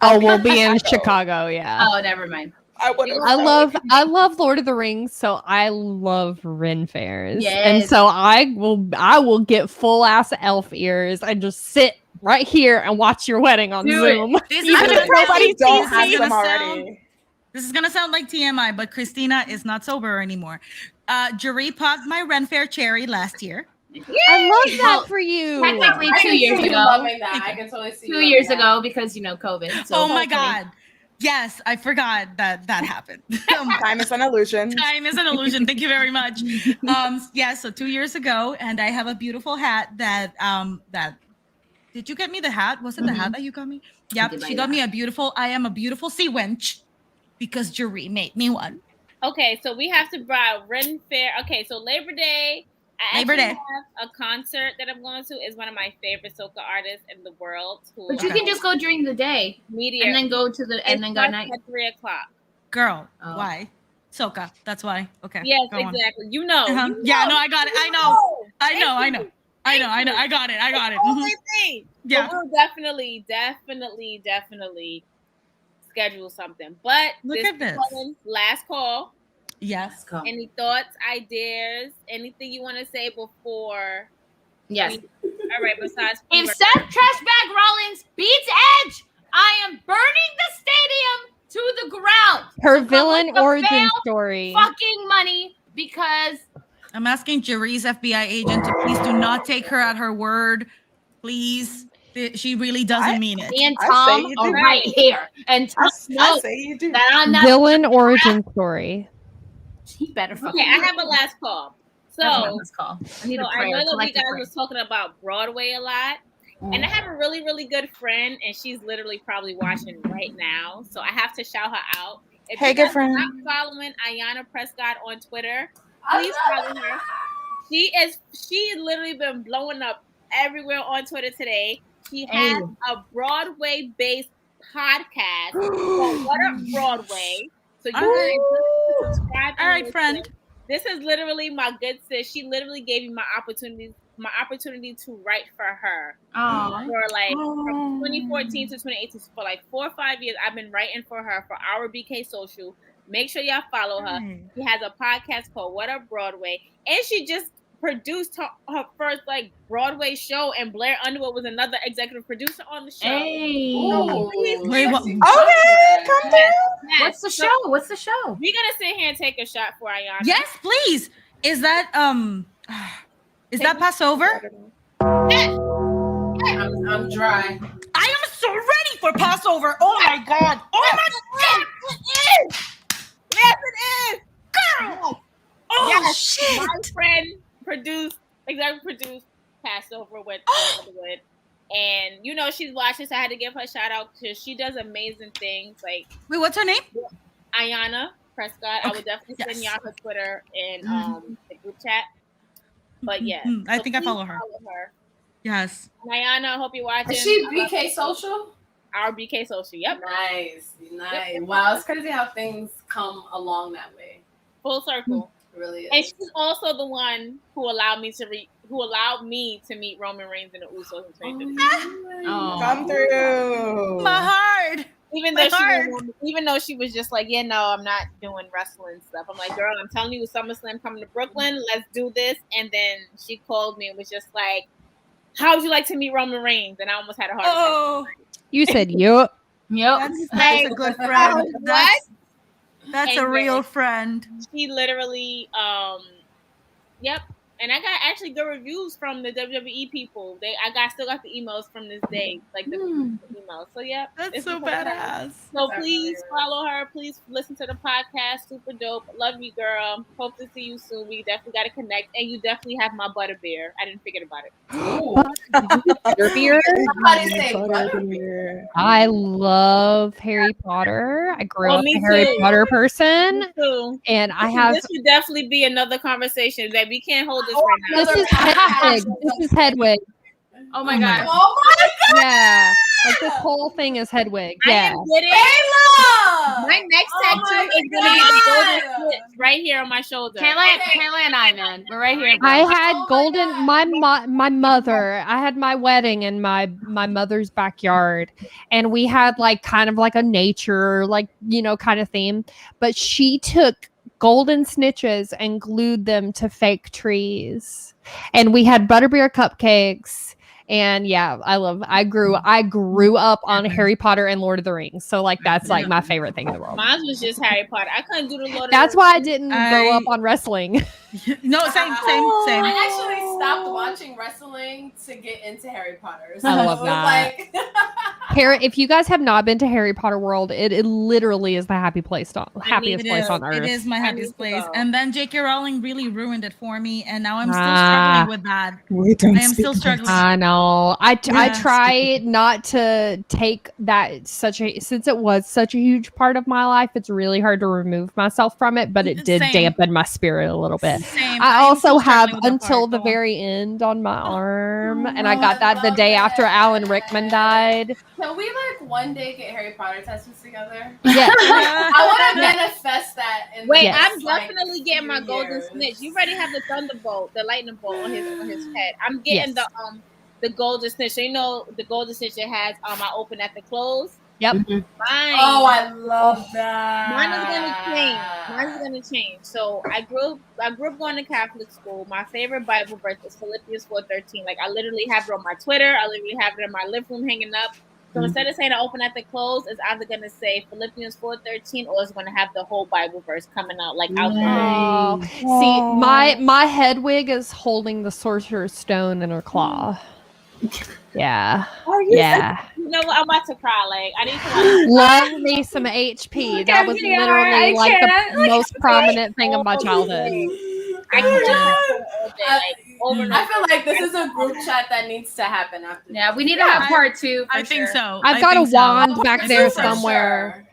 Oh, we'll be in Chicago. Yeah. Oh, never mind. I would. I love Lord of the Rings, so I love Ren Fairs. And Yes. so I will get full ass elf ears and just sit right here and watch your wedding on Do it. Zoom. This Even is if gonna nobody sound- don't sees have me. them sound- already. This is gonna sound like TMI, but Christina is not sober anymore. Jerry popped my Ren Fair cherry last year. I love that Well, for you. technically, I 2 can years see you ago. loving that. I can totally see 2 you years loving that. ago because COVID. So Oh my hopefully- god. Yes, I forgot that happened. Time is an illusion. Time is an illusion. Thank you very much. Yeah, so 2 years ago, and I have a beautiful hat that did you get me the hat? Was it the hat that you got me? Yep, did buy she you got the me I am a beautiful sea wench because Jerry made me one. Okay, so we have to buy Ren Fair. Okay, so Labor Day. I Labor actually Day. have a concert that I'm going to. Is one of my favorite soca artists in the world. Who But you can just go during the day media and then go to the and then go at night. at 3:00. Girl, Oh. why? Soca. That's why. Okay. Yes, go on. exactly. You know. Uh-huh. You Yeah, know. no, I got it. I You know. I Thank know. I you. know. I know. I know. I got it. I got it. That's the Mhm. only thing. Yeah. But we'll definitely schedule something. But Look this at this. is last call. Yes. Go. Any thoughts, ideas, anything you want to say before? Yes. All right. Besides, If Seth Trashbag Rollins beats Edge, I am burning the stadium to the ground. Her So come villain with the origin bail story. Fucking money because I'm asking Jerry's FBI agent to please do not take her at her word. Please. She really doesn't mean it. me and I Tom say you are do. right here. And Tom I knows say you do. that I'm not. Villain origin story. He better fucking. Okay, I have a last call. That's my So, last call. I need so a I prayer. know that we collective guys prayer. was talking about Broadway a lot. And I have a really, really good friend, and she's literally probably watching right now. So I have to shout her out. If Hey, you good guys are friend. not following Ayanna Prescott on Twitter, please follow her. She literally been blowing up everywhere on Twitter today. She has a Broadway-based podcast called What Up Broadway. So you All right. can subscribe. And All right, listen. friend. This is literally my good sis. She literally gave me my opportunity to write for her Aw. for like from 2014 to 2018. For like 4 or 5 years, I've been writing for her for our BK Social. Make sure y'all follow her. She has a podcast called What Up Broadway, and she just produced her first like Broadway show, and Blair Underwood was another executive producer on the show. Hey. Ooh. Wait, what- Okay, come down. Yes. What's the show? What's the show? We're gonna sit here and take a shot for Ayanna. Yes, please. Is that Passover? I'm dry. I am so ready for Passover. Oh my god. Oh my god. It is. Yes, it is. Girl. Oh Yes, shit. my friend executive produced Passover with Underwood. And you know she's watching, so I had to give her a shout out because she does amazing things. Like Wait, what's her name? Ayana Prescott. I would definitely send y'all her Twitter and the group chat. But yeah, I think I follow her. her. Yes. Ayana, I hope you're watching. Is she BK Social? Our BK Social. Yep. Nice. Yep. Wow, it's crazy how things come along that way. Full circle. It really is. And she's also the one who allowed me to meet Roman Reigns and the Usos in 2015. Come through. My heart. Even though she was just like, yeah, no, I'm not doing wrestling stuff. I'm like, girl, I'm telling you, with SummerSlam coming to Brooklyn, let's do this. And then she called me and was just like, how would you like to meet Roman Reigns? And I almost had a heart attack. You said yup. Yep. That's a good friend. That's a real friend. She literally, yep. And I got actually good reviews from the WWE people. I still got the emails from this day, like the emails. So yeah, that's so badass. So please follow her. Please listen to the podcast. Super dope. Love you, girl. Hope to see you soon. We definitely got to connect. And you definitely have my butterbeer. I didn't forget about it. Butterbeer. I love Harry Potter. I grew up a Harry Potter person, and I have. This would definitely be another conversation that we can't hold this right now. This is Hedwig. This is Hedwig. Oh my god. Oh my god. Yeah. Like this whole thing is Hedwig. Yeah. Kayla! My next tattoo is gonna be the golden slits right here on my shoulder. Kayla and I, man. We're right here. I had golden my mother. I had my wedding in my mother's backyard, and we had like kind of like a nature kind of theme, but she took golden snitches and glued them to fake trees, and we had butterbeer cupcakes. And yeah, I grew up on Harry Potter and Lord of the Rings. So like that's like my favorite thing in the world. Mine was just Harry Potter. I couldn't do the Lord of That's the why I didn't grow up on wrestling. No, same. I actually stopped watching wrestling to get into Harry Potter. So I love that. Harry, if you guys have not been to Harry Potter World, it literally is the happiest place on earth. It is my happiest place. And then J.K. Rowling really ruined it for me, and now I'm still struggling with that. I am still struggling. I know. I try not to take that since it was such a huge part of my life. It's really hard to remove myself from it, but it did dampen my spirit a little bit. Same. I also have Until the Very End on my arm, and I got that the day after Alan Rickman died. Can we one day get Harry Potter tattoos together? Yeah. I want to manifest that. I'm definitely getting my golden snitch. You already have the thunderbolt, the lightning bolt on his head. I'm getting the golden snitch. So you know the golden snitch it has I open at the close. Yep. Mine. Oh, I love that. Mine is gonna change. So I grew up going to Catholic school. My favorite Bible verse is Philippians 4:13. Like I literally have it on my Twitter. I literally have it in my living room hanging up. So instead of saying I open at the close, it's either gonna say Philippians 4:13 or it's gonna have the whole Bible verse coming out out the See, my Hedwig is holding the Sorcerer's Stone in her claw. Yeah. You know what? I'm about to cry. Like I need to love me some HP. That was literally like the most prominent thing of my childhood. I feel like this is a group chat that needs to happen after. Yeah, we need to have part 2. I think so. I've got a wand back there somewhere.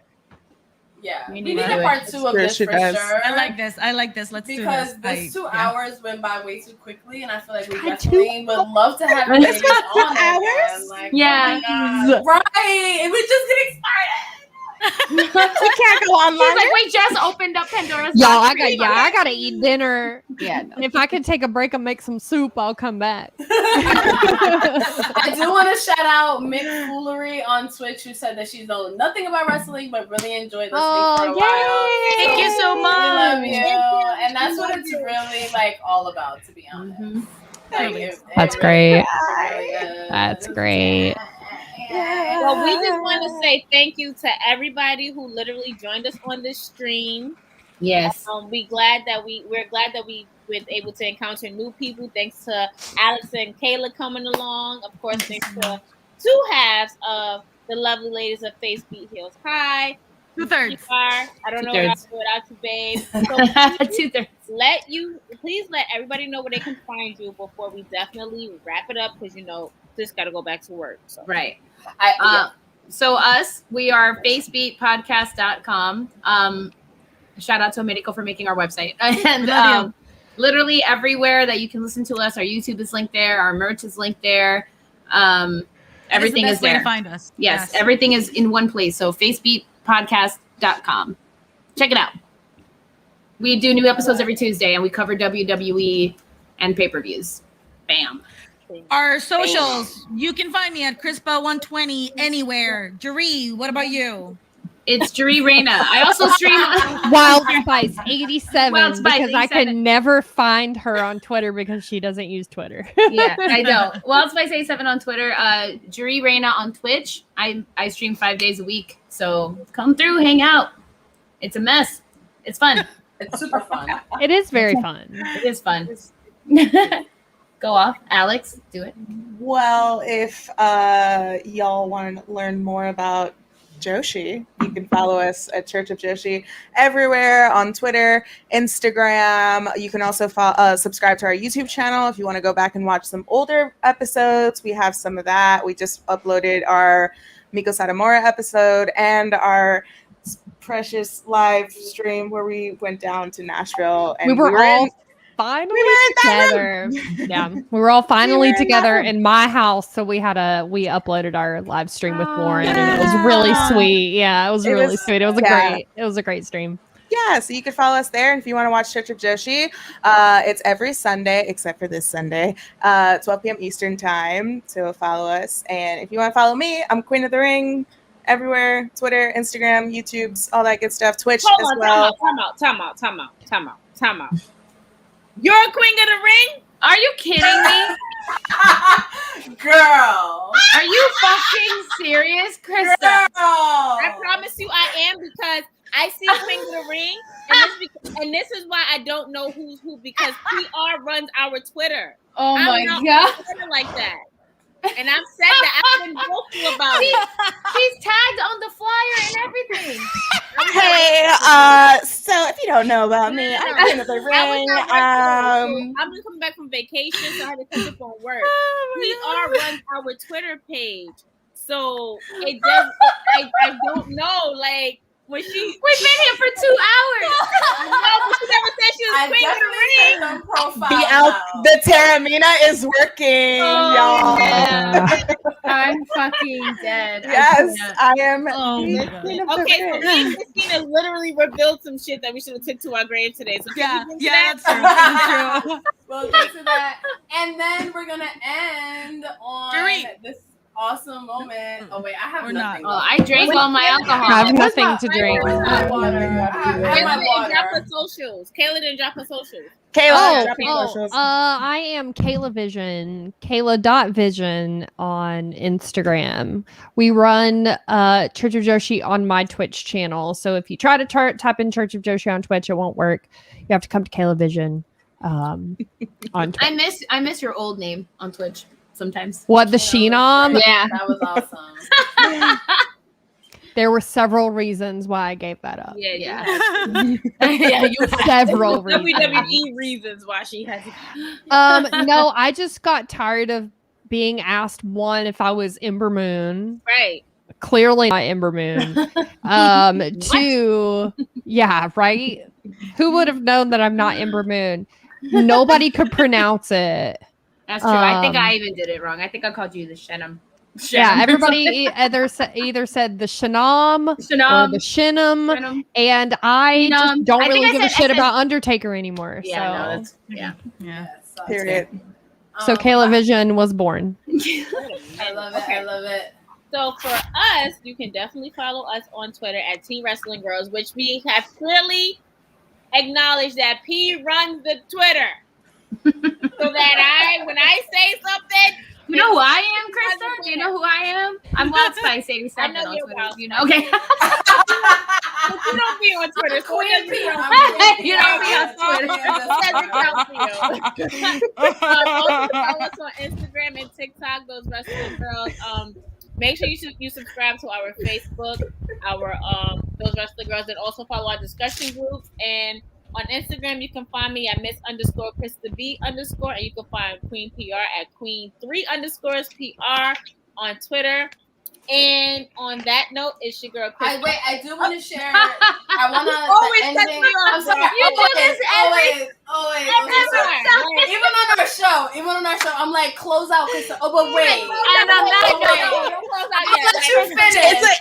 Yeah, we need a part 2 of this for sure. I like this. Let's do this. Because this 2 hours went by way too quickly, and I feel like we definitely would love to have this on 2 hours. Yeah, right. And we're just getting started. We can't go online. Like we just opened up Pandora's box. I gotta eat dinner. Yeah. No. If I can take a break and make some soup, I'll come back. I do want to shout out Mick Foolery on Twitch, who said that she's known nothing about wrestling but really enjoyed listening for a while. Thank you so much. We love you. And that's what it's really all about, to be honest. Mm-hmm. That's great. That's great. Well, we just want to say thank you to everybody who literally joined us on this stream. Yes. We're glad that we were able to encounter new people. Thanks to Alex and Kayla coming along. Of course, thanks to 2 halves of the lovely ladies of Face Beat Heels High. 2/3. I don't know what I'll do without you, babe. So 2/3. Please let everybody know where they can find you before we definitely wrap it up, because just got to go back to work. So. Right. So we are facebeatpodcast.com. Shout out to Americo for making our website. And literally everywhere that you can listen to us, our YouTube is linked there, our merch is linked there. Everything is there. To find us. Yes, everything is in one place. So facebeatpodcast.com. Check it out. We do new episodes every Tuesday, and we cover WWE and pay-per-views. Bam. Our socials, you can find me at Crispa120 anywhere. Jaree, what about you? It's Jaree Reyna. I also stream Wild Spice 87 Wild Spice because I 87. can never find her on Twitter because she doesn't use Twitter. Yeah, I don't. Wild Spice 87 on Twitter. Jaree Reyna on Twitch. I stream 5 days a week, so come through, hang out. It's a mess. It's fun. It's super fun. It is very fun. It is fun. Go off, Alex. Do it. Well, if y'all want to learn more about Joshi, you can follow us at Church of Joshi everywhere on Twitter, Instagram. You can also subscribe to our YouTube channel if you want to go back and watch some older episodes. We have some of that. We just uploaded our Miko Satomura episode and our precious live stream where we went down to Nashville and we were all finally that together. Yeah, we were all finally in that together room. in my house. So we uploaded our live stream with Lauren, and it was really sweet. Yeah, it was really sweet. It was a great stream. Yeah, so you can follow us there. And if you want to watch Church of Joshi, it's every Sunday, except for this Sunday, 12 p.m. Eastern time. So follow us. And if you want to follow me, I'm Queen of the Ring everywhere. Twitter, Instagram, YouTube's, all that good stuff. Twitch as well. Time out. You're a Queen of the Ring? Are you kidding me? Girl. Are you fucking serious, Krista? Girl. I promise you I am, because I see Queen of the Ring, and this is why I don't know who's who, because PR runs our Twitter. Oh I'm my not god. on Twitter like that. And I've said that. I've been vocal about it. She's tagged on the flyer and everything. Hey, so if you don't know about me, I'm Queen of the Ring. I'm just coming back from vacation, so I had to catch up on work. PR runs our Twitter page. So it does, I don't know, like, when We've been here for 2 hours. No, but she never said she was Queen of the Ring. The Terramina is working, y'all. Yeah. I'm fucking dead. Yes, I am. Okay, so me and Christina literally revealed some shit that we should have took to our grave today. So that's true. We'll get to that. And then we're going to end on this awesome moment. Oh, wait, I have nothing. Oh, I drank all my alcohol. I have nothing to drink. Kayla didn't drop her socials. I am Kayla Vision, Kayla.vision on Instagram. We run Church of Joshi on my Twitch channel. So if you try to type in Church of Joshi on Twitch, it won't work. You have to come to Kayla Vision on Twitch. I miss your old name on Twitch sometimes. What, the Sheenom? Yeah. That was awesome. There were several reasons why I gave that up. Yeah. Several reasons. WWE reasons why she has. No, I just got tired of being asked, one, if I was Ember Moon. Right. Clearly not Ember Moon. Two, yeah, right? Who would have known that I'm not Ember Moon? Nobody could pronounce it. That's true. I think I even did it wrong. I think I called you the Shenum. Yeah, everybody either said the Shenam or the Shinum, and I just don't really give a shit about Undertaker anymore. Yeah, so. Yeah. Period. So Kayla Vision was born. I love it. So for us, you can definitely follow us on Twitter at T Wrestling Girls, which we have clearly acknowledged that P runs the Twitter. So that when I say something, you know who I am, Krista? Do you know who I am? I'm Wild Spice 87 I know on you're Twitter. Wild You know, okay. But you don't be on Twitter. So You don't be on Twitter. Also follow us on Instagram and TikTok, those Wrestling Girls. Make sure you subscribe to our Facebook, our those Wrestling Girls, and also follow our discussion groups. And on Instagram, you can find me at Miss_Krista_B_, and you can find Queen PR at Queen3_PR on Twitter. And on that note, it's your girl Chris. I do want to share. I want to Always the ending. I'm sorry. You do this always. Right. Even on our show, I'm like close out. But wait. And on that note, Don't close out I'll yet. let you finish.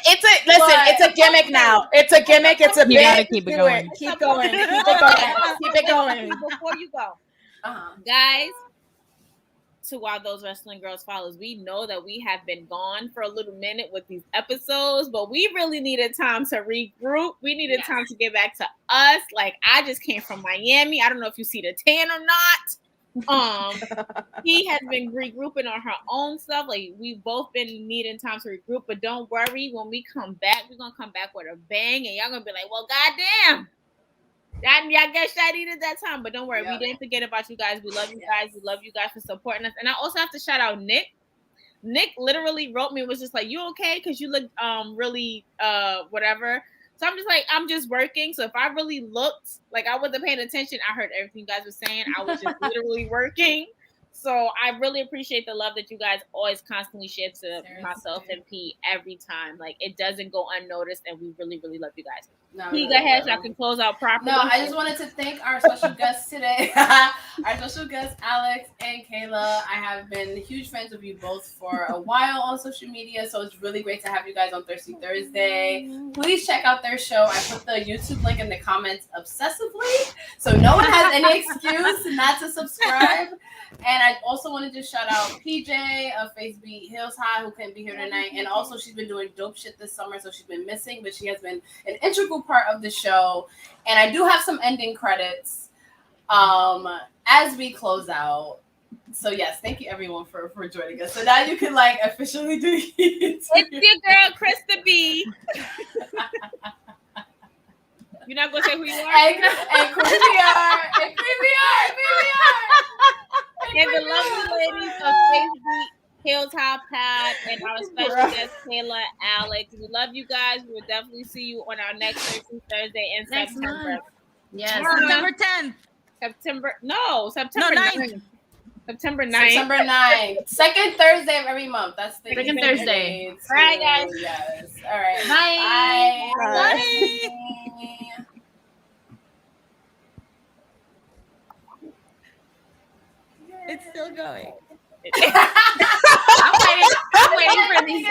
It's a gimmick now. It's a gimmick. It's a You gotta bit. keep it Do going. Keep going. Keep it going. Keep it going. Before you go, guys, to all those wrestling girls followers, we know that we have been gone for a little minute with these episodes, but we really needed time to regroup. We needed time to get back to us. Like, I just came from Miami. I don't know if you see the tan or not. He has been regrouping on her own stuff. Like, we've both been needing time to regroup, but don't worry. When we come back, we're gonna come back with a bang, and y'all gonna be like, well, goddamn. I guess I needed that time, but don't worry. We didn't forget about you guys. We love you guys. We love you guys for supporting us. And I also have to shout out Nick. Nick literally wrote me and was just like, you okay? Because you look really whatever. So I'm just like, I'm just working. So if I really looked like I wasn't paying attention, I heard everything you guys were saying. I was just literally working. So I really appreciate the love that you guys always constantly share to myself and P every time. Like, it doesn't go unnoticed, and we really, really love you guys. P, go ahead, so I can close out properly. No, I just wanted to thank our special guests today. Our special guests, Alex and Kayla. I have been huge fans of you both for a while on social media, so it's really great to have you guys on Thirsty Thursday. Please check out their show. I put the YouTube link in the comments obsessively, so no one has any excuse not to subscribe. And I also wanted to shout out PJ of Facebook Hills High, who couldn't be here tonight. And also, she's been doing dope shit this summer, so she's been missing, but she has been an integral part of the show. And I do have some ending credits as we close out. So yes, thank you everyone for joining us. So now you can like officially do it. It's your girl, Krista B. You're not gonna say who you are? And Creepy R. And the lovely ladies of Facebook Hills High Pod and our special guest Kayla, Alex. We love you guys. We will definitely see you on our next Thursday in September. Month. Yes. September 10th. September 9th. September 9th. Second Thursday of every month. That's the Second Thursday. All right, guys. Yes. All right. Bye. Bye. It's still going. I'm waiting for these.